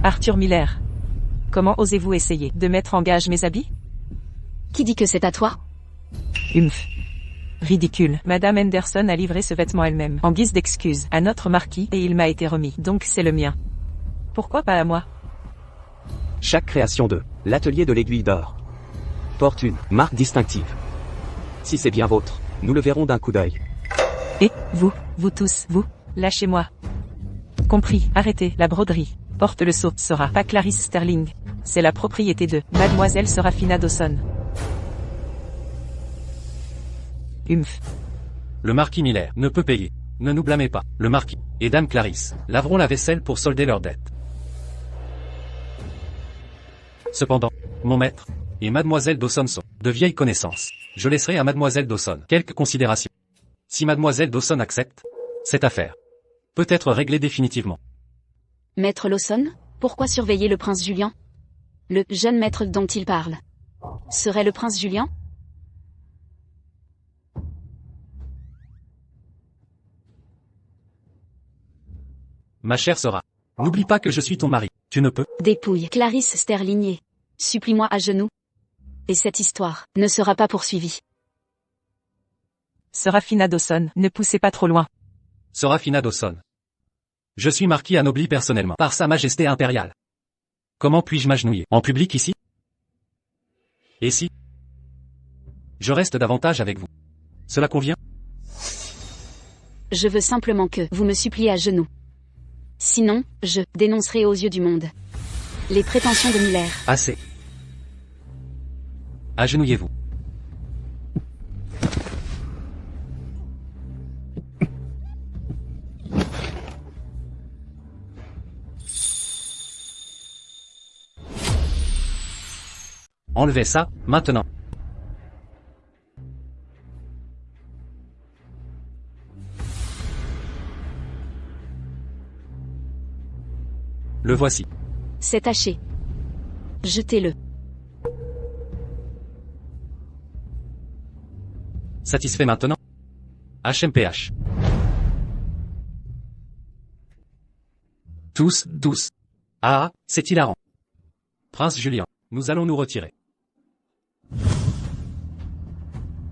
Speaker 2: Arthur Miller. Comment osez-vous essayer de mettre en gage mes habits?
Speaker 1: Qui dit que c'est à toi?
Speaker 2: Humph. Ridicule. Madame Henderson a livré ce vêtement elle-même, en guise d'excuse, à notre marquis, et il m'a été remis, donc c'est le mien. Pourquoi pas à moi?
Speaker 4: Chaque création de l'atelier de l'Aiguille d'Or porte une marque distinctive. Si c'est bien vôtre, nous le verrons d'un coup d'œil.
Speaker 2: Et, vous tous, vous, lâchez-moi. Compris, arrêtez, la broderie. Porte le sceau, sera pas Clarisse Sterling. C'est la propriété de Mademoiselle Serafina Dawson. Humph.
Speaker 3: Le marquis Miller ne peut payer. Ne nous blâmez pas. Le marquis et Dame Clarisse laveront la vaisselle pour solder leurs dettes. Cependant, mon maître et Mademoiselle Dawson sont de vieilles connaissances. Je laisserai à Mademoiselle Dawson quelques considérations. Si Mademoiselle Dawson accepte, cette affaire peut être réglée définitivement.
Speaker 1: Maître Lawson, pourquoi surveiller le prince Julien? Le jeune maître dont il parle serait le prince Julien?
Speaker 3: Ma chère Sora, n'oublie pas que je suis ton mari. Tu ne peux.
Speaker 1: Dépouille Clarisse Sterling. Supplie-moi à genoux. Et cette histoire ne sera pas poursuivie.
Speaker 2: Serafina Dawson, ne poussez pas trop loin.
Speaker 3: Serafina Dawson. Je suis marquis anobli personnellement par Sa Majesté impériale. Comment puis-je m'agenouiller en public ici? Et si je reste davantage avec vous, cela convient?
Speaker 1: Je veux simplement que vous me suppliez à genoux. Sinon, je dénoncerai aux yeux du monde les prétentions de Miller.
Speaker 3: Assez. Agenouillez-vous. Enlevez ça, maintenant. Le voici.
Speaker 1: C'est taché. Jetez-le.
Speaker 3: Satisfait maintenant? HMPH. Tous. Ah, c'est hilarant. Prince Julien, nous allons nous retirer.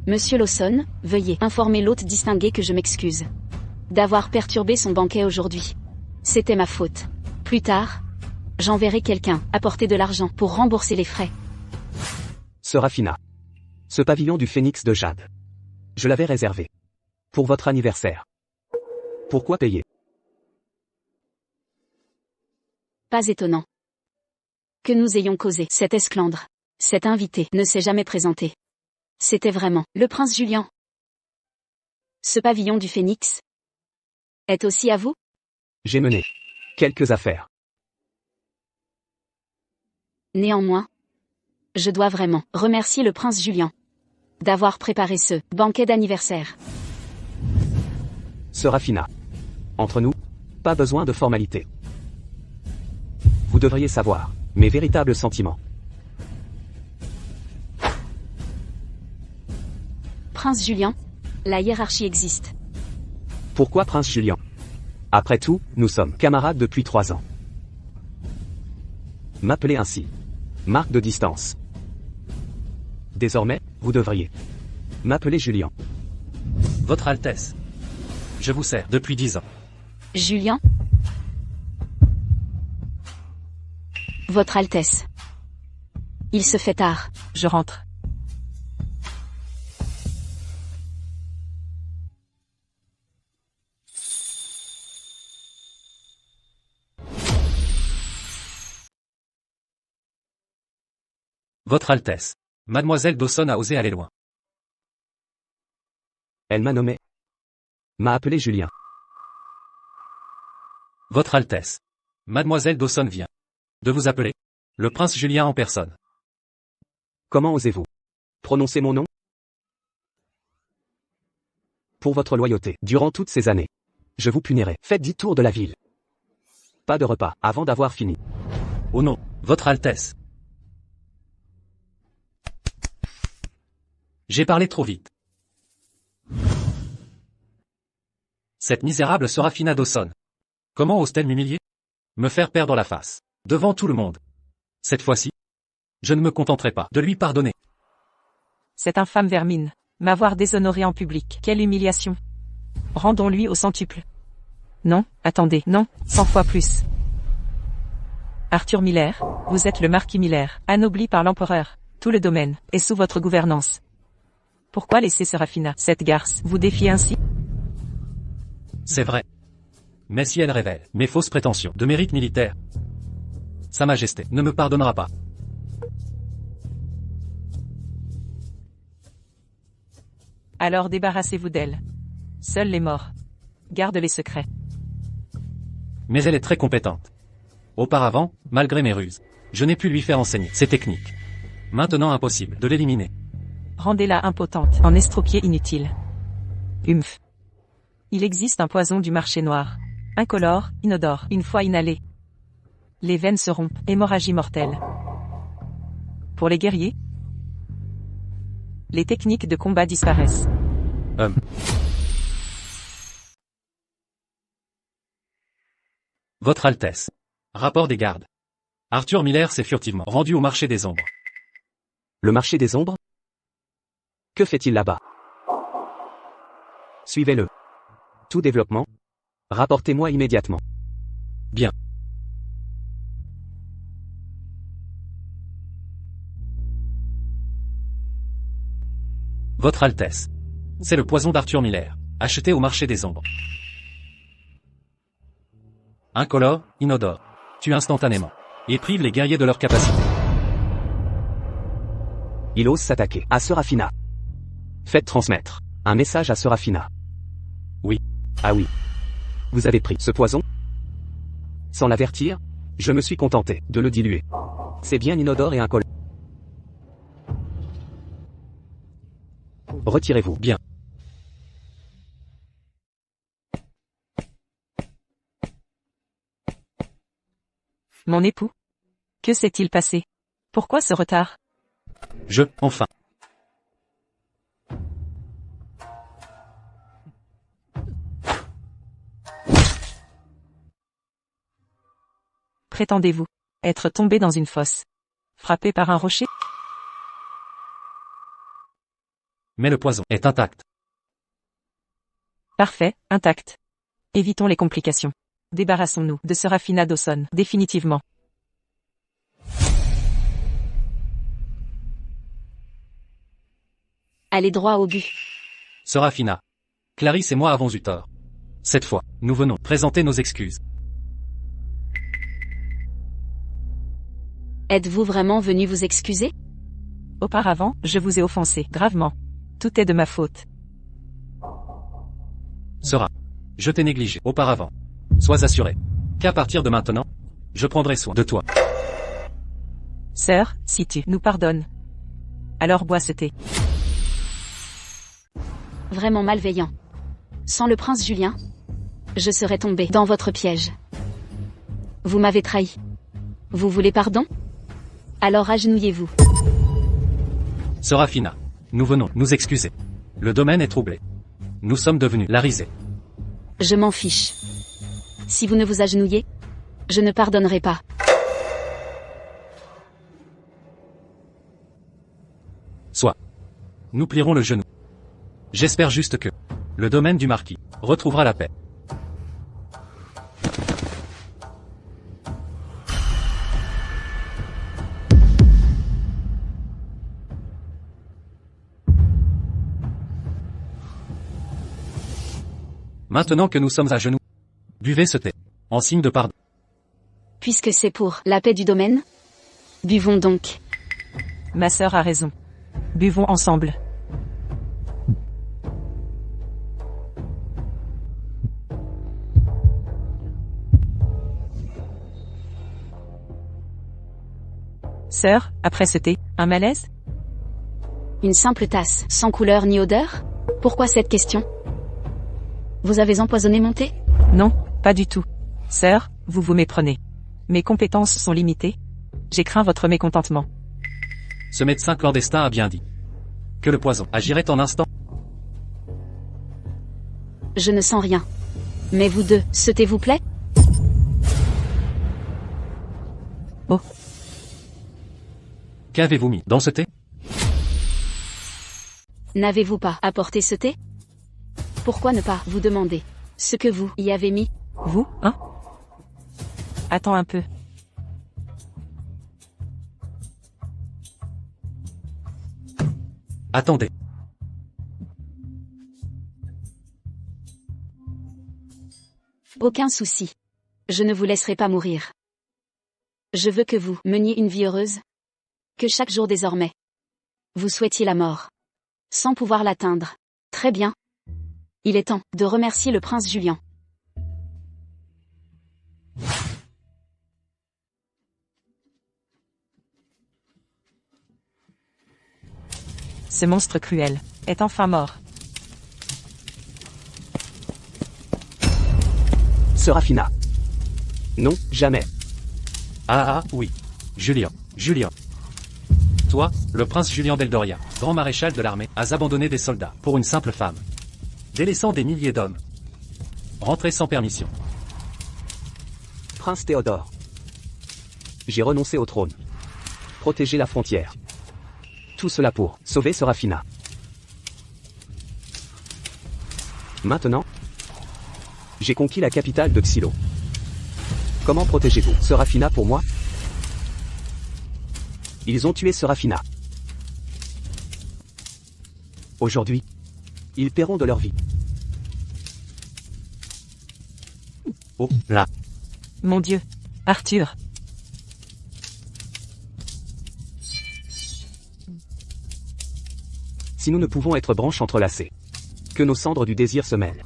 Speaker 1: Monsieur Lawson, veuillez informer l'hôte distingué que je m'excuse d'avoir perturbé son banquet aujourd'hui. C'était ma faute. Plus tard, j'enverrai quelqu'un apporter de l'argent pour rembourser les frais.
Speaker 4: Serafina. Ce pavillon du Phénix de Jade. Je l'avais réservé. Pour votre anniversaire. Pourquoi payer?
Speaker 1: Pas étonnant que nous ayons causé cette esclandre. Cet invité ne s'est jamais présenté. C'était vraiment le prince Julien. Ce pavillon du Phénix est aussi à vous?
Speaker 4: J'ai mené quelques affaires.
Speaker 1: Néanmoins, je dois vraiment remercier le prince Julien d'avoir préparé ce banquet d'anniversaire.
Speaker 4: Serafina. Entre nous, pas besoin de formalité. Vous devriez savoir mes véritables sentiments.
Speaker 1: Prince Julien, la hiérarchie existe.
Speaker 4: Pourquoi Prince Julien? Après tout, nous sommes camarades depuis 3 ans. M'appeler ainsi. Marque de distance. Désormais, vous devriez m'appeler Julien.
Speaker 3: Votre Altesse. Je vous sers depuis 10 ans.
Speaker 1: Julien? Votre Altesse. Il se fait tard.
Speaker 2: Je rentre.
Speaker 3: Votre Altesse. Mademoiselle Dawson a osé aller loin.
Speaker 4: Elle m'a nommé. M'a appelé Julien.
Speaker 3: Votre Altesse. Mademoiselle Dawson vient de vous appeler. Le prince Julien en personne.
Speaker 4: Comment osez-vous prononcer mon nom? Pour votre loyauté, durant toutes ces années, je vous punirai. Faites 10 tours de la ville. Pas de repas, avant d'avoir fini.
Speaker 3: Oh non, Votre Altesse. J'ai parlé trop vite. Cette misérable Serafina Dawson. Comment ose-t-elle m'humilier? Me faire perdre la face. Devant tout le monde. Cette fois-ci, je ne me contenterai pas de lui pardonner.
Speaker 2: Cette infâme vermine. M'avoir déshonoré en public. Quelle humiliation. Rendons-lui au centuple. Non, attendez, non, 100 fois plus. Arthur Miller, vous êtes le marquis Miller, anobli par l'empereur. Tout le domaine est sous votre gouvernance. Pourquoi laisser Serafina, cette garce, vous défier ainsi?
Speaker 3: C'est vrai. Mais si elle révèle mes fausses prétentions de mérite militaire, Sa Majesté ne me pardonnera pas.
Speaker 2: Alors débarrassez-vous d'elle. Seuls les morts gardent les secrets.
Speaker 3: Mais elle est très compétente. Auparavant, malgré mes ruses, je n'ai pu lui faire enseigner ces techniques. Maintenant impossible de l'éliminer.
Speaker 2: Rendez-la impotente, en estropié inutile. Humph. Il existe un poison du marché noir. Incolore, inodore, une fois inhalé. Les veines se rompent, hémorragie mortelle. Pour les guerriers, les techniques de combat disparaissent.
Speaker 3: Votre Altesse. Rapport des gardes. Arthur Miller s'est furtivement rendu au marché des ombres.
Speaker 4: Le marché des ombres? Que fait-il là-bas? Suivez-le. Tout développement. Rapportez-moi immédiatement.
Speaker 3: Bien. Votre Altesse. C'est le poison d'Arthur Miller, acheté au marché des ombres. Incolore, inodore. Tue instantanément. Et prive les guerriers de leur capacité.
Speaker 4: Il ose s'attaquer à Serafina. Faites transmettre un message à Serafina.
Speaker 3: Oui.
Speaker 4: Ah oui. Vous avez pris ce poison? Sans l'avertir, je me suis contenté de le diluer. C'est bien inodore et incolore. Retirez-vous.
Speaker 3: Bien.
Speaker 2: Mon époux? Que s'est-il passé? Pourquoi ce retard?
Speaker 3: Enfin.
Speaker 2: Prétendez-vous être tombé dans une fosse? Frappé par un rocher?
Speaker 3: Mais le poison est intact.
Speaker 2: Parfait, intact. Évitons les complications. Débarrassons-nous de Serafina Dawson, définitivement.
Speaker 1: Allez droit au but.
Speaker 3: Serafina. Clarisse et moi avons eu tort. Cette fois, nous venons présenter nos excuses.
Speaker 1: Êtes-vous vraiment venu vous excuser?
Speaker 2: Auparavant, je vous ai offensé, gravement. Tout est de ma faute.
Speaker 3: Sera. Je t'ai négligé auparavant. Sois assuré qu'à partir de maintenant, je prendrai soin de toi.
Speaker 2: Sœur, si tu nous pardonnes, alors bois ce thé.
Speaker 1: Vraiment malveillant. Sans le prince Julien, je serais tombé dans votre piège. Vous m'avez trahi. Vous voulez pardon? Alors agenouillez-vous.
Speaker 3: Serafina. Nous venons nous excuser. Le domaine est troublé. Nous sommes devenus la risée.
Speaker 1: Je m'en fiche. Si vous ne vous agenouillez, je ne pardonnerai pas.
Speaker 3: Soit. Nous plierons le genou. J'espère juste que le domaine du marquis retrouvera la paix. Maintenant que nous sommes à genoux, buvez ce thé. En signe de pardon.
Speaker 1: Puisque c'est pour la paix du domaine, buvons donc.
Speaker 2: Ma sœur a raison. Buvons ensemble. Sœur, après ce thé, un malaise?
Speaker 1: Une simple tasse, sans couleur ni odeur? Pourquoi cette question? Vous avez empoisonné mon thé?
Speaker 2: Non, pas du tout. Sœur, vous vous méprenez. Mes compétences sont limitées. J'ai craint votre mécontentement.
Speaker 3: Ce médecin clandestin a bien dit que le poison agirait en instant.
Speaker 1: Je ne sens rien. Mais vous deux, ce thé vous plaît?
Speaker 2: Oh,
Speaker 3: Qu'avez-vous mis dans ce thé?
Speaker 1: N'avez-vous pas apporté ce thé? Pourquoi ne pas vous demander ce que vous y avez mis?
Speaker 2: vous, hein? Attends un peu.
Speaker 3: Attendez.
Speaker 1: Aucun souci. Je ne vous laisserai pas mourir. Je veux que vous meniez une vie heureuse. Que chaque jour désormais, vous souhaitiez la mort. Sans pouvoir l'atteindre. Très bien. Il est temps de remercier le prince Julien.
Speaker 2: Ce monstre cruel est enfin mort.
Speaker 4: Serafina. Non, jamais.
Speaker 3: Ah oui. Julien. Toi, le prince Julien d'Eldoria, grand maréchal de l'armée, as abandonné des soldats pour une simple femme. Délaissant des milliers d'hommes. Rentré sans permission.
Speaker 4: Prince Théodore. J'ai renoncé au trône. Protéger la frontière. Tout cela pour sauver Serafina. Maintenant, j'ai conquis la capitale de Xylo. Comment protégez-vous Serafina pour moi? Ils ont tué Serafina. Aujourd'hui, ils paieront de leur vie.
Speaker 3: Oh, là.
Speaker 2: Mon Dieu. Arthur.
Speaker 4: Si nous ne pouvons être branches entrelacées, que nos cendres du désir se mêlent.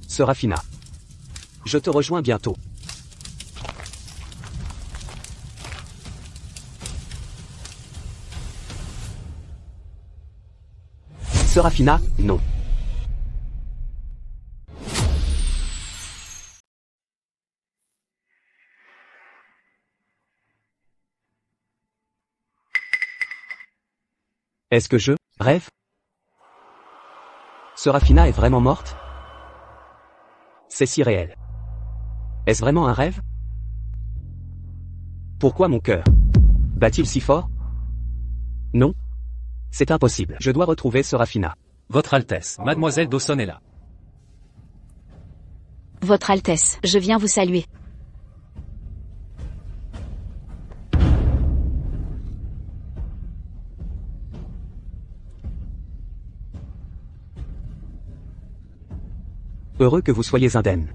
Speaker 4: Serafina. Je te rejoins bientôt. Serafina, non. Est-ce que je rêve? Serafina est vraiment morte? C'est si réel. Est-ce vraiment un rêve? Pourquoi mon cœur bat-il si fort? Non. C'est impossible. Je dois retrouver Serafina.
Speaker 3: Votre Altesse, Mademoiselle Dawson est là.
Speaker 1: Votre Altesse, je viens vous saluer.
Speaker 4: Heureux que vous soyez indemne.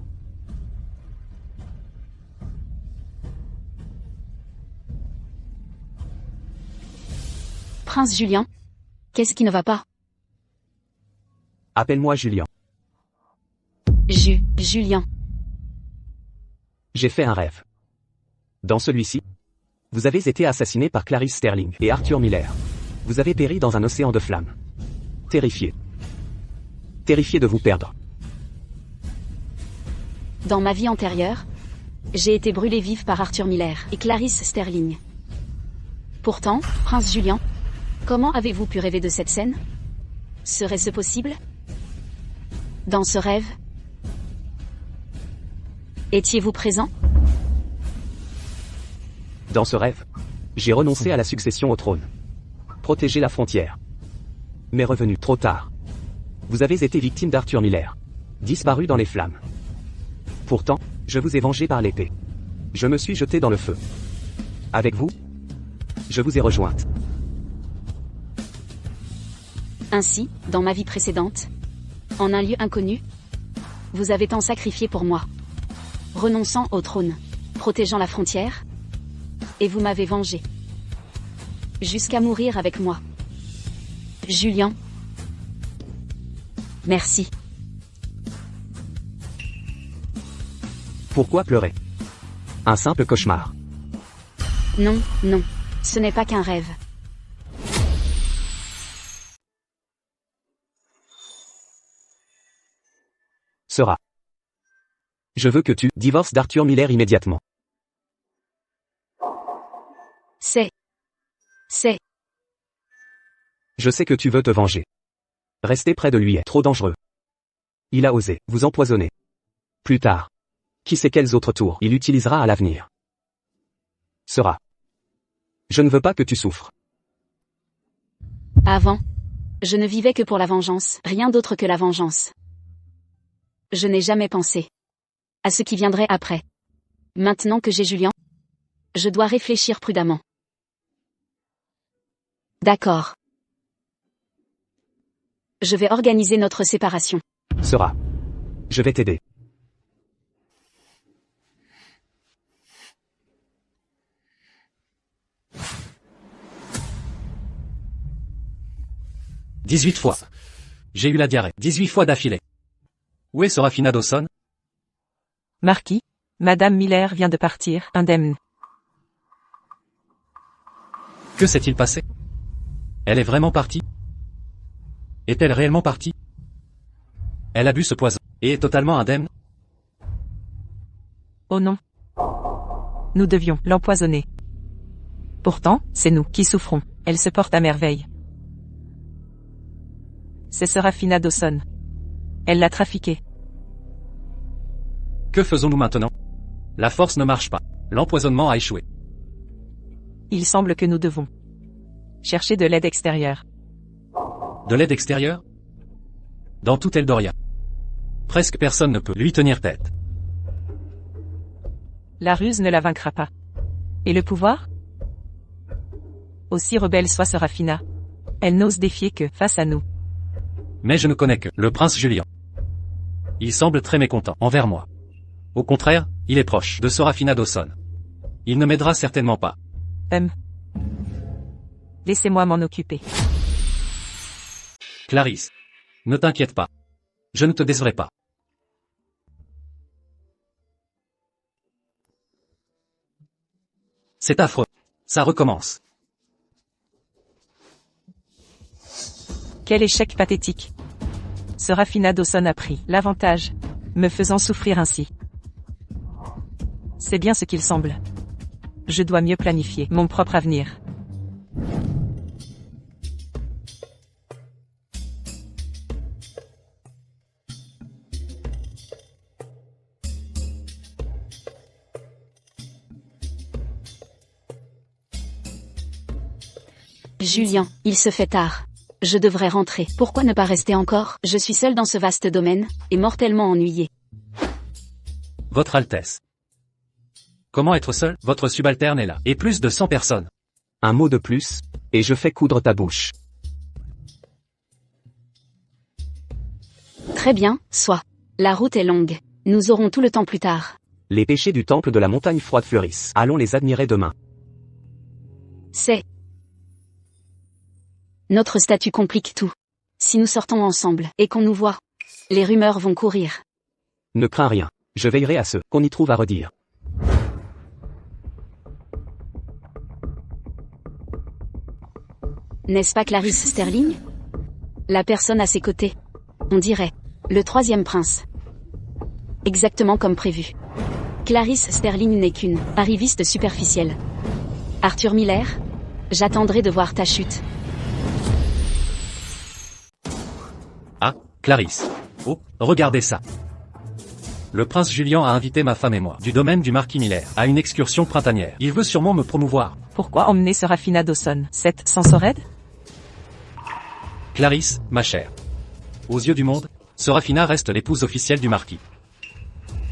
Speaker 1: Prince Julien, qu'est-ce qui ne va pas?
Speaker 4: Appelle-moi Julien.
Speaker 1: Julien.
Speaker 4: J'ai fait un rêve. Dans celui-ci, vous avez été assassiné par Clarice Sterling et Arthur Miller. Vous avez péri dans un océan de flammes. Terrifié. Terrifié de vous perdre.
Speaker 1: Dans ma vie antérieure, j'ai été brûlée vive par Arthur Miller et Clarice Sterling. Pourtant, Prince Julien, comment avez-vous pu rêver de cette scène? Serait-ce possible? Dans ce rêve, étiez-vous présent?
Speaker 4: Dans ce rêve, j'ai renoncé à la succession au trône. Protéger la frontière. Mais revenu trop tard. Vous avez été victime d'Arthur Miller. Disparu dans les flammes. Pourtant, je vous ai vengé par l'épée. Je me suis jeté dans le feu. Avec vous, je vous ai rejointe.
Speaker 1: Ainsi, dans ma vie précédente, en un lieu inconnu, Vous avez tant sacrifié pour moi. Renonçant au trône. Protégeant la frontière. Et vous m'avez vengé. Jusqu'à mourir avec moi. Julian. Merci.
Speaker 4: Pourquoi pleurer? Un simple cauchemar.
Speaker 1: Non, non. Ce n'est pas qu'un rêve.
Speaker 4: Sera. Je veux que tu divorces d'Arthur Miller immédiatement.
Speaker 1: C'est.
Speaker 4: Je sais que tu veux te venger. Rester près de lui est trop dangereux. Il a osé vous empoisonner. Plus tard. Qui sait quels autres tours il utilisera à l'avenir. Sera. Je ne veux pas que tu souffres.
Speaker 1: Avant. Je ne vivais que pour la vengeance, rien d'autre que la vengeance. Je n'ai jamais pensé à ce qui viendrait après. Maintenant que j'ai Julian, je dois réfléchir prudemment. D'accord. Je vais organiser notre séparation.
Speaker 4: Sera. Je vais t'aider. «
Speaker 3: 18 fois. J'ai eu la diarrhée. 18 fois d'affilée. Où est Serafina Dawson?
Speaker 2: Marquis, Madame Miller vient de partir, indemne.
Speaker 3: Que s'est-il passé? Elle est vraiment partie? Est-elle réellement partie? Elle a bu ce poison, et est totalement indemne?
Speaker 2: Oh non. Nous devions l'empoisonner. Pourtant, c'est nous qui souffrons. Elle se porte à merveille. C'est Serafina Dawson. Elle l'a trafiqué.
Speaker 3: Que faisons-nous maintenant? La force ne marche pas. L'empoisonnement a échoué.
Speaker 2: Il semble que nous devons chercher de l'aide extérieure.
Speaker 3: De l'aide extérieure? Dans toute Eldoria. Presque personne ne peut lui tenir tête.
Speaker 2: La ruse ne la vaincra pas. Et le pouvoir? Aussi rebelle soit Serafina, elle n'ose défier que face à nous.
Speaker 3: Mais je ne connais que le prince Julian. Il semble très mécontent envers moi. Au contraire, il est proche de Serafina Dawson. Il ne m'aidera certainement pas.
Speaker 2: Laissez-moi m'en occuper.
Speaker 3: Clarisse. Ne t'inquiète pas. Je ne te décerai pas. C'est affreux. Ça recommence.
Speaker 2: Quel échec pathétique. Serafina Dawson a pris l'avantage, me faisant souffrir ainsi. C'est bien ce qu'il semble. Je dois mieux planifier mon propre avenir.
Speaker 1: Julian, il se fait tard. Je devrais rentrer. Pourquoi ne pas rester encore? Je suis seul dans ce vaste domaine, et mortellement ennuyé.
Speaker 3: Votre Altesse. Comment être seul? Votre subalterne est là. Et plus de 100 personnes.
Speaker 4: Un mot de plus, et je fais coudre ta bouche.
Speaker 1: Très bien, soit. La route est longue. Nous aurons tout le temps plus tard.
Speaker 4: Les péchés du temple de la montagne froide fleurissent. Allons les admirer demain.
Speaker 1: C'est. Notre statut complique tout. Si nous sortons ensemble, et qu'on nous voit, les rumeurs vont courir.
Speaker 4: Ne crains rien. Je veillerai à ce qu'on y trouve à redire.
Speaker 1: N'est-ce pas Clarisse Sterling? La personne à ses côtés. On dirait. Le troisième prince. Exactement comme prévu. Clarisse Sterling n'est qu'une arriviste superficielle. Arthur Miller? J'attendrai de voir ta chute.
Speaker 3: Ah, Clarisse. Oh, regardez ça. Le prince Julian a invité ma femme et moi, du domaine du marquis Miller, à une excursion printanière. Il veut sûrement me promouvoir.
Speaker 2: Pourquoi emmener Serafina Dawson, cette sensorette?
Speaker 3: Clarisse, ma chère. Aux yeux du monde, Serafina reste l'épouse officielle du marquis.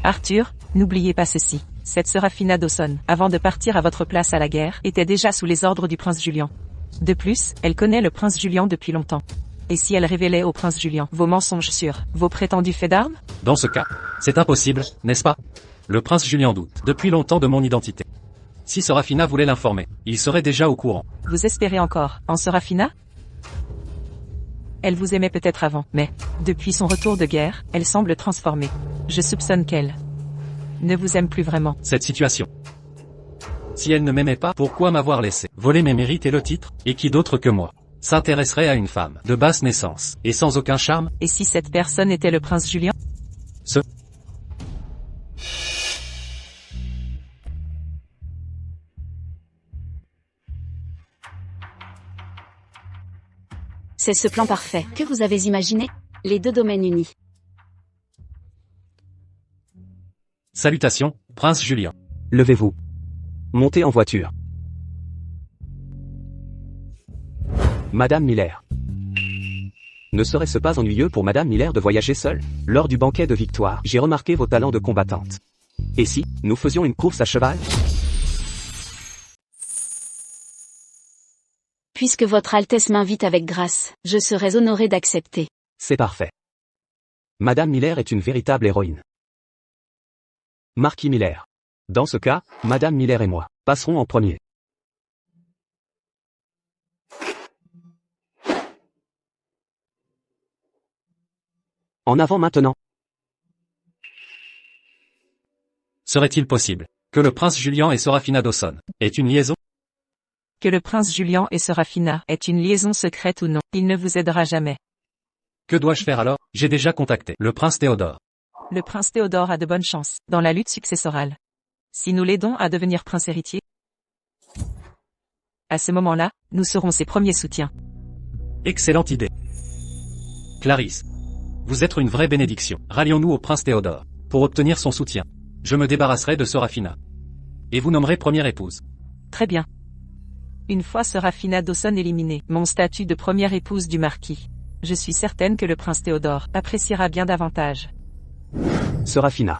Speaker 2: Arthur, n'oubliez pas ceci. Cette Serafina Dawson, avant de partir à votre place à la guerre, était déjà sous les ordres du prince Julian. De plus, elle connaît le prince Julian depuis longtemps. Et si elle révélait au prince Julian vos mensonges sur vos prétendus faits d'armes?
Speaker 3: Dans ce cas, c'est impossible, n'est-ce pas? Le prince Julien doute depuis longtemps de mon identité. Si Serafina voulait l'informer, il serait déjà au courant.
Speaker 2: Vous espérez encore en Serafina? Elle vous aimait peut-être avant, mais, depuis son retour de guerre, elle semble transformée. Je soupçonne qu'elle ne vous aime plus vraiment.
Speaker 3: Cette situation. Si elle ne m'aimait pas, pourquoi m'avoir laissé voler mes mérites et le titre? Et qui d'autre que moi s'intéresserait à une femme de basse naissance, et sans aucun charme?
Speaker 2: Et si cette personne était le prince Julien?
Speaker 1: C'est ce plan parfait que vous avez imaginé. Les deux domaines unis.
Speaker 3: Salutations, prince Julien.
Speaker 4: Levez-vous. Montez en voiture. Madame Miller. Ne serait-ce pas ennuyeux pour Madame Miller de voyager seule? Lors du banquet de victoire, j'ai remarqué vos talents de combattante. Et si, nous faisions une course à cheval?
Speaker 1: Puisque votre Altesse m'invite avec grâce, je serais honoré d'accepter.
Speaker 4: C'est parfait. Madame Miller est une véritable héroïne. Marquis Miller. Dans ce cas, Madame Miller et moi passerons en premier. En avant maintenant.
Speaker 3: Serait-il possible que le prince Julien et Serafina Dawson aient une liaison?
Speaker 2: Que le prince Julien et Serafina aient une liaison secrète ou non, il ne vous aidera jamais.
Speaker 3: Que dois-je faire alors? J'ai déjà contacté le prince Théodore.
Speaker 2: Le prince Théodore a de bonnes chances dans la lutte successorale. Si nous l'aidons à devenir prince héritier, à ce moment-là, nous serons ses premiers soutiens.
Speaker 3: Excellente idée. Clarisse. Vous êtes une vraie bénédiction. Rallions-nous au prince Théodore pour obtenir son soutien. Je me débarrasserai de Serafina. Et vous nommerez première épouse.
Speaker 2: Très bien. Une fois Serafina Dawson éliminée, mon statut de première épouse du marquis, je suis certaine que le prince Théodore appréciera bien davantage.
Speaker 4: Serafina.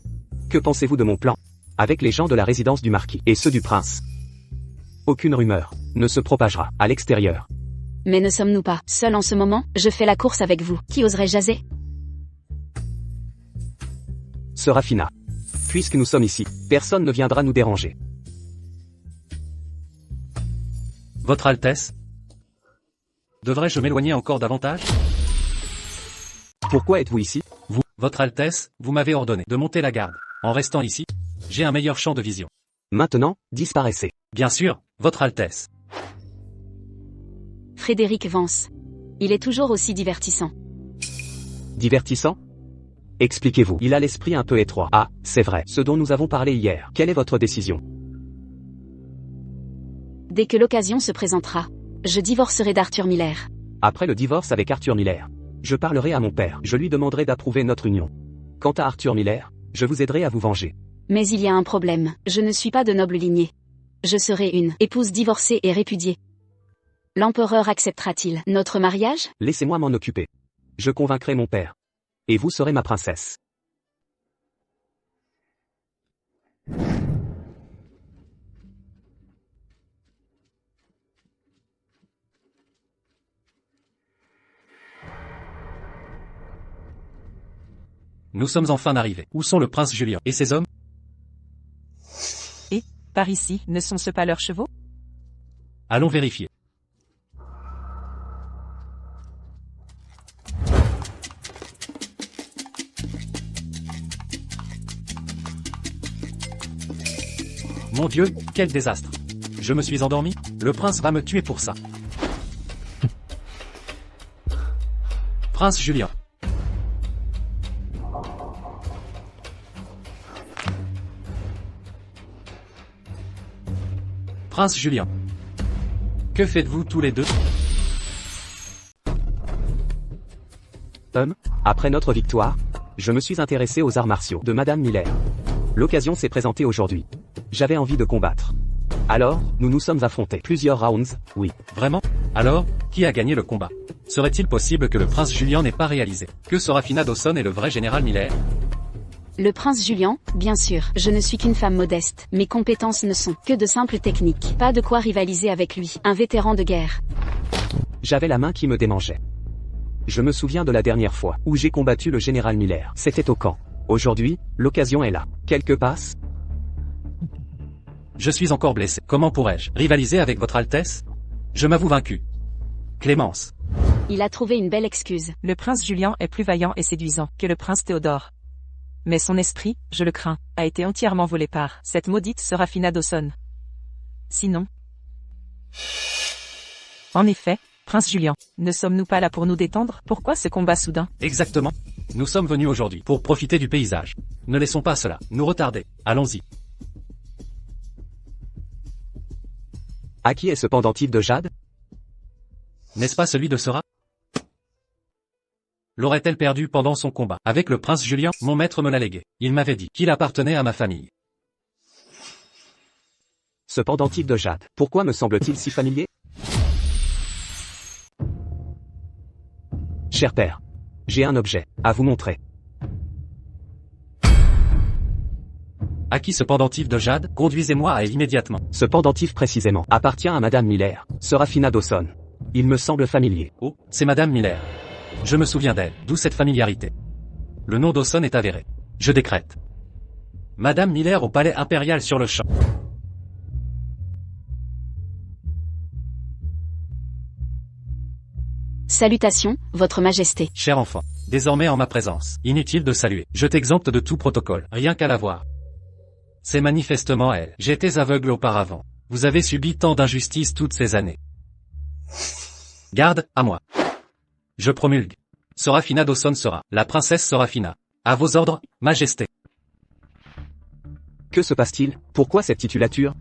Speaker 4: Que pensez-vous de mon plan? Avec les gens de la résidence du marquis et ceux du prince. Aucune rumeur ne se propagera à l'extérieur.
Speaker 1: Mais ne sommes-nous pas seuls en ce moment? Je fais la course avec vous. Qui oserait jaser?
Speaker 4: Serafina. Puisque nous sommes ici, personne ne viendra nous déranger.
Speaker 3: Votre Altesse? Devrais-je m'éloigner encore davantage?
Speaker 4: Pourquoi êtes-vous ici?
Speaker 3: Vous, Votre Altesse, vous m'avez ordonné de monter la garde. En restant ici, j'ai un meilleur champ de vision.
Speaker 4: Maintenant, disparaissez.
Speaker 3: Bien sûr, Votre Altesse.
Speaker 1: Frédéric Vance. Il est toujours aussi divertissant.
Speaker 4: Divertissant? Expliquez-vous. Il a l'esprit un peu étroit. Ah, c'est vrai. Ce dont nous avons parlé hier. Quelle est votre décision?
Speaker 1: Dès que l'occasion se présentera, je divorcerai d'Arthur Miller.
Speaker 4: Après le divorce avec Arthur Miller, je parlerai à mon père. Je lui demanderai d'approuver notre union. Quant à Arthur Miller, je vous aiderai à vous venger.
Speaker 1: Mais il y a un problème. Je ne suis pas de noble lignée. Je serai une épouse divorcée et répudiée. L'empereur acceptera-t-il notre mariage?
Speaker 4: Laissez-moi m'en occuper. Je convaincrai mon père. Et vous serez ma princesse.
Speaker 3: Nous sommes enfin arrivés. Où sont le prince Julien et ses hommes?
Speaker 2: Et, par ici, ne sont-ce pas leurs chevaux?
Speaker 3: Allons vérifier. Mon Dieu, quel désastre. Je me suis endormi? Le prince va me tuer pour ça. Prince Julien. Prince Julien. Que faites-vous tous les deux?
Speaker 4: Après notre victoire, je me suis intéressé aux arts martiaux de Madame Miller. L'occasion s'est présentée aujourd'hui. J'avais envie de combattre. Alors, nous nous sommes affrontés. Plusieurs rounds, oui.
Speaker 3: Vraiment? Alors, qui a gagné le combat? Serait-il possible que le prince Julien n'ait pas réalisé que Serafina Dawson est le vrai général Miller?
Speaker 1: Le prince Julien, bien sûr. Je ne suis qu'une femme modeste. Mes compétences ne sont que de simples techniques. Pas de quoi rivaliser avec lui, un vétéran de guerre.
Speaker 4: J'avais la main qui me démangeait. Je me souviens de la dernière fois où j'ai combattu le général Miller. C'était au camp Aujourd'hui, l'occasion est là. Quelques passes?
Speaker 3: Je suis encore blessé. Comment pourrais-je rivaliser avec votre Altesse? Je m'avoue vaincu. Clémence.
Speaker 1: Il a trouvé une belle excuse.
Speaker 2: Le prince Julien est plus vaillant et séduisant que le prince Théodore. Mais son esprit, je le crains, a été entièrement volé par cette maudite Serafina Dawson. Sinon... En effet, prince Julien, ne sommes-nous pas là pour nous détendre? Pourquoi ce combat soudain?
Speaker 3: Exactement. Nous sommes venus aujourd'hui pour profiter du paysage. Ne laissons pas cela nous retarder. Allons-y.
Speaker 4: À qui est ce pendentif de jade?
Speaker 3: N'est-ce pas celui de Sera? L'aurait-elle perdu pendant son combat avec le prince Julien? Mon maître me l'a légué. Il m'avait dit qu'il appartenait à ma famille.
Speaker 4: Ce pendentif de jade, pourquoi me semble-t-il si familier? Cher père, j'ai un objet à vous montrer.
Speaker 3: À qui ce pendentif de jade? Conduisez-moi à elle immédiatement.
Speaker 4: Ce pendentif précisément appartient à Madame Miller, Serafina Dawson. Il me semble familier.
Speaker 3: Oh, c'est Madame Miller. Je me souviens d'elle, d'où cette familiarité. Le nom Dawson est avéré. Je décrète. Madame Miller au palais impérial sur le champ.
Speaker 1: Salutations, votre majesté.
Speaker 3: Cher enfant, désormais en ma présence, inutile de saluer. Je t'exempte de tout protocole, rien qu'à la voir. C'est manifestement elle. J'étais aveugle auparavant. Vous avez subi tant d'injustices toutes ces années. Garde, à moi. Je promulgue. Serafina Dawson sera, la princesse Serafina. À vos ordres, majesté.
Speaker 4: Que se passe-t-il? Pourquoi cette titulature?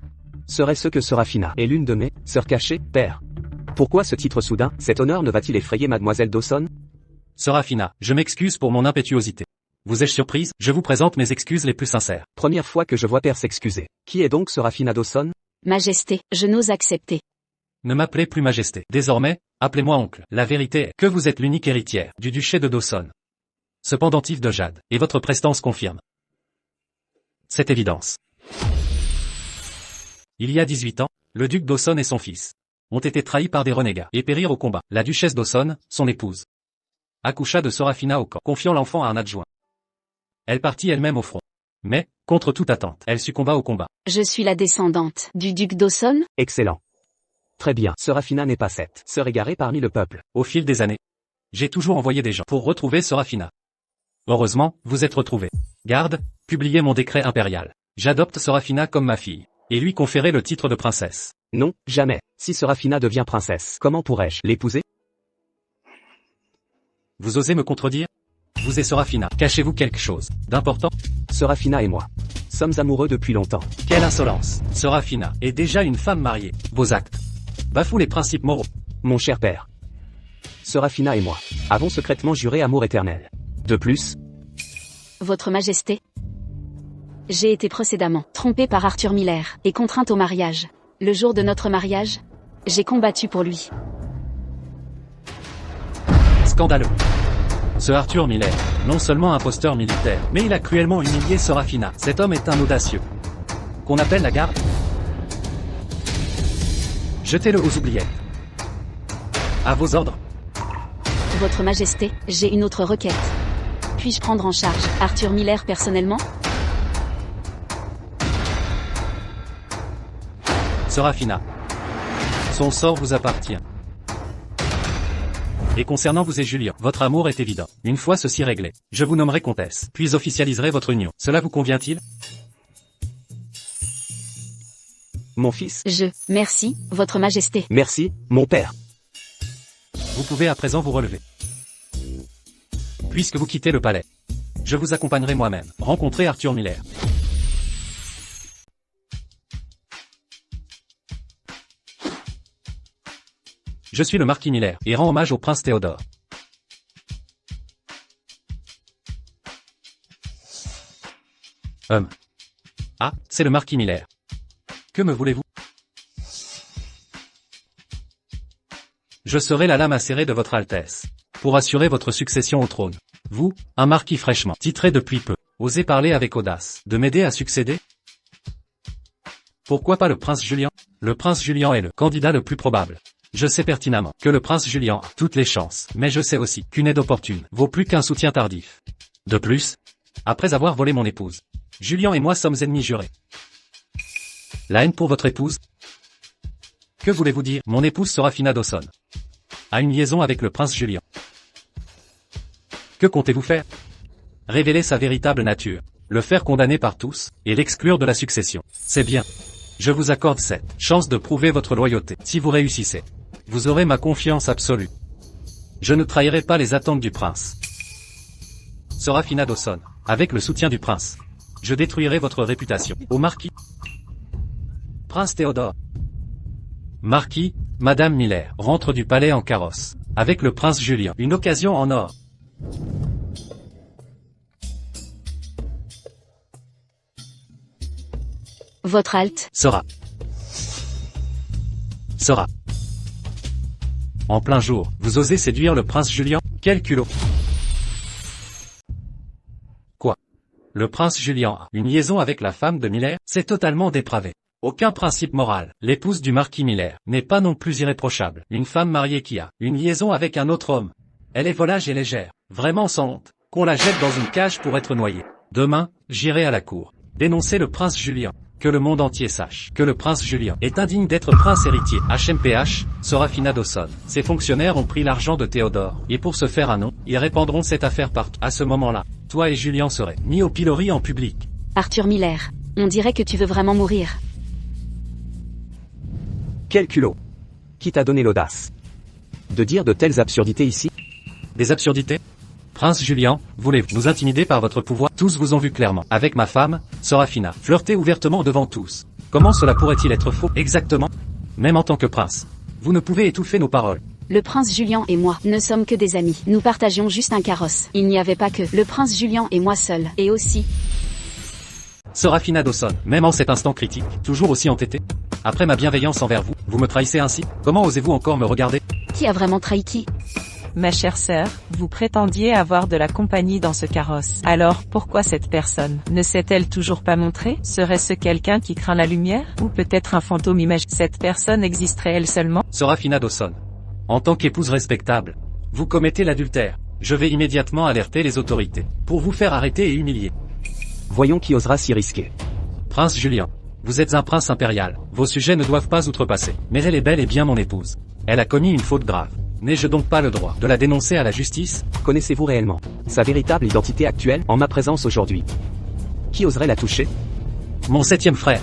Speaker 4: Serait-ce que Serafina est l'une de mes sœurs cachées, père? Pourquoi ce titre soudain? Cet honneur ne va-t-il effrayer mademoiselle Dawson?
Speaker 3: Serafina, je m'excuse pour mon impétuosité. Vous ai-je surprise? Je vous présente mes excuses les plus sincères.
Speaker 4: Première fois que je vois père s'excuser. Qui est donc Serafina Dawson?
Speaker 1: Majesté, je n'ose accepter.
Speaker 3: Ne m'appelez plus majesté. Désormais, appelez-moi oncle. La vérité est que vous êtes l'unique héritière du duché de Dawson. Ce pendentif de jade, et votre prestance confirme cette évidence. Il y a 18 ans, le duc Dawson et son fils ont été trahis par des renégats et périrent au combat. La duchesse Dawson, son épouse, accoucha de Serafina au camp, confiant l'enfant à un adjoint. Elle partit elle-même au front. Mais, contre toute attente, elle succomba au combat.
Speaker 1: Je suis la descendante du duc Dawson?
Speaker 4: Excellent. Très bien. Serafina n'est pas cette sœur égarée parmi le peuple.
Speaker 3: Au fil des années, j'ai toujours envoyé des gens pour retrouver Serafina. Heureusement, vous êtes retrouvés. Garde, publiez mon décret impérial. J'adopte Serafina comme ma fille, et lui conférer le titre de princesse.
Speaker 4: Non, jamais. Si Serafina devient princesse, comment pourrais-je l'épouser?
Speaker 3: Vous osez me contredire? Vous et Serafina, cachez-vous quelque chose d'important?
Speaker 4: Serafina et moi sommes amoureux depuis longtemps.
Speaker 3: Quelle insolence! Serafina est déjà une femme mariée. Vos actes bafouent les principes moraux.
Speaker 4: Mon cher père, Serafina et moi avons secrètement juré amour éternel. De plus,
Speaker 1: Votre majesté, j'ai été précédemment trompée par Arthur Miller et contrainte au mariage. Le jour de notre mariage, j'ai combattu pour lui.
Speaker 3: Scandaleux. Ce Arthur Miller, non seulement imposteur militaire, mais il a cruellement humilié Serafina. Cet homme est un audacieux. Qu'on appelle la garde. Jetez-le aux oubliettes. À vos ordres.
Speaker 1: Votre majesté, j'ai une autre requête. Puis-je prendre en charge Arthur Miller personnellement?
Speaker 3: Serafina. Son sort vous appartient. Et concernant vous et Julien, votre amour est évident. Une fois ceci réglé, je vous nommerai comtesse, puis officialiserai votre union. Cela vous convient-il?
Speaker 4: mon fils.
Speaker 1: Merci, votre majesté.
Speaker 4: Merci, mon père.
Speaker 3: Vous pouvez à présent vous relever. Puisque vous quittez le palais, je vous accompagnerai moi-même, rencontrer Arthur Miller. Je suis le marquis Miller, et rends hommage au prince Théodore. Ah, c'est le marquis Miller. Que me voulez-vous? Je serai la lame acérée de votre Altesse, pour assurer votre succession au trône. Vous, un marquis fraîchement titré depuis peu, osez parler avec audace, de m'aider à succéder? Pourquoi pas le prince Julien? Le prince Julien est le candidat le plus probable. Je sais pertinemment que le prince Julien a toutes les chances, mais je sais aussi qu'une aide opportune vaut plus qu'un soutien tardif. De plus, après avoir volé mon épouse. Julian et moi sommes ennemis jurés. La haine pour votre épouse? Que voulez-vous dire? Mon épouse Serafina Dawson a une liaison avec le prince Julian. Que comptez-vous faire? Révéler sa véritable nature, le faire condamner par tous, et l'exclure de la succession. C'est bien. Je vous accorde cette chance de prouver votre loyauté. Si vous réussissez, vous aurez ma confiance absolue. Je ne trahirai pas les attentes du prince. Serafina Dawson, avec le soutien du prince, je détruirai votre réputation. Au marquis. Prince Théodore. Marquis, Madame Miller rentre du palais en carrosse, avec le prince Julien. Une occasion en or.
Speaker 1: Votre Alt.
Speaker 3: Sera. En plein jour, vous osez séduire le prince Julien? Quel culot! Quoi? Le prince Julien a une liaison avec la femme de Miller? C'est totalement dépravé. Aucun principe moral. L'épouse du marquis Miller n'est pas non plus irréprochable. Une femme mariée qui a une liaison avec un autre homme. Elle est volage et légère. Vraiment sans honte. Qu'on la jette dans une cage pour être noyée. Demain, j'irai à la cour dénoncer le prince Julien. Que le monde entier sache que le prince Julien est indigne d'être prince héritier. HMPH, Serafina Dawson. Ces fonctionnaires ont pris l'argent de Théodore, et pour se faire un nom, ils répandront cette affaire partout. À ce moment-là, toi et Julien seraient mis au pilori en public.
Speaker 1: Arthur Miller, on dirait que tu veux vraiment mourir.
Speaker 4: Quel culot! Qui t'a donné l'audace de dire de telles absurdités ici?
Speaker 3: Des absurdités? Prince Julien, voulez-vous nous intimider par votre pouvoir? Tous vous ont vu clairement, avec ma femme, Serafina, flirter ouvertement devant tous. Comment cela pourrait-il être faux? Exactement. Même en tant que prince, vous ne pouvez étouffer nos paroles.
Speaker 1: Le prince Julien et moi ne sommes que des amis. Nous partagions juste un carrosse. Il n'y avait pas que le prince Julien et moi seuls. Et aussi...
Speaker 3: Serafina Dawson, même en cet instant critique, toujours aussi entêté. Après ma bienveillance envers vous, vous me trahissez ainsi? Comment osez-vous encore me regarder?
Speaker 1: Qui a vraiment trahi qui?
Speaker 2: Ma chère sœur, vous prétendiez avoir de la compagnie dans ce carrosse. Alors, pourquoi cette personne ne s'est-elle toujours pas montrée? Serait-ce quelqu'un qui craint la lumière? Ou peut-être un fantôme imaginaire? Cette personne existerait-elle seulement?
Speaker 3: Serafina Dawson, en tant qu'épouse respectable, vous commettez l'adultère. Je vais immédiatement alerter les autorités, pour vous faire arrêter et humilier.
Speaker 4: Voyons qui osera s'y risquer.
Speaker 3: Prince Julien, vous êtes un prince impérial, vos sujets ne doivent pas outrepasser. Mais elle est bel et bien mon épouse. Elle a commis une faute grave. N'ai-je donc pas le droit de la dénoncer à la justice?
Speaker 4: Connaissez-vous réellement sa véritable identité actuelle en ma présence aujourd'hui? Qui oserait la toucher?
Speaker 3: Mon 7e frère.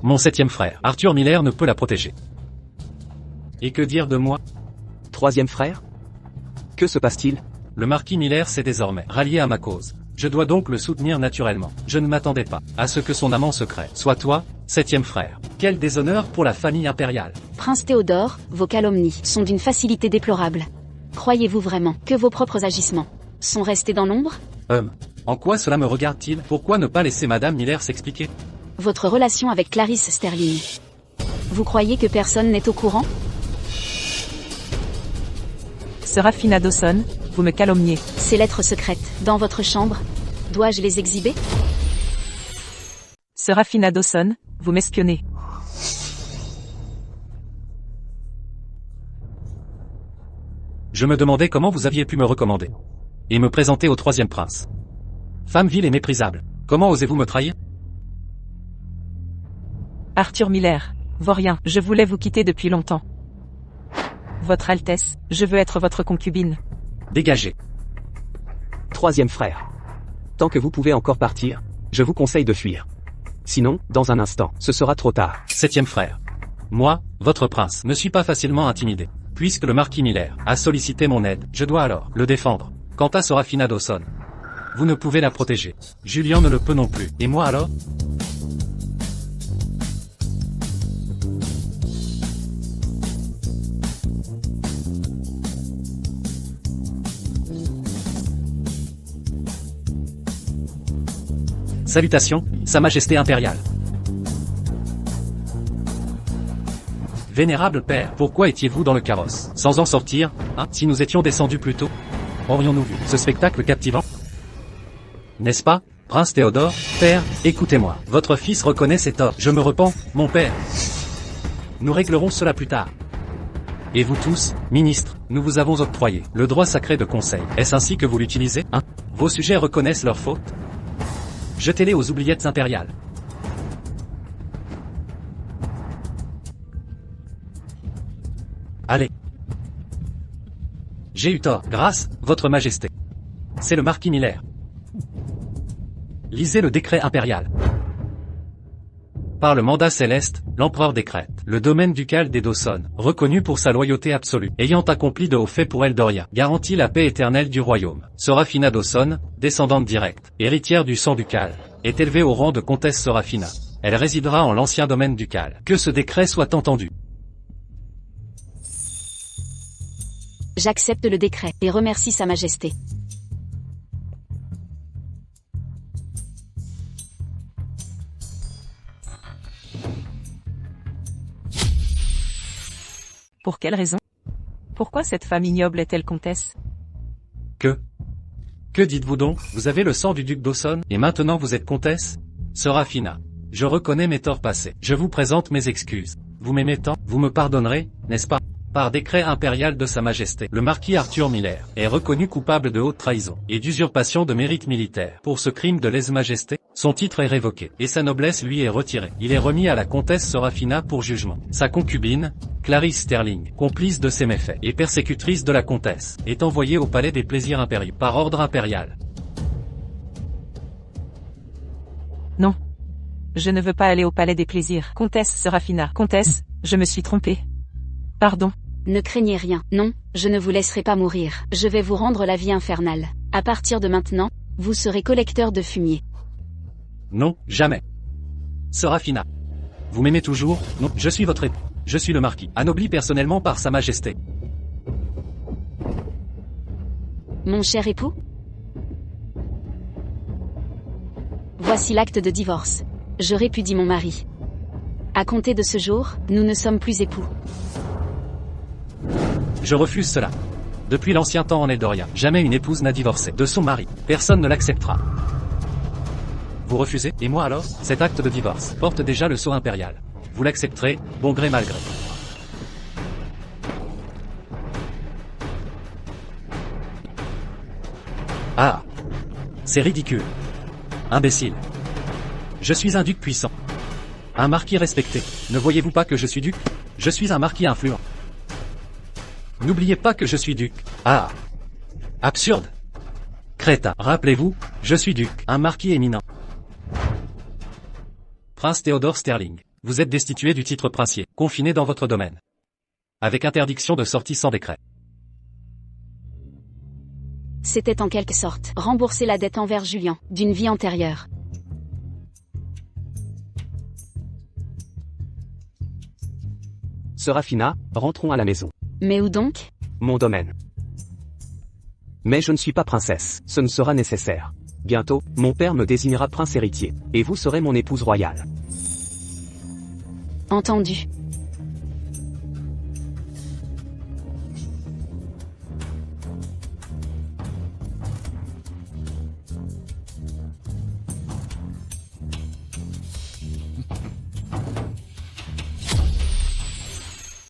Speaker 3: Mon 7e frère, Arthur Miller, ne peut la protéger. Et que dire de moi?
Speaker 4: 3e frère? Que se passe-t-il?
Speaker 3: Le marquis Miller s'est désormais rallié à ma cause. Je dois donc le soutenir naturellement. Je ne m'attendais pas à ce que son amant secret soit toi, 7e frère. Quel déshonneur pour la famille impériale.
Speaker 1: Prince Théodore, vos calomnies sont d'une facilité déplorable. Croyez-vous vraiment que vos propres agissements sont restés dans l'ombre?
Speaker 3: En quoi cela me regarde-t-il? Pourquoi ne pas laisser Madame Miller s'expliquer?
Speaker 1: Votre relation avec Clarice Sterling. Vous croyez que personne n'est au courant?
Speaker 2: Serafina Dawson, vous me calomniez.
Speaker 1: Ces lettres secrètes, dans votre chambre, dois-je les exhiber?
Speaker 2: Serafina Dawson, vous m'espionnez.
Speaker 3: Je me demandais comment vous aviez pu me recommander. Et me présenter au 3e prince. Femme vile et méprisable. Comment osez-vous me trahir?
Speaker 2: Arthur Miller, vaurien, je voulais vous quitter depuis longtemps. Votre Altesse, je veux être votre concubine.
Speaker 3: Dégagez.
Speaker 4: 3e frère. Tant que vous pouvez encore partir, je vous conseille de fuir. Sinon, dans un instant, ce sera trop tard.
Speaker 3: 7e frère. Moi, votre prince, ne suis pas facilement intimidé. Puisque le marquis Miller a sollicité mon aide, je dois alors le défendre. Quant à Serafina Dawson, vous ne pouvez la protéger. Julien ne le peut non plus. Et moi alors? Salutations, Sa Majesté impériale. Vénérable père, pourquoi étiez-vous dans le carrosse, sans en sortir, hein? Si nous étions descendus plus tôt, aurions-nous vu ce spectacle captivant? N'est-ce pas, Prince Théodore? Père, écoutez-moi, votre fils reconnaît ses torts. Je me repens, mon père. Nous réglerons cela plus tard. Et vous tous, ministres, nous vous avons octroyé le droit sacré de conseil. Est-ce ainsi que vous l'utilisez, hein? Vos sujets reconnaissent leurs fautes? Jetez-les aux oubliettes impériales. Allez. J'ai eu tort, grâce, votre majesté. C'est le marquis Miller. Lisez le décret impérial. Par le mandat céleste, l'empereur décrète le domaine ducal des Dawson, reconnu pour sa loyauté absolue, ayant accompli de hauts faits pour Eldoria, garantit la paix éternelle du royaume. Serafina Dawson, descendante directe, héritière du sang ducal, est élevée au rang de comtesse Serafina. Elle résidera en l'ancien domaine ducal. Que ce décret soit entendu.
Speaker 1: J'accepte le décret et remercie Sa Majesté.
Speaker 2: Pour quelle raison? Pourquoi cette femme ignoble est-elle comtesse?
Speaker 3: Que dites-vous donc? Vous avez le sang du duc Dawson, et maintenant vous êtes comtesse? Serafina. Je reconnais mes torts passés. Je vous présente mes excuses. Vous m'aimez tant, vous me pardonnerez, n'est-ce pas? Par décret impérial de Sa Majesté, le marquis Arthur Miller est reconnu coupable de haute trahison et d'usurpation de mérite militaire. Pour ce crime de lèse-majesté, son titre est révoqué et sa noblesse lui est retirée. Il est remis à la comtesse Serafina pour jugement. Sa concubine, Clarice Sterling, complice de ces méfaits et persécutrice de la comtesse, est envoyée au palais des plaisirs impériaux par ordre impérial.
Speaker 2: Non. Je ne veux pas aller au palais des plaisirs. Comtesse Serafina. Comtesse, je me suis trompée. Pardon.
Speaker 1: Ne craignez rien, non, je ne vous laisserai pas mourir. Je vais vous rendre la vie infernale. À partir de maintenant, vous serez collecteur de fumier.
Speaker 3: Non, jamais. Serafina. Vous m'aimez toujours? Non, je suis votre époux. Je suis le marquis, anobli personnellement par Sa Majesté.
Speaker 1: Mon cher époux? Voici l'acte de divorce. Je répudie mon mari. À compter de ce jour, nous ne sommes plus époux.
Speaker 3: Je refuse cela. Depuis l'ancien temps en Eldoria, jamais une épouse n'a divorcé de son mari. Personne ne l'acceptera. Vous refusez, et moi alors? Cet acte de divorce porte déjà le sceau impérial. Vous l'accepterez, bon gré mal gré. Ah! C'est ridicule. Imbécile. Je suis un duc puissant. Un marquis respecté. Ne voyez-vous pas que je suis duc? Je suis un marquis influent. N'oubliez pas que je suis duc. Ah! Absurde! Crétin. Rappelez-vous, je suis duc, un marquis éminent. Prince Theodore Sterling. Vous êtes destitué du titre princier, confiné dans votre domaine. Avec interdiction de sortie sans décret.
Speaker 1: C'était en quelque sorte rembourser la dette envers Julien, d'une vie antérieure.
Speaker 4: Serafina, rentrons à la maison.
Speaker 1: Mais où donc?
Speaker 4: Mon domaine. Mais je ne suis pas princesse, ce ne sera nécessaire. Bientôt, mon père me désignera prince héritier, et vous serez mon épouse royale.
Speaker 1: Entendu.